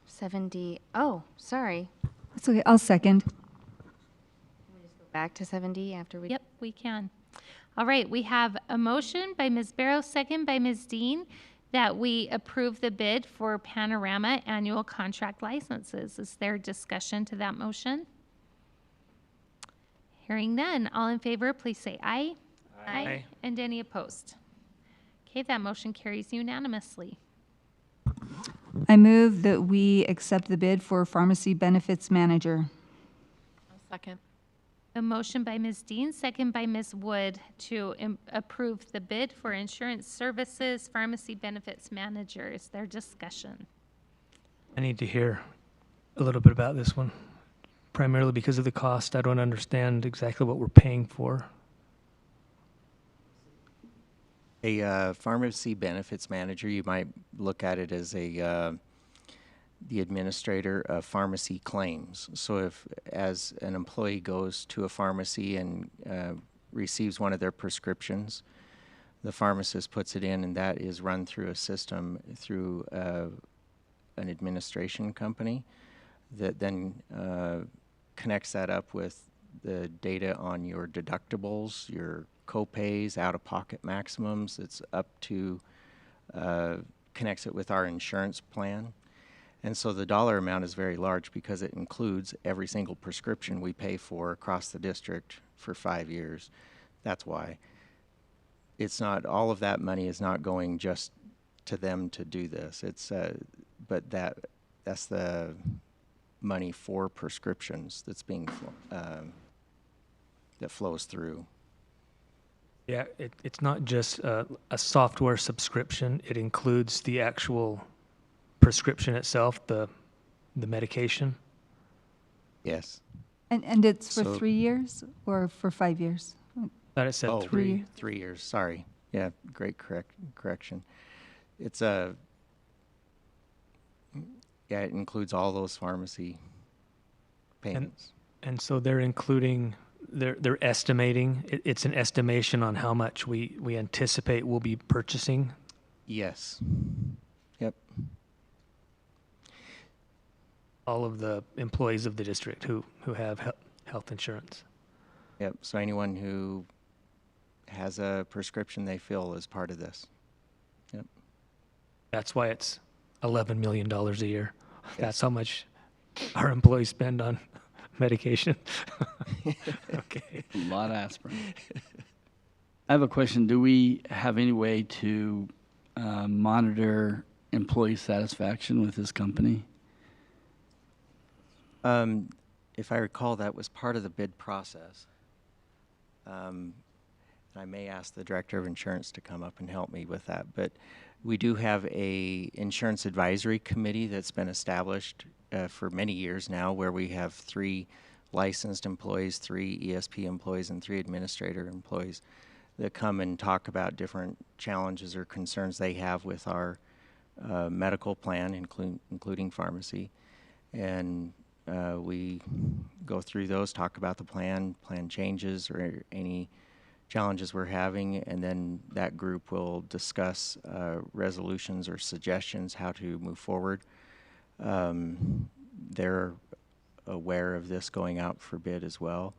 7D. Oh, sorry. That's okay. I'll second. Back to 7D after we. Yep, we can. All right, we have a motion by Ms. Barrow, second by Ms. Dean, that we approve the bid for Panorama Annual Contract Licenses. Is there discussion to that motion? Hearing none. All in favor, please say aye. Aye. And any opposed? Okay, that motion carries unanimously. I move that we accept the bid for Pharmacy Benefits Manager. I'll second. A motion by Ms. Dean, second by Ms. Wood, to approve the bid for Insurance Services Pharmacy Benefits Manager. Is there discussion? I need to hear a little bit about this one, primarily because of the cost. I don't understand exactly what we're paying for. A pharmacy benefits manager, you might look at it as the administrator of pharmacy claims. So if, as an employee goes to a pharmacy and receives one of their prescriptions, the pharmacist puts it in, and that is run through a system through an administration company that then connects that up with the data on your deductibles, your co-pays, out-of-pocket maximums. It's up to, connects it with our insurance plan. And so the dollar amount is very large because it includes every single prescription we pay for across the district for 5 years. That's why. It's not, all of that money is not going just to them to do this. It's, but that's the money for prescriptions that's being, that flows through. Yeah, it's not just a software subscription. It includes the actual prescription itself, the medication. Yes. And it's for So- 3 years or for 5 years? Thought it said Oh, 3. 3 years, sorry. Yeah, great correction. It's a, yeah, it includes all those pharmacy payments. And so they're including, they're estimating, it's an estimation on how much we anticipate we'll be purchasing. Yes. Yep. All of the employees of the district who have health insurance. Yep, so anyone who has a prescription they fill is part of this. Yep. That's why it's $11 million a year. That's how much our employees spend on medication. Okay. A lot of aspirin. I have a question. Do we have any way to monitor employee satisfaction with this company? If I recall, that was part of the bid process. I may ask the director of insurance to come up and help me with that, but we do have a insurance advisory committee that's been established for many years now, where we have 3 licensed employees, 3 ESP employees, and 3 administrator employees that come and talk about different challenges or concerns they have with our medical plan, including pharmacy. And we go through those, talk about the plan changes or any challenges we're having, and then that group will discuss resolutions or suggestions how to move forward. They're aware of this going out for bid as well.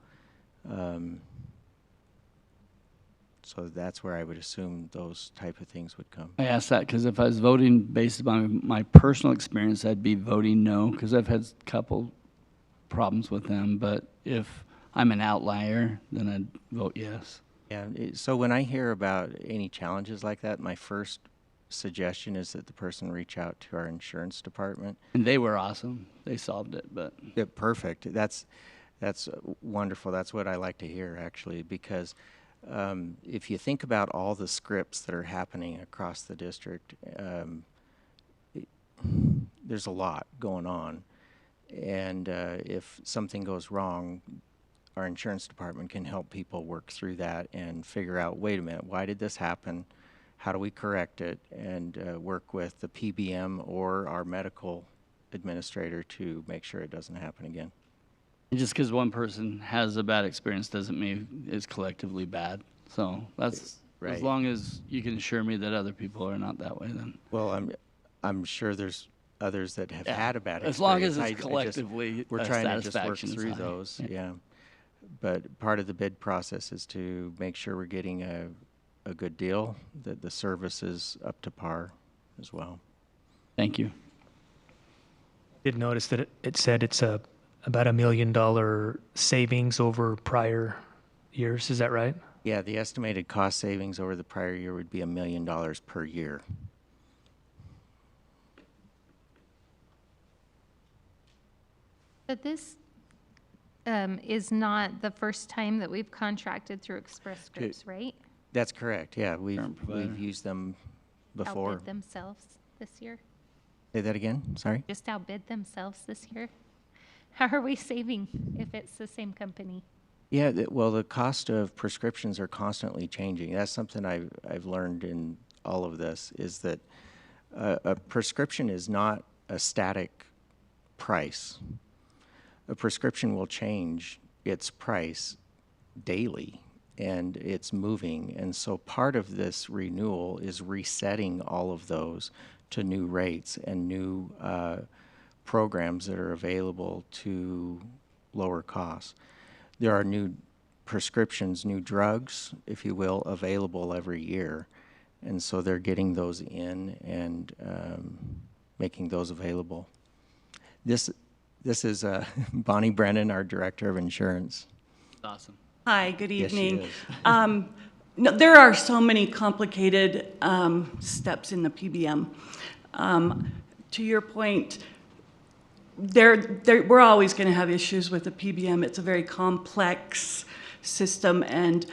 So that's where I would assume those type of things would come. I asked that because if I was voting based upon my personal experience, I'd be voting no, because I've had a couple problems with them. But if I'm an outlier, then I'd vote yes. Yeah, so when I hear about any challenges like that, my first suggestion is that the person reach out to our insurance department. And they were awesome. They solved it, but. Yeah, perfect. That's wonderful. That's what I like to hear, actually, because if you think about all the scripts that are happening across the district, there's a lot going on. And if something goes wrong, our insurance department can help people work through that and figure out, wait a minute, why did this happen? How do we correct it? And work with the PBM or our medical administrator to make sure it doesn't happen again. And just because one person has a bad experience doesn't mean it's collectively bad. So that's right. As long as you can assure me that other people are not that way, then. Well, I'm sure there's others that have had a bad experience. As long as it's collectively we're trying to just work satisfaction is through high. those. Yeah. But part of the bid process is to make sure we're getting a good deal, that the service is up to par as well. Thank you. Did notice that it said it's about $1 million savings over prior years. Is that right? Yeah, the estimated cost savings over the prior year would be $1 million per year. But this is not the first time that we've contracted through Express Scripts, right? That's correct. Yeah, we've used them before. Outbid themselves this year? Say that again? Sorry? Just outbid themselves this year? How are we saving if it's the same company? Yeah, well, the cost of prescriptions are constantly changing. That's something I've learned in all of this, is that a prescription is not a static price. A prescription will change its price daily, and it's moving. And so part of this renewal is resetting all of those to new rates and new programs that are available to lower costs. There are new prescriptions, new drugs, if you will, available every year. And so they're getting those in and making those available. This is Bonnie Brennan, our Director of Insurance. Awesome. Hi, good evening. Yes, she is. No, there are so many complicated steps in the PBM. To your point, we're always going to have issues with the PBM. It's a very complex system, and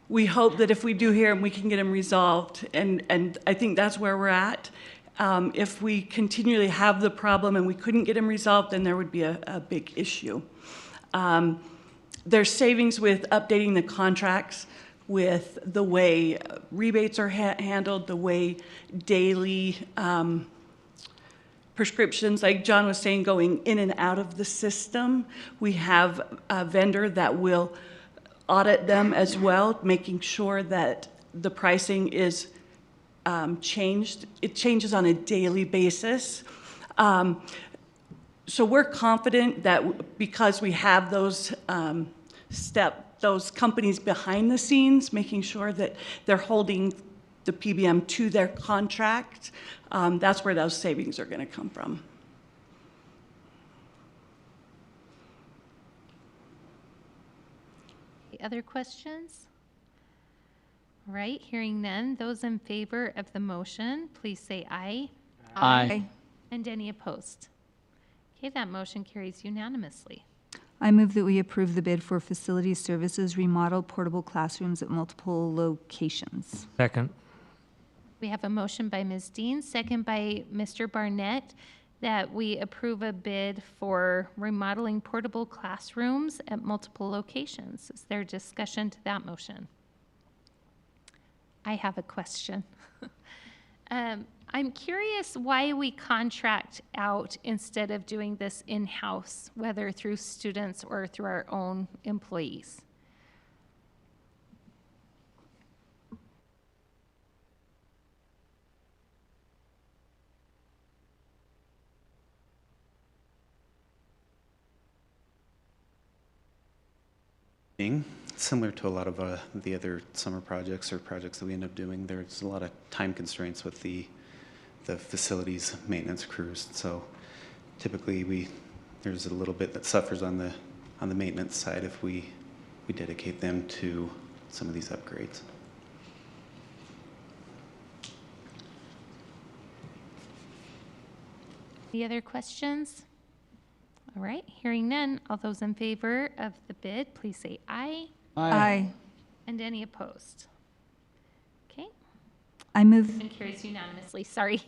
we hope that if we do hear them, we can get them resolved. And I think that's where we're at. If we continually have the problem and we couldn't get them resolved, then there would be a big issue. There's savings with updating the contracts, with the way rebates are handled, the way daily prescriptions, like John was saying, going in and out of the system. We have a vendor that will audit them as well, making sure that the pricing is changed. It changes on a daily basis. So we're confident that because we have those step, those companies behind the scenes, making sure that they're holding the PBM to their contract. That's where those savings are going to come from. Other questions? All right, hearing none. Those in favor of the motion, please say aye. Aye. And any opposed? Okay, that motion carries unanimously. I move that we approve the bid for facility services remodel portable classrooms at multiple locations. Second. We have a motion by Ms. Dean, second by Mr. Barnett, that we approve a bid for remodeling portable classrooms at multiple locations. Is there discussion to that motion? I have a question. I'm curious why we contract out instead of doing this in-house, whether through students or through our own employees. Similar to a lot of the other summer projects or projects that we end up doing, there's a lot of time constraints with the facilities maintenance crews. So typically there's a little bit that suffers on the maintenance side if we dedicate them to some of these upgrades. Any other questions? All right, hearing none. All those in favor of the bid, please say aye. Aye. And any opposed? Okay, I move, motion carries unanimously. Sorry.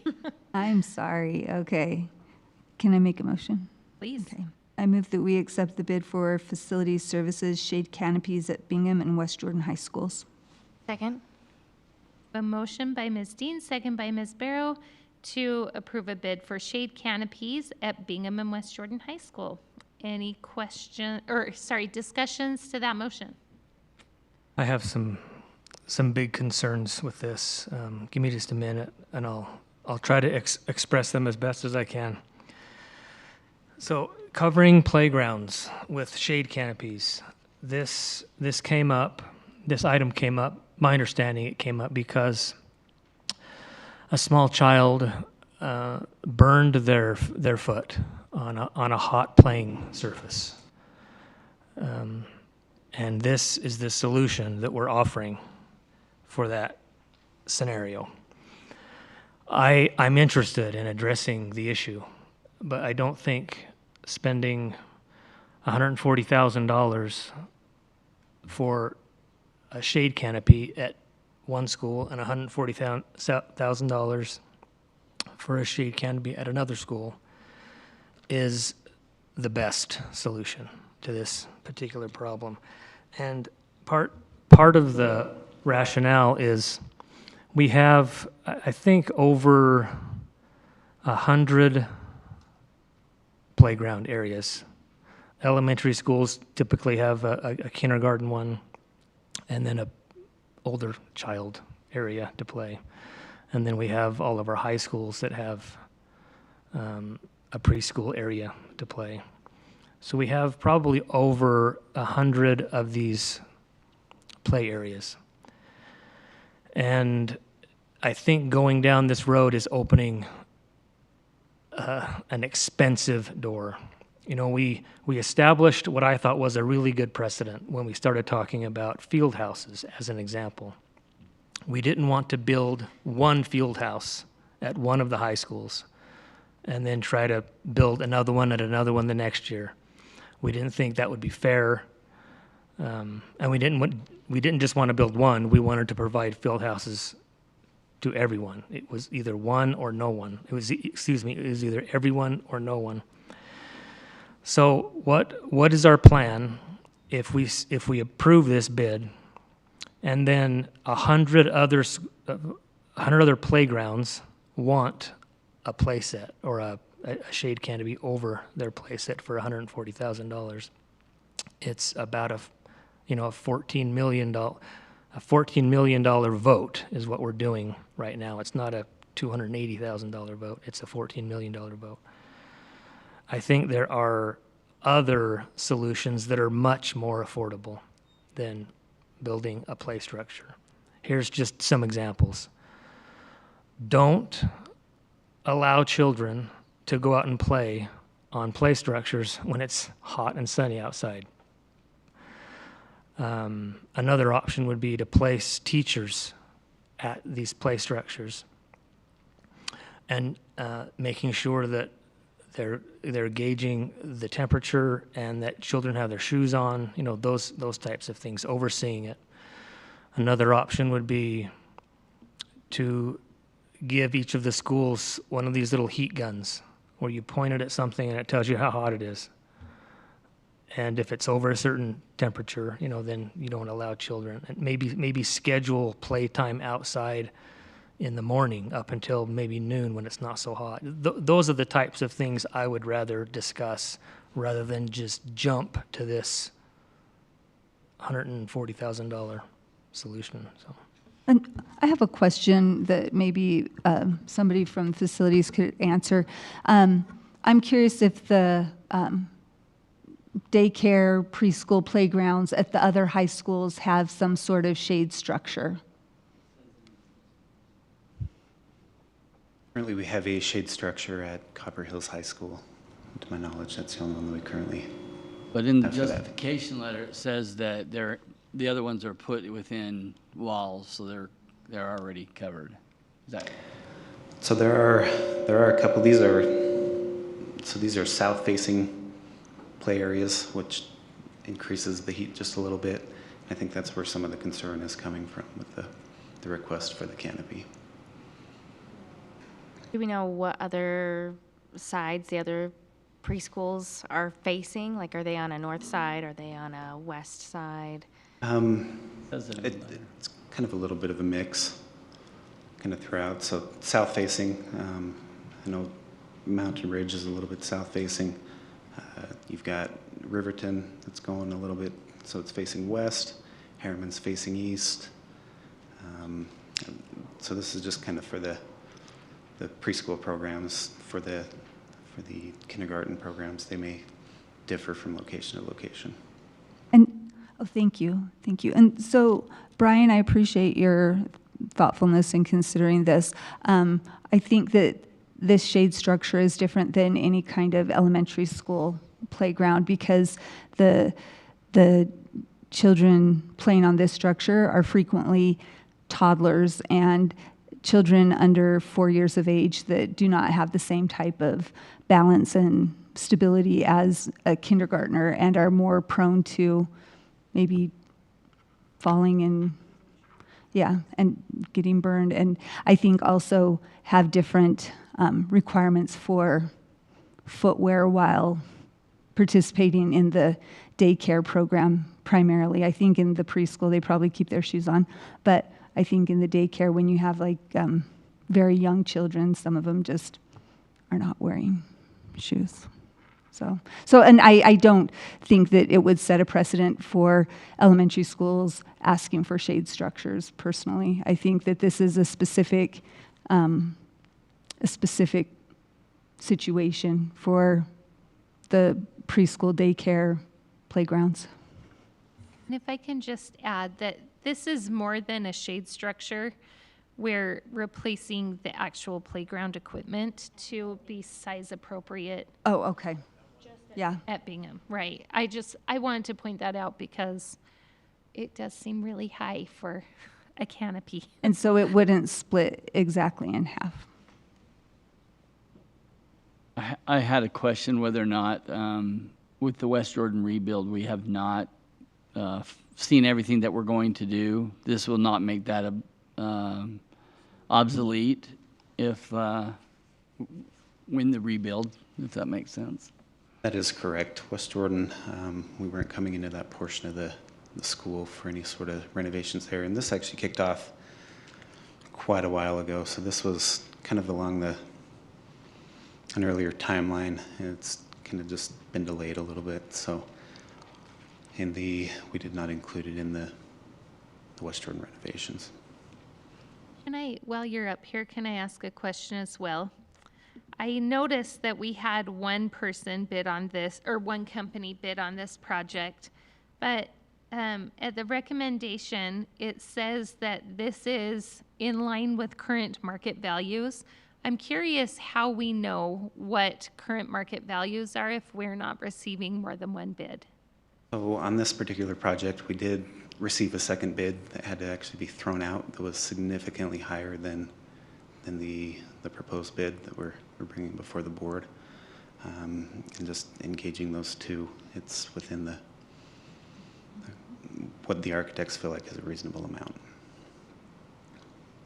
I'm sorry, okay. Can I make a motion? Please. Okay. I move that we accept the bid for facility services shade canopies at Bingham and West Jordan High Schools. Second. A motion by Ms. Dean, second by Ms. Barrow, to approve a bid for shade canopies at Bingham and West Jordan High School. Any discussions to that motion? I have some big concerns with this. Give me just a minute, and I'll try to express them as best as I can. So, covering playgrounds with shade canopies. This came up. This item came up. My understanding, it came up because a small child burned their foot on a hot playing surface. And this is the solution that we're offering for that scenario. I'm interested in addressing the issue, but I don't think spending $140,000 for a shade canopy at one school and $140,000 for a shade canopy at another school is the best solution to this particular problem. And part of the rationale is we have, I think, over 100 playground areas. Elementary schools typically have a kindergarten one and then a older child area to play. And then we have all of our high schools that have a preschool area to play. So we have probably over 100 of these play areas. And I think going down this road is opening an expensive door. You know, we established what I thought was a really good precedent when we started talking about field houses as an example. We didn't want to build one field house at one of the high schools and then try to build another one at another one the next year. We didn't think that would be fair. And we didn't just want to build one, we wanted to provide field houses to everyone. It was either one or no one. It was either everyone or no one. So what is our plan if we approve this bid, and then 100 other playgrounds want a play set or a shade canopy over their play set for $140,000? It's about a $14 million vote is what we're doing right now. It's not a $280,000 vote. It's a $14 million vote. I think there are other solutions that are much more affordable than building a play structure. Here's just some examples. Don't allow children to go out and play on play structures when it's hot and sunny outside. Another option would be to place teachers at these play structures and making sure that they're gauging the temperature and that children have their shoes on, you know, those types of things, overseeing it. Another option would be to give each of the schools one of these little heat guns where you point it at something and it tells you how hot it is. And if it's over a certain temperature, you know, then you don't allow children. And maybe schedule playtime outside in the morning up until maybe noon when it's not so hot. Those are the types of things I would rather discuss rather than just jump to this $140,000 solution. So. And I have a question that maybe somebody from facilities could answer. I'm curious if the daycare, preschool playgrounds at the other high schools have some sort of shade structure. Currently, we have a shade structure at Copper Hills High School. To my knowledge, that's the only one that we currently But in the have for that. justification letter, it says that the other ones are put within walls, so they're already covered. Is that? So there are a couple. These are south-facing play areas, which increases the heat just a little bit. I think that's where some of the concern is coming from with the request for the canopy. Do we know what other sides the other preschools are facing? Like, are they on a north side? Are they on a west side? It's kind of a little bit of a mix, kind of throughout. So south-facing, I know Mountain Ridge is a little bit south-facing. You've got Riverton that's going a little bit, so it's facing west. Harriman's facing east. So this is just kind of for the preschool programs. For the kindergarten programs, they may differ from location to location. And thank you. And so, Brian, I appreciate your thoughtfulness in considering this. I think that this shade structure is different than any kind of elementary school playground because the children playing on this structure are frequently toddlers and children under 4 years of age that do not have the same type of balance and stability as a kindergartner and are more prone to maybe falling and getting burned. And I think also have different requirements for footwear while participating in the daycare program primarily. I think in the preschool they probably keep their shoes on, but I think in the daycare when you have like very young children, some of them just are not wearing shoes. So and I don't think that it would set a precedent for elementary schools asking for shade structures personally. I think that this is a specific situation for the preschool daycare playgrounds. And if I can just add that this is more than a shade structure. We're replacing the actual playground equipment to be size appropriate. Oh, okay. Yeah. At Bingham, right. I wanted to point that out because it does seem really high for a canopy. And so it wouldn't split exactly in half. I had a question whether or not, with the West Jordan rebuild, we have not seen everything that we're going to do. This will not make that obsolete if when the rebuild, if that makes sense. That is correct. West Jordan, we weren't coming into that portion of the school for any sort of renovations there. And this actually kicked off quite a while ago. So this was kind of along an earlier timeline. And it's kind of just been delayed a little bit. So we did not include it in the West Jordan renovations. While you're up here, can I ask a question as well? I noticed that we had one person bid on this, or one company bid on this project, but at the recommendation, it says that this is in line with current market values. I'm curious how we know what current market values are if we're not receiving more than one bid. So on this particular project, we did receive a second bid that had to actually be thrown out that was significantly higher than the proposed bid that we're bringing before the board. And just engaging those two, it's within what the architects feel like is a reasonable amount.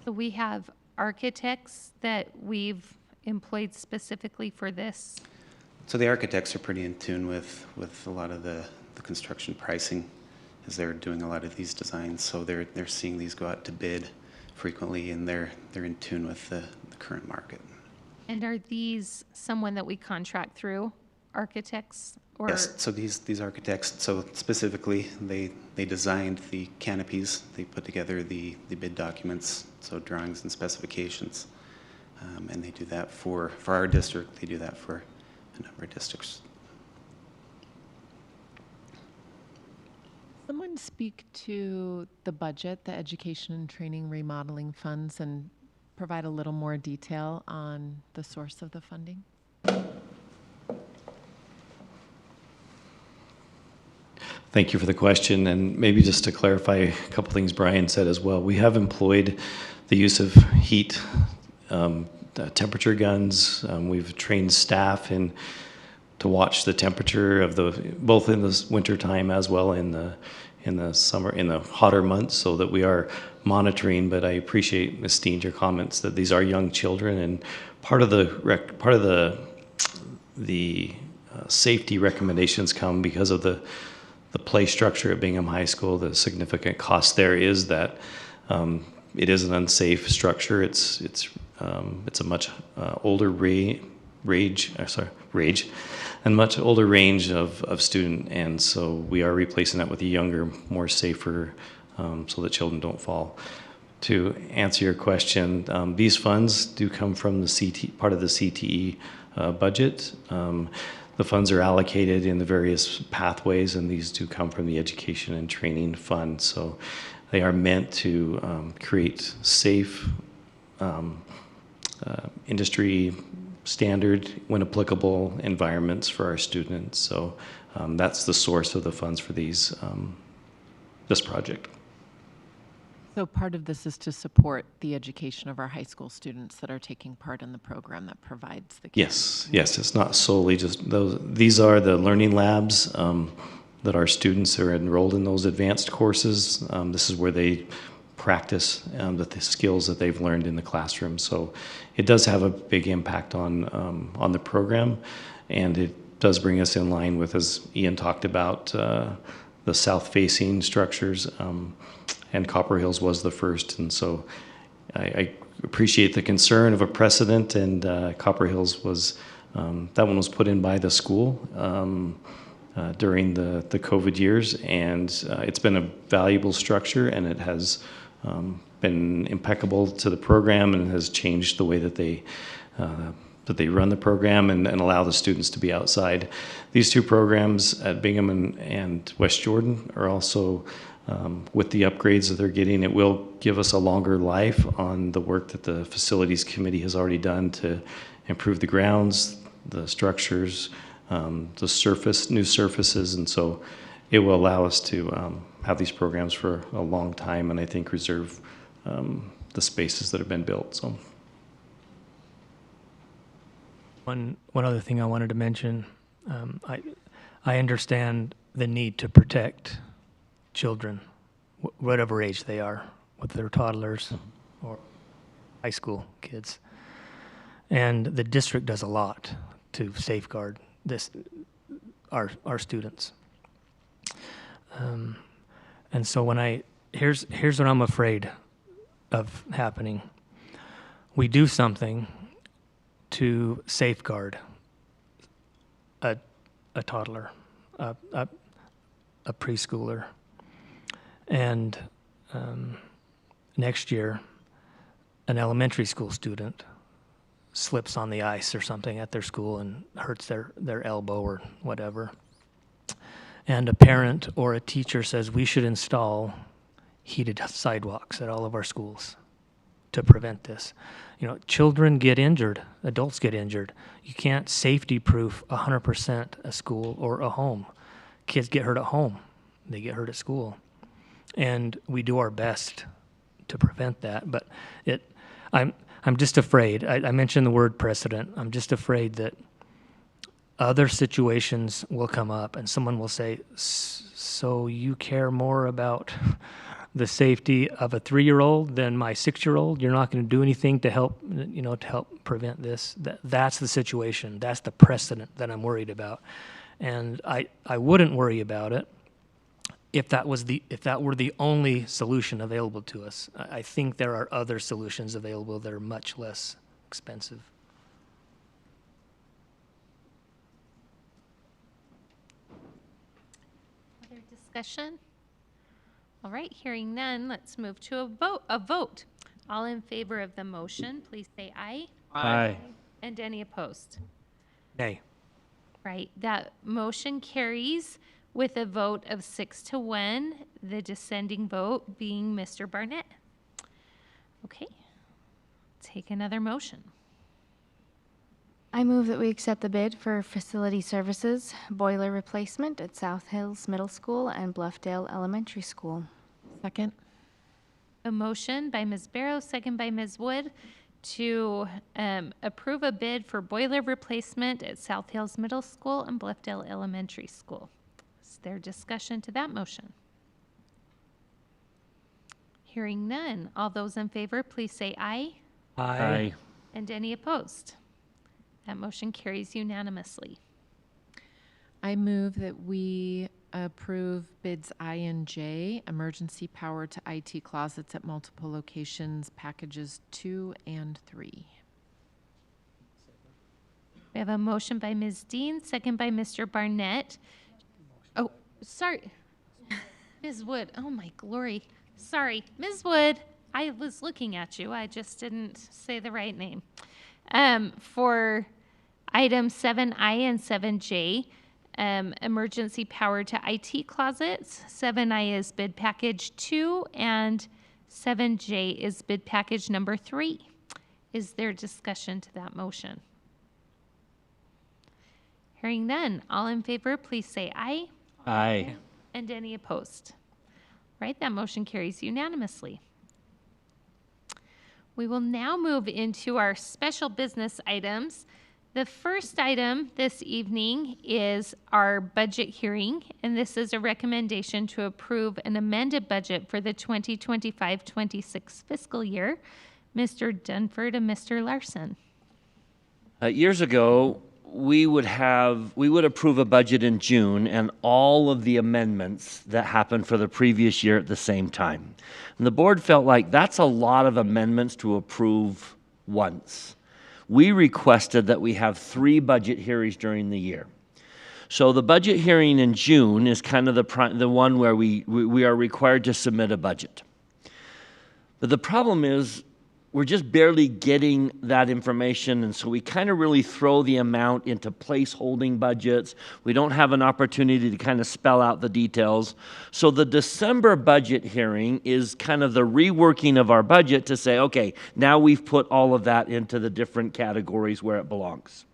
So we have architects that we've employed specifically for this. So the architects are pretty in tune with a lot of the construction pricing as they're doing a lot of these designs. So they're seeing these go out to bid frequently, and they're in tune with the current market. And are these someone that we contract through, architects? Or Yes, so these architects, so specifically, they designed the canopies, they put together the bid documents, so drawings and specifications, and they do that for our district, they do that for a number of districts. Someone speak to the budget, the education and training remodeling funds, and provide a little more detail on the source of the funding? Thank you for the question. And maybe just to clarify a couple things Brian said as well, we have employed the use of heat, temperature guns. We've trained staff to watch the temperature of both in the winter time as well in the summer, in the hotter months, so that we are monitoring. But I appreciate, Ms. Steen, your comments that these are young children, and part of the safety recommendations come because of the play structure at Bingham High School. The significant cost there is that it is an unsafe structure. It's a much older range, and much older range of student, and so we are replacing that with a younger, more safer, so that children don't fall. To answer your question, these funds do come from the part of the CTE budget. The funds are allocated in the various pathways, and these do come from the Education and Training Fund. So they are meant to create safe, industry standard, when applicable, environments for our students. So that's the source of the funds for this project. So part of this is to support the education of our high school students that are taking part in the program that provides the. Yes, it's not solely just those. These are the learning labs that our students are enrolled in, those advanced courses. This is where they practice the skills that they've learned in the classroom. So it does have a big impact on the program, and it does bring us in line with, as Ian talked about, the south-facing structures. And Copper Hills was the first, and so I appreciate the concern of a precedent, and Copper Hills was, that one was put in by the school during the COVID years, and it's been a valuable structure, and it has been impeccable to the program, and has changed the way that they run the program and allow the students to be outside. These two programs at Bingham and West Jordan are also, with the upgrades that they're getting, it will give us a longer life on the work that the Facilities Committee has already done to improve the grounds, the structures, the new surfaces, and so it will allow us to have these programs for a long time, and I think reserve the spaces that have been built. So. One other thing I wanted to mention, I understand the need to protect children, whatever age they are, whether they're toddlers or high school kids. And the district does a lot to safeguard our students. And so here's what I'm afraid of happening. We do something to safeguard a toddler, a preschooler. And next year, an elementary school student. slips on the ice or something at their school and hurts their elbow or whatever, and a parent or a teacher says we should install heated sidewalks at all of our schools to prevent this. You know, children get injured, adults get injured. You can't safety proof 100% a school or a home. Kids get hurt at home, they get hurt at school. And we do our best to prevent that, but I'm just afraid. I mentioned the word precedent. I'm just afraid that other situations will come up and someone will say, so you care more about the safety of a 3-year-old than my 6-year-old? You're not going to do anything to help, to help prevent this? That's the situation. That's the precedent that I'm worried about. And I wouldn't worry about it if that were the only solution available to us. I think there are other solutions available that are much less expensive. Other discussion? All right, hearing none, let's move to a vote. All in favor of the motion, please say aye. Aye. And any opposed? Nay. Right, that motion carries with a vote of 6-1, the dissenting vote being Mr. Barnett. Okay, take another motion. I move that we accept the bid for facility services, boiler replacement at South Hills Middle School and Bluffdale Elementary School. Second. A motion by Ms. Barrow, second by Ms. Wood, to approve a bid for boiler replacement at South Hills Middle School and Bluffdale Elementary School. Is there discussion to that motion? Hearing none. All those in favor, please say aye. Aye. And any opposed? That motion carries unanimously. I move that we approve bids I and J, emergency power to IT closets at multiple locations, packages 2 and 3. We have a motion by Ms. Dean, second by Mr. Barnett. Oh, sorry. Ms. Wood. Oh, my glory. Sorry. Ms. Wood, I was looking at you. I just didn't say the right name. For item 7I and 7J, emergency power to IT closets. 7I is bid package 2 and 7J is bid package number 3. Is there discussion to that motion? Hearing none. All in favor, please say aye. Aye. And any opposed? Right, that motion carries unanimously. We will now move into our special business items. The first item this evening is our budget hearing, and this is a recommendation to approve an amended budget for the 2025-26 fiscal year. Mr. Dunford and Mr. Larson. Years ago, we would approve a budget in June and all of the amendments that happened for the previous year at the same time. And the board felt like that's a lot of amendments to approve once. We requested that we have 3 budget hearings during the year. So the budget hearing in June is kind of the one where we are required to submit a budget. But the problem is we're just barely getting that information, and so we kind of really throw the amount into placeholding budgets. We don't have an opportunity to kind of spell out the details. So the December budget hearing is kind of the reworking of our budget to say, okay, now we've put all of that into the different categories where it belongs.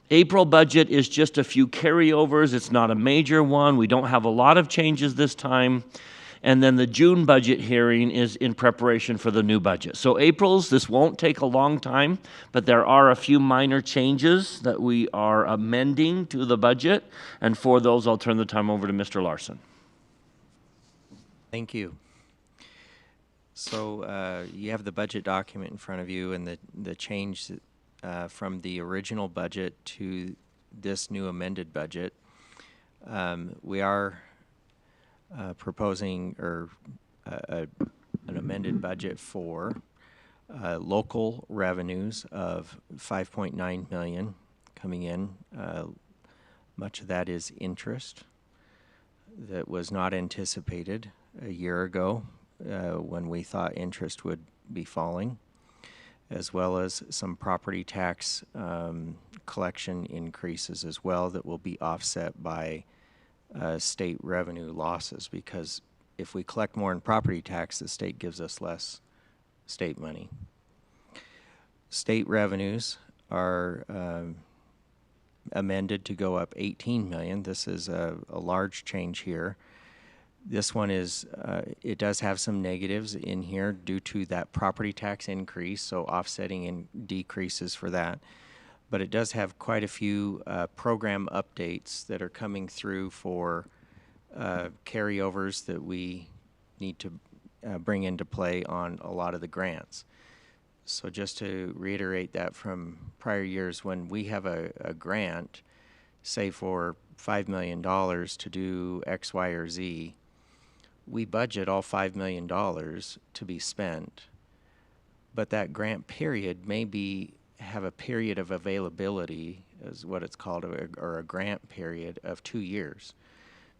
April budget is just a few carryovers. It's not a major one. We don't have a lot of changes this time. And then the June budget hearing is in preparation for the new budget. So this won't take a long time, but there are a few minor changes that we are amending to the budget. And for those, I'll turn the time over to Mr. Larson. Thank you. So you have the budget document in front of you, and the change from the original budget to this new amended budget. We are proposing an amended budget for local revenues of $5.9 million coming in. Much of that is interest that was not anticipated a year ago when we thought interest would be falling. as well as some property tax collection increases as well that will be offset by state revenue losses, because if we collect more in property tax, the state gives us less state money. State revenues are amended to go up 18 million. This is a large change here. This one is, it does have some negatives in here due to that property tax increase, so offsetting and decreases for that. But it does have quite a few program updates that are coming through for carryovers that we need to bring into play on a lot of the grants. So just to reiterate that from prior years, when we have a grant, say for $5 million to do X, Y, or Z, we budget all $5 million to be spent, but that grant period may have a period of availability, is what it's called, or a grant period of 2 years.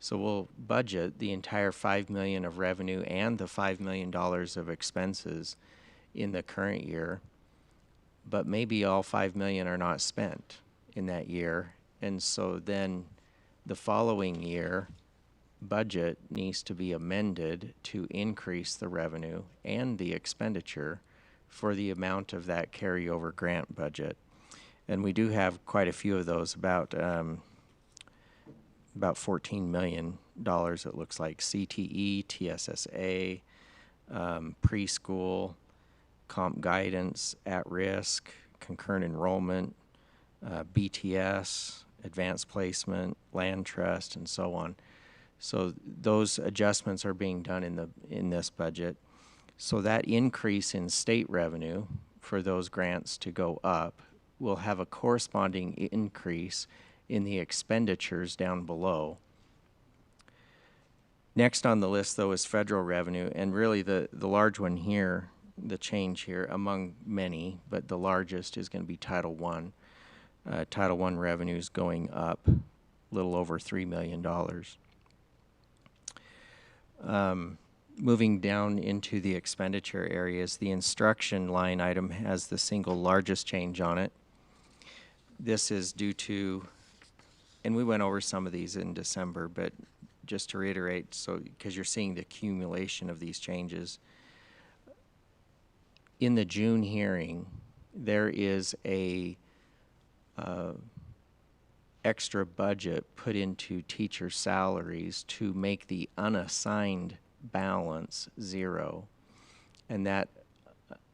So we'll budget the entire $5 million of revenue and the $5 million of expenses in the current year, but maybe all $5 million are not spent in that year, and so then the following year budget needs to be amended to increase the revenue and the expenditure for the amount of that carryover grant budget. And we do have quite a few of those, about $14 million, it looks like. CTE, TSSA, preschool, comp guidance, at risk, concurrent enrollment, BTS, advanced placement, land trust, and so on. So those adjustments are being done in this budget. So that increase in state revenue for those grants to go up will have a corresponding increase in the expenditures down below. Next on the list, though, is federal revenue, and really the large one here, the change here among many, but the largest is going to be Title I. Title I revenues going up a little over $3 million. Moving down into the expenditure areas, the instruction line item has the single largest change on it. This is due to, and we went over some of these in December, but just to reiterate, so because you're seeing the accumulation of these changes. In the June hearing, there is a extra budget put into teacher salaries to make the unassigned balance zero, and that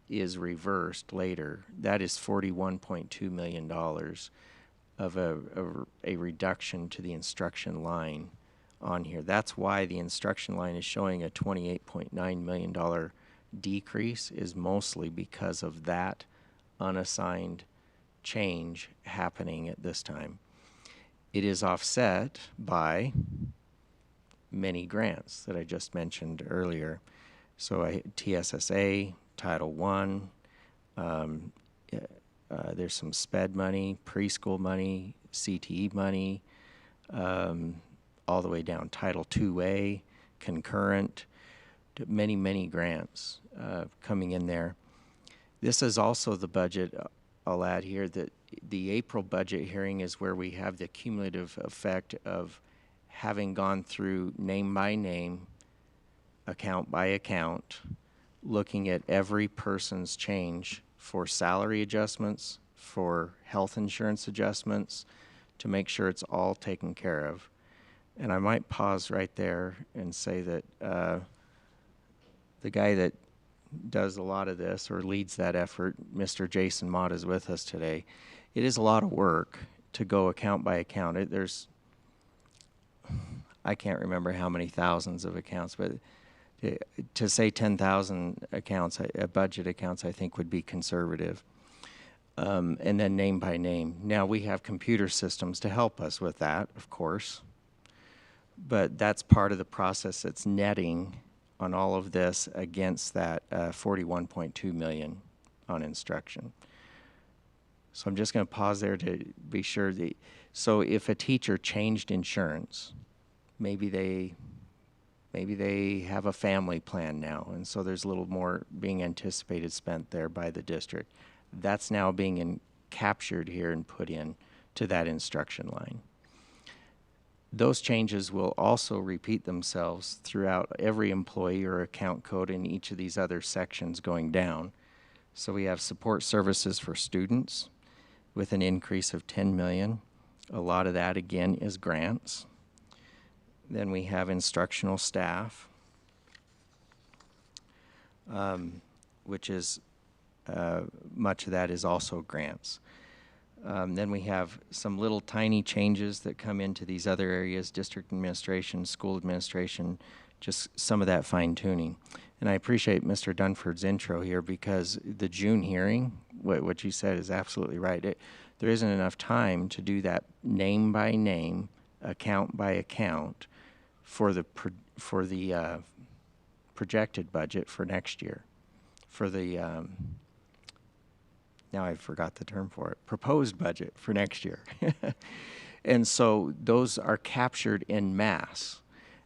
is reversed later. That is $41.2 million of a reduction to the instruction line on here. That's why the instruction line is showing a $28.9 million decrease, is mostly because of that unassigned change happening at this time. It is offset by many grants that I just mentioned earlier. So TSSA, Title I, there's some SPED money, preschool money, CTE money, all the way down Title IIA, concurrent, many, many grants coming in there. This is also the budget, I'll add here, that the April budget hearing is where we have the cumulative effect of having gone through name by name, account by account, looking at every person's change for salary adjustments, for health insurance adjustments, to make sure it's all taken care of. And I might pause right there and say that the guy that does a lot of this or leads that effort, Mr. Jason Mott, is with us today. It is a lot of work to go account by account. I can't remember how many thousands of accounts, but to say 10,000 accounts, budget accounts, I think would be conservative. And then name by name. Now, we have computer systems to help us with that, of course, but that's part of the process that's netting on all of this against that $41.2 million on instruction. So I'm just going to pause there to be sure. So if a teacher changed insurance, maybe they Maybe they have a family plan now, and so there's a little more being anticipated spent there by the district. That's now being captured here and put in to that instruction line. Those changes will also repeat themselves throughout every employee or account code in each of these other sections going down. So we have support services for students with an increase of 10 million. A lot of that again is grants. Then we have instructional staff, which is much of that is also grants. Then we have some little tiny changes that come into these other areas, district administration, school administration, just some of that fine tuning. And I appreciate Mr. Dunford's intro here, because the June hearing, what you said is absolutely right. There isn't enough time to do that name by name, account by account for the projected budget for next year, for the now I forgot the term for it, proposed budget for next year. And so those are captured in mass,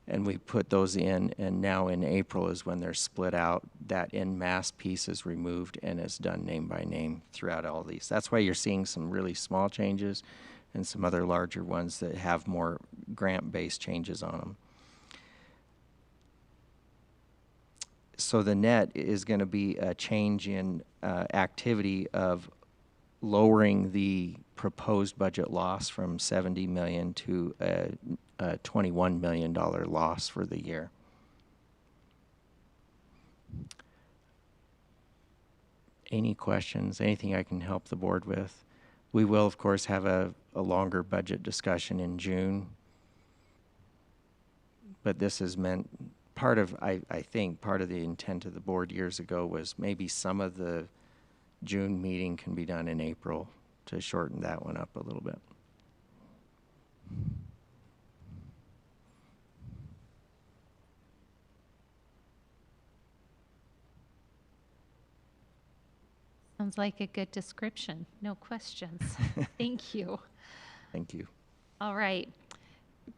and we put those in, and now in April is when they're split out. That in mass piece is removed and is done name by name throughout all these. That's why you're seeing some really small changes and some other larger ones that have more grant-based changes on them. So the net is going to be a change in activity of lowering the proposed budget loss from $70 million to a $21 million loss for the year. Any questions? Anything I can help the board with? We will, of course, have a longer budget discussion in June. But this is meant, part of, I think, part of the intent of the board years ago was maybe some of the June meeting can be done in April to shorten that one up a little bit. Sounds like a good description. No questions. Thank you. Thank you. All right.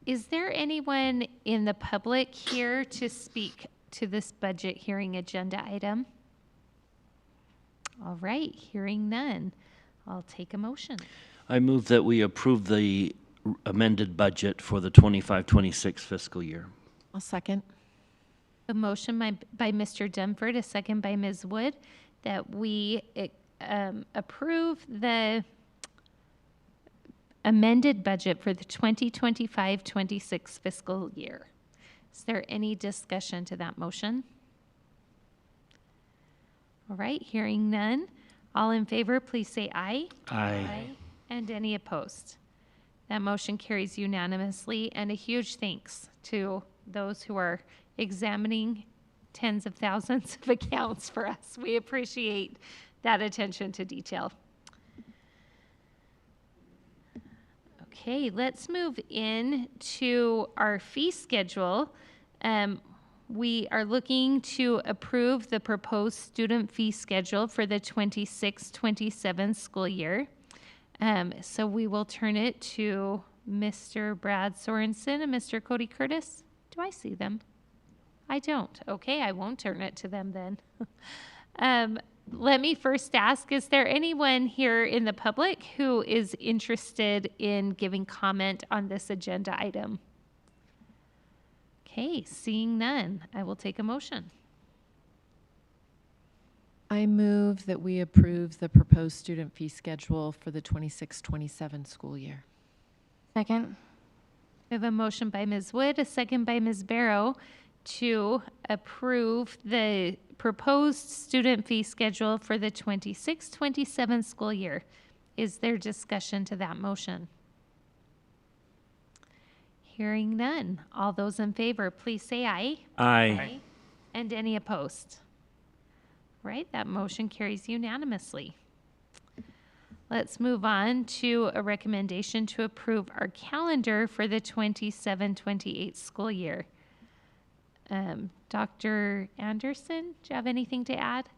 Is there anyone in the public here to speak to this budget hearing agenda item? All right, hearing none, I'll take a motion. I move that we approve the amended budget for the 25-26 fiscal year. I'll second. A motion by Mr. Dunford, a second by Ms. Wood, that we approve the amended budget for the 2025-26 fiscal year. Is there any discussion to that motion? All right, hearing none. All in favor, please say aye. Aye. And any opposed? That motion carries unanimously, and a huge thanks to those who are examining tens of thousands of accounts for us. We appreciate that attention to detail. Okay, let's move in to our fee schedule. We are looking to approve the proposed student fee schedule for the 26-27 school year. So we will turn it to Mr. Brad Sorensen and Mr. Cody Curtis. Do I see them? I don't. Okay, I won't turn it to them then. Let me first ask, is there anyone here in the public who is interested in giving comment on this agenda item? Okay, seeing none, I will take a motion. I move that we approve the proposed student fee schedule for the 26-27 school year. Second. We have a motion by Ms. Wood, a second by Ms. Barrow to approve the proposed student fee schedule for the 26-27 school year. Is there discussion to that motion? Hearing none. All those in favor, please say aye. Aye. And any opposed? Right, that motion carries unanimously. Let's move on to a recommendation to approve our calendar for the 27-28 school year. Dr. Anderson, do you have anything to add?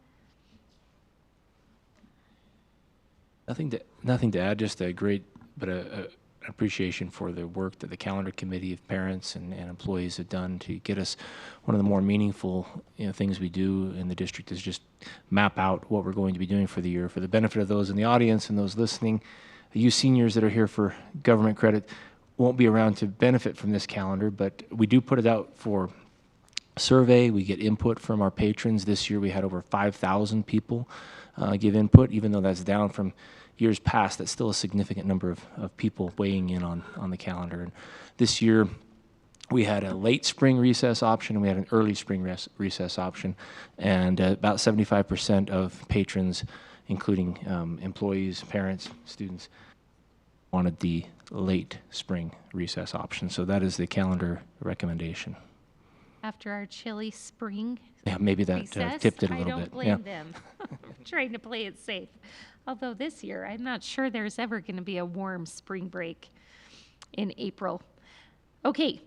Nothing to add, just a great, but an appreciation for the work that the calendar committee of parents and employees have done to get us. One of the more meaningful things we do in the district is just map out what we're going to be doing for the year for the benefit of those in the audience and those listening. You seniors that are here for government credit won't be around to benefit from this calendar, but we do put it out for survey. We get input from our patrons. This year we had over 5,000 people give input, even though that's down from years past. That's still a significant number of people weighing in on the calendar. And this year we had a late spring recess option and we had an early spring recess option, and about 75% of patrons, including employees, parents, students, wanted the late spring recess option. So that is the calendar recommendation. After our chilly spring Yeah, maybe that recess, tipped it a I little don't bit. blame Yeah. them. Trying to play it safe. Although this year, I'm not sure there's ever going to be a warm spring break in April. Okay,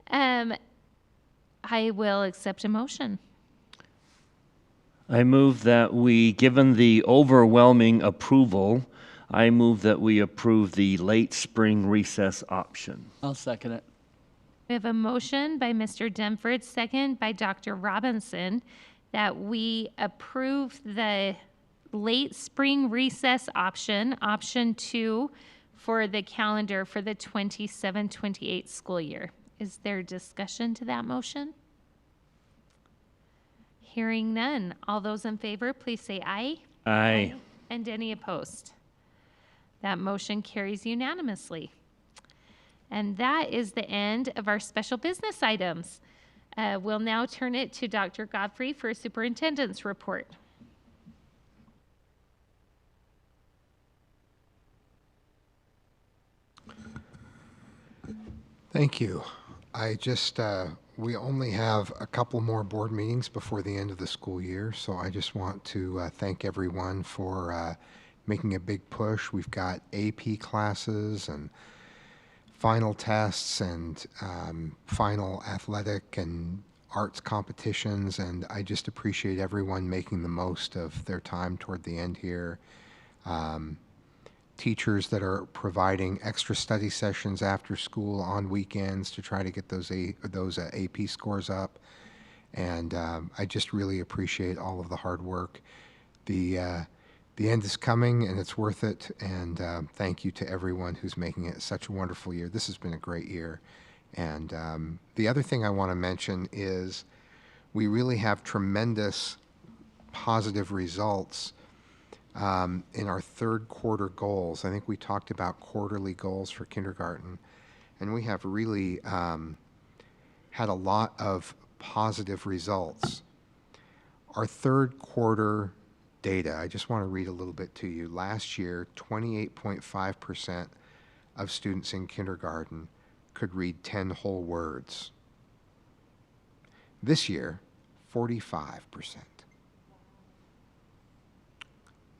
I will accept a motion. I move that we, given the overwhelming approval, I move that we approve the late spring recess option. I'll second it. We have a motion by Mr. Demford, second by Dr. Robinson, that we approve the late spring recess option, option 2, for the calendar for the 27-28 school year. Is there discussion to that motion? Hearing none. All those in favor, please say aye. Aye. And any opposed? That motion carries unanimously. And that is the end of our special business items. We'll now turn it to Dr. Godfrey for a superintendent's report. Thank you. We only have a couple more board meetings before the end of the school year, so I just want to thank everyone for making a big push. We've got AP classes and final tests and final athletic and arts competitions, and I just appreciate everyone making the most of their time toward the end here. Teachers that are providing extra study sessions after school on weekends to try to get those AP scores up, and I just really appreciate all of the hard work. The end is coming and it's worth it, and thank you to everyone who's making it such a wonderful year. This has been a great year. And the other thing I want to mention is we really have tremendous positive results in our third quarter goals. I think we talked about quarterly goals for kindergarten, and we have really had a lot of positive results. Our third quarter data, I just want to read a little bit to you. Last year, 28.5% of students in kindergarten could read 10 whole words. This year, 45%.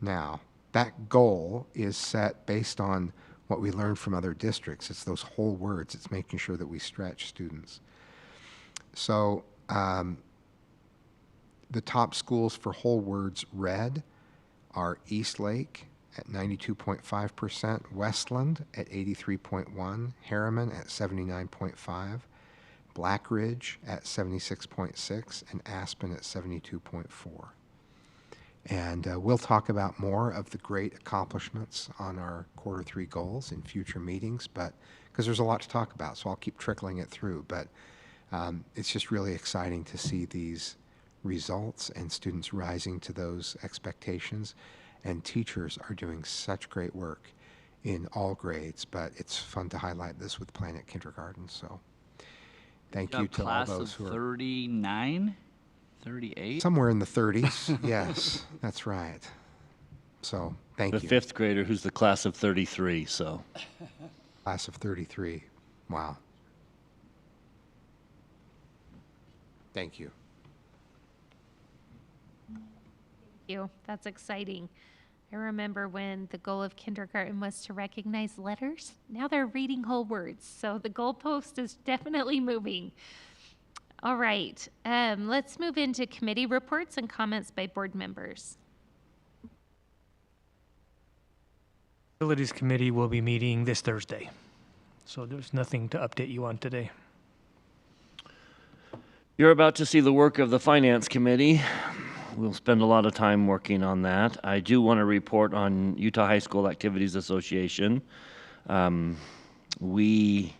Now, that goal is set based on what we learned from other districts. It's those whole words. It's making sure that we stretch students. So the top schools for whole words read are Eastlake at 92.5%, Westland at 83.1%, Harriman at 79.5%, Blackridge at 76.6%, and Aspen at 72.4%. And we'll talk about more of the great accomplishments on our quarter 3 goals in future meetings, but because there's a lot to talk about, so I'll keep trickling it through. But it's just really exciting to see these results and students rising to those expectations. And teachers are doing such great work in all grades, but it's fun to highlight this with Planet Kindergarten. So thank you to all those who are 39, 38. somewhere in the 30s. Yes, that's right. So thank The you. fifth grader who's the class of 33, so. Class of 33. Wow. Thank you. Thank you. That's exciting. I remember when the goal of kindergarten was to recognize letters. Now they're reading whole words. So the goalpost is definitely moving. All right. Let's move into committee reports and comments by board members. Facilities Committee will be meeting this Thursday. So there's nothing to update you on today. You're about to see the work of the Finance Committee. We'll spend a lot of time working on that. I do want to report on Utah High School Activities Association. We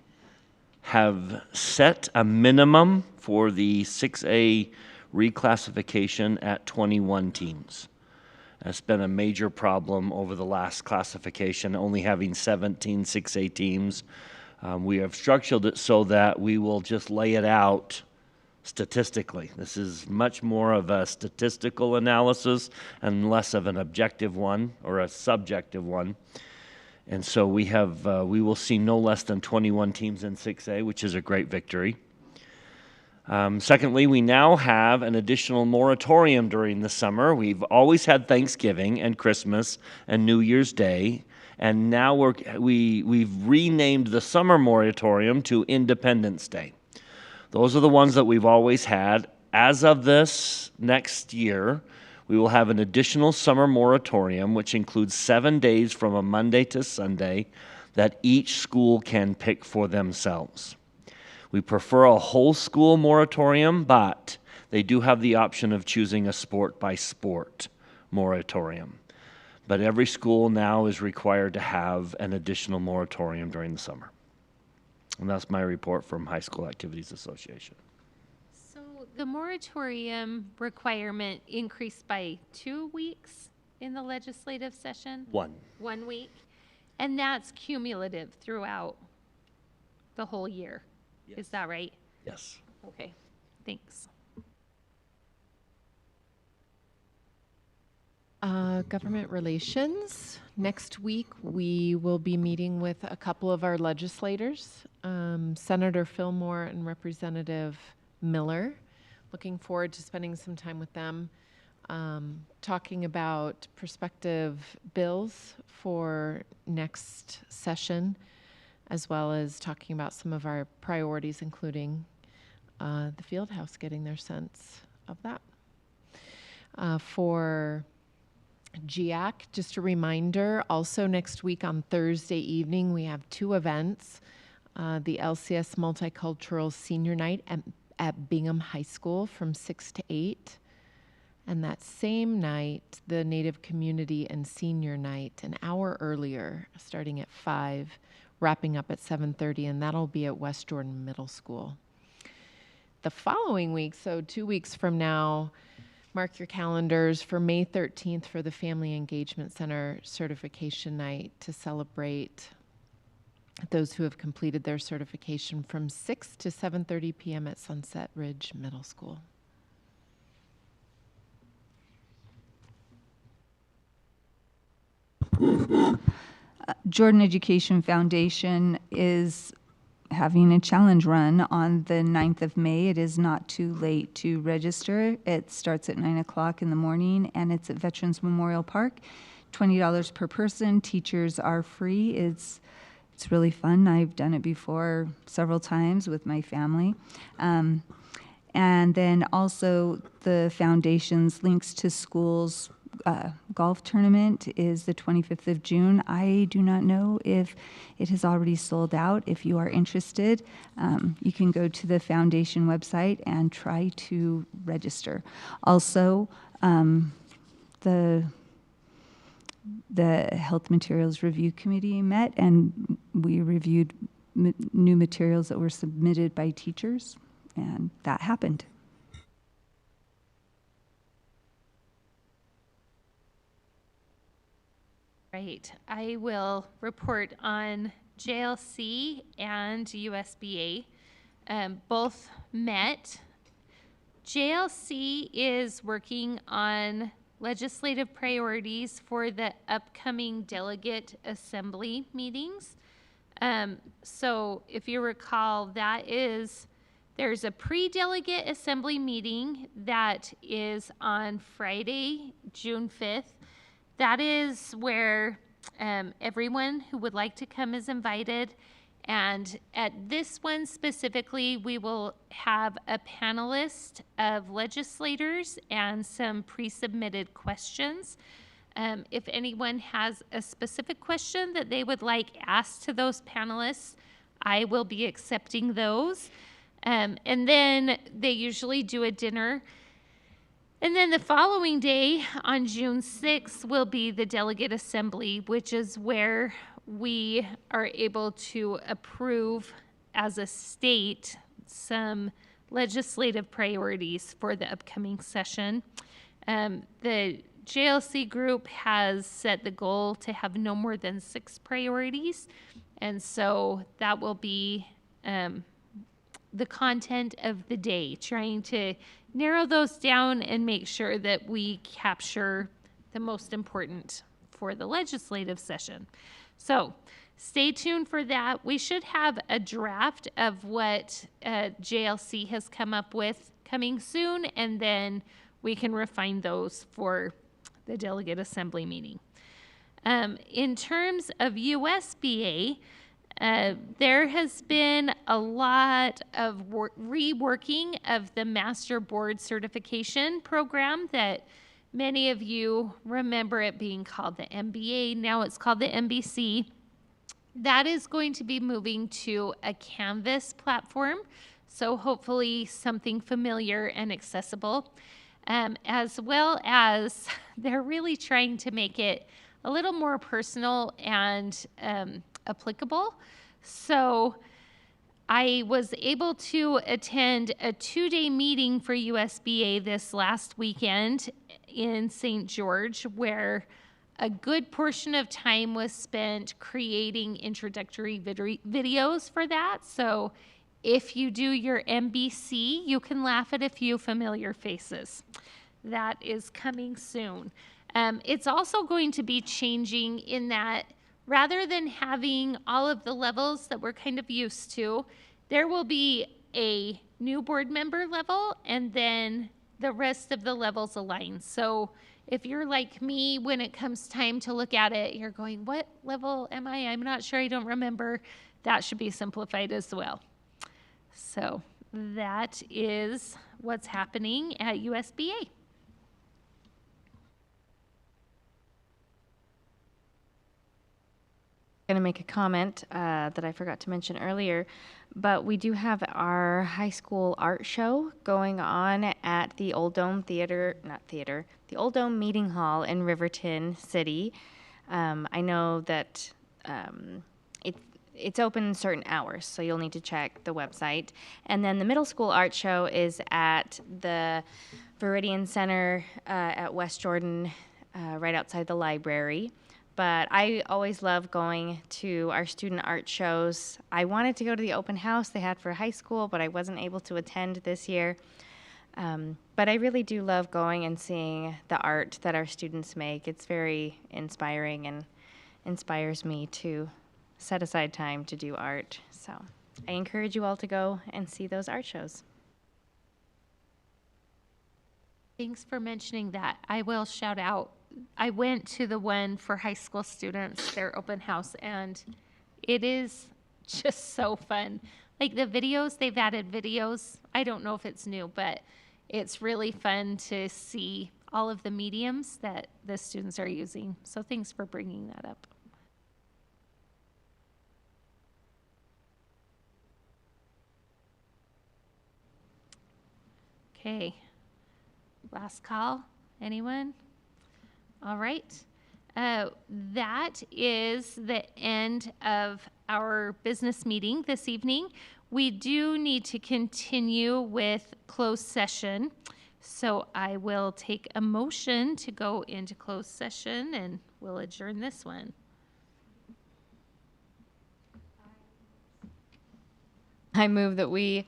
have set a minimum for the 6A reclassification at 21 teams. That's been a major problem over the last classification, only having 17 6A teams. We have structured it so that we will just lay it out statistically. This is much more of a statistical analysis and less of an objective one or a subjective one. And so we will see no less than 21 teams in 6A, which is a great victory. Secondly, we now have an additional moratorium during the summer. We've always had Thanksgiving and Christmas and New Year's Day, and now we've renamed the summer moratorium to Independence Day. Those are the ones that we've always had. As of this next year, we will have an additional summer moratorium, which includes 7 days from a Monday to Sunday that each school can pick for themselves. We prefer a whole school moratorium, but they do have the option of choosing a sport by sport moratorium. But every school now is required to have an additional moratorium during the summer. And that's my report from High School Activities Association. So the moratorium requirement increased by 2 weeks in the legislative session? 1. 1 week. And that's cumulative throughout the whole year. Yes. Is that right? Yes. Okay, thanks. Government relations. Next week, we will be meeting with a couple of our legislators, Senator Fillmore and Representative Miller. Looking forward to spending some time with them, talking about prospective bills for next session, as well as talking about some of our priorities, including the field house, getting their sense of that. For GIAC, just a reminder, also next week on Thursday evening, we have 2 events. The LCS Multicultural Senior Night at Bingham High School from 6 to 8. And that same night, the Native Community and Senior Night, an hour earlier, starting at 5, wrapping up at 7:30, and that'll be at West Jordan Middle School. The following week, so 2 weeks from now, mark your calendars for May 13th for the Family Engagement Center Certification Night to celebrate those who have completed their certification from 6 to 7:30 p.m. at Sunset Ridge Middle School. Jordan Education Foundation is having a challenge run on the 9th of May. It is not too late to register. It starts at 9 o'clock in the morning, and it's at Veterans Memorial Park. $20 per person. Teachers are free. It's really fun. I've done it before several times with my family. And then also the foundation's links to schools golf tournament is the 25th of June. I do not know if it has already sold out. If you are interested, you can go to the foundation website and try to register. Also, the Health Materials Review Committee met, and we reviewed new materials that were submitted by teachers, and that happened. Right. I will report on JLC and USBA. Both met. JLC is working on legislative priorities for the upcoming delegate assembly meetings. So if you recall, there's a pre-delegate assembly meeting that is on Friday, June 5th. That is where everyone who would like to come is invited. And at this one specifically, we will have a panelist of legislators and some pre-submitted questions. If anyone has a specific question that they would like asked to those panelists, I will be accepting those. And then they usually do a dinner. And then the following day, on June 6th, will be the delegate assembly, which is where we are able to approve as a state some legislative priorities for the upcoming session. The JLC group has set the goal to have no more than 6 priorities. And so that will be the content of the day, trying to narrow those down and make sure that we capture the most important for the legislative session. So stay tuned for that. We should have a draft of what JLC has come up with coming soon, and then we can refine those for the delegate assembly meeting. In terms of USBA, there has been a lot of reworking of the Master Board Certification program that many of you remember it being called the MBA. Now it's called the MBC. That is going to be moving to a Canvas platform, so hopefully something familiar and accessible, as well as they're really trying to make it a little more personal and applicable. So I was able to attend a 2-day meeting for USBA this last weekend in St. George, where a good portion of time was spent creating introductory videos for that. So if you do your MBC, you can laugh at a few familiar faces. That is coming soon. It's also going to be changing in that rather than having all of the levels that we're kind of used to, there will be a new board member level and then the rest of the levels align. So if you're like me, when it comes time to look at it, you're going, what level am I? I'm not sure, I don't remember. That should be simplified as well. So that is what's happening at USBA. Going to make a comment that I forgot to mention earlier, but we do have our high school art show going on at the Old Dome the Old Dome Meeting Hall in Riverton City. I know that it's open certain hours, so you'll need to check the website. And then the middle school art show is at the Viridian Center at West Jordan, right outside the library. But I always love going to our student art shows. I wanted to go to the open house they had for high school, but I wasn't able to attend this year. But I really do love going and seeing the art that our students make. It's very inspiring and inspires me to set aside time to do art. So I encourage you all to go and see those art shows. Thanks for mentioning that. I will shout out. I went to the one for high school students, their open house, and it is just so fun. Like the videos, they've added videos. I don't know if it's new, but it's really fun to see all of the mediums that the students are using. So thanks for bringing that up. Okay, last call. Anyone? All right. That is the end of our business meeting this evening. We do need to continue with closed session. So I will take a motion to go into closed session and we'll adjourn this one. I move that we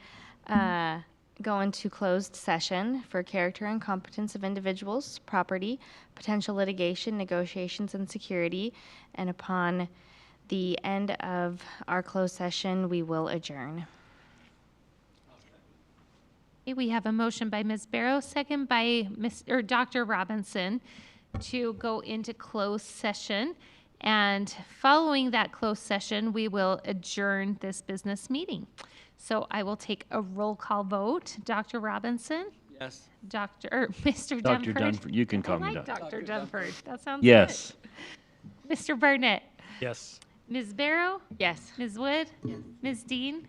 go into closed session for character and competence of individuals, property, potential litigation, negotiations, and security. And upon the end of our closed session, we will adjourn. Okay, we have a motion by Ms. Barrow, second by Dr. Robinson to go into closed session. And following that closed session, we will adjourn this business meeting. So I will take a roll call vote. Dr. Robinson? Yes. Mr. Dr. Dunford? Dunford, you can call me I like Dr. Dr. Dunford. That sounds Yes. good. Mr. Burnett? Yes. Ms. Barrow? Yes. Ms. Wood? Yes. Ms. Dean?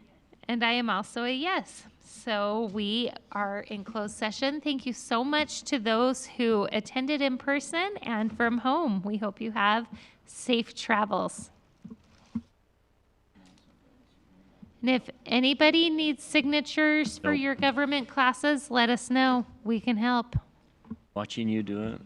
And I am also a yes. So we are in closed session. Thank you so much to those who attended in person and from home. We hope you have safe travels. And if anybody needs signatures for Nope. your government classes, let us know. We can help. Watching you do it.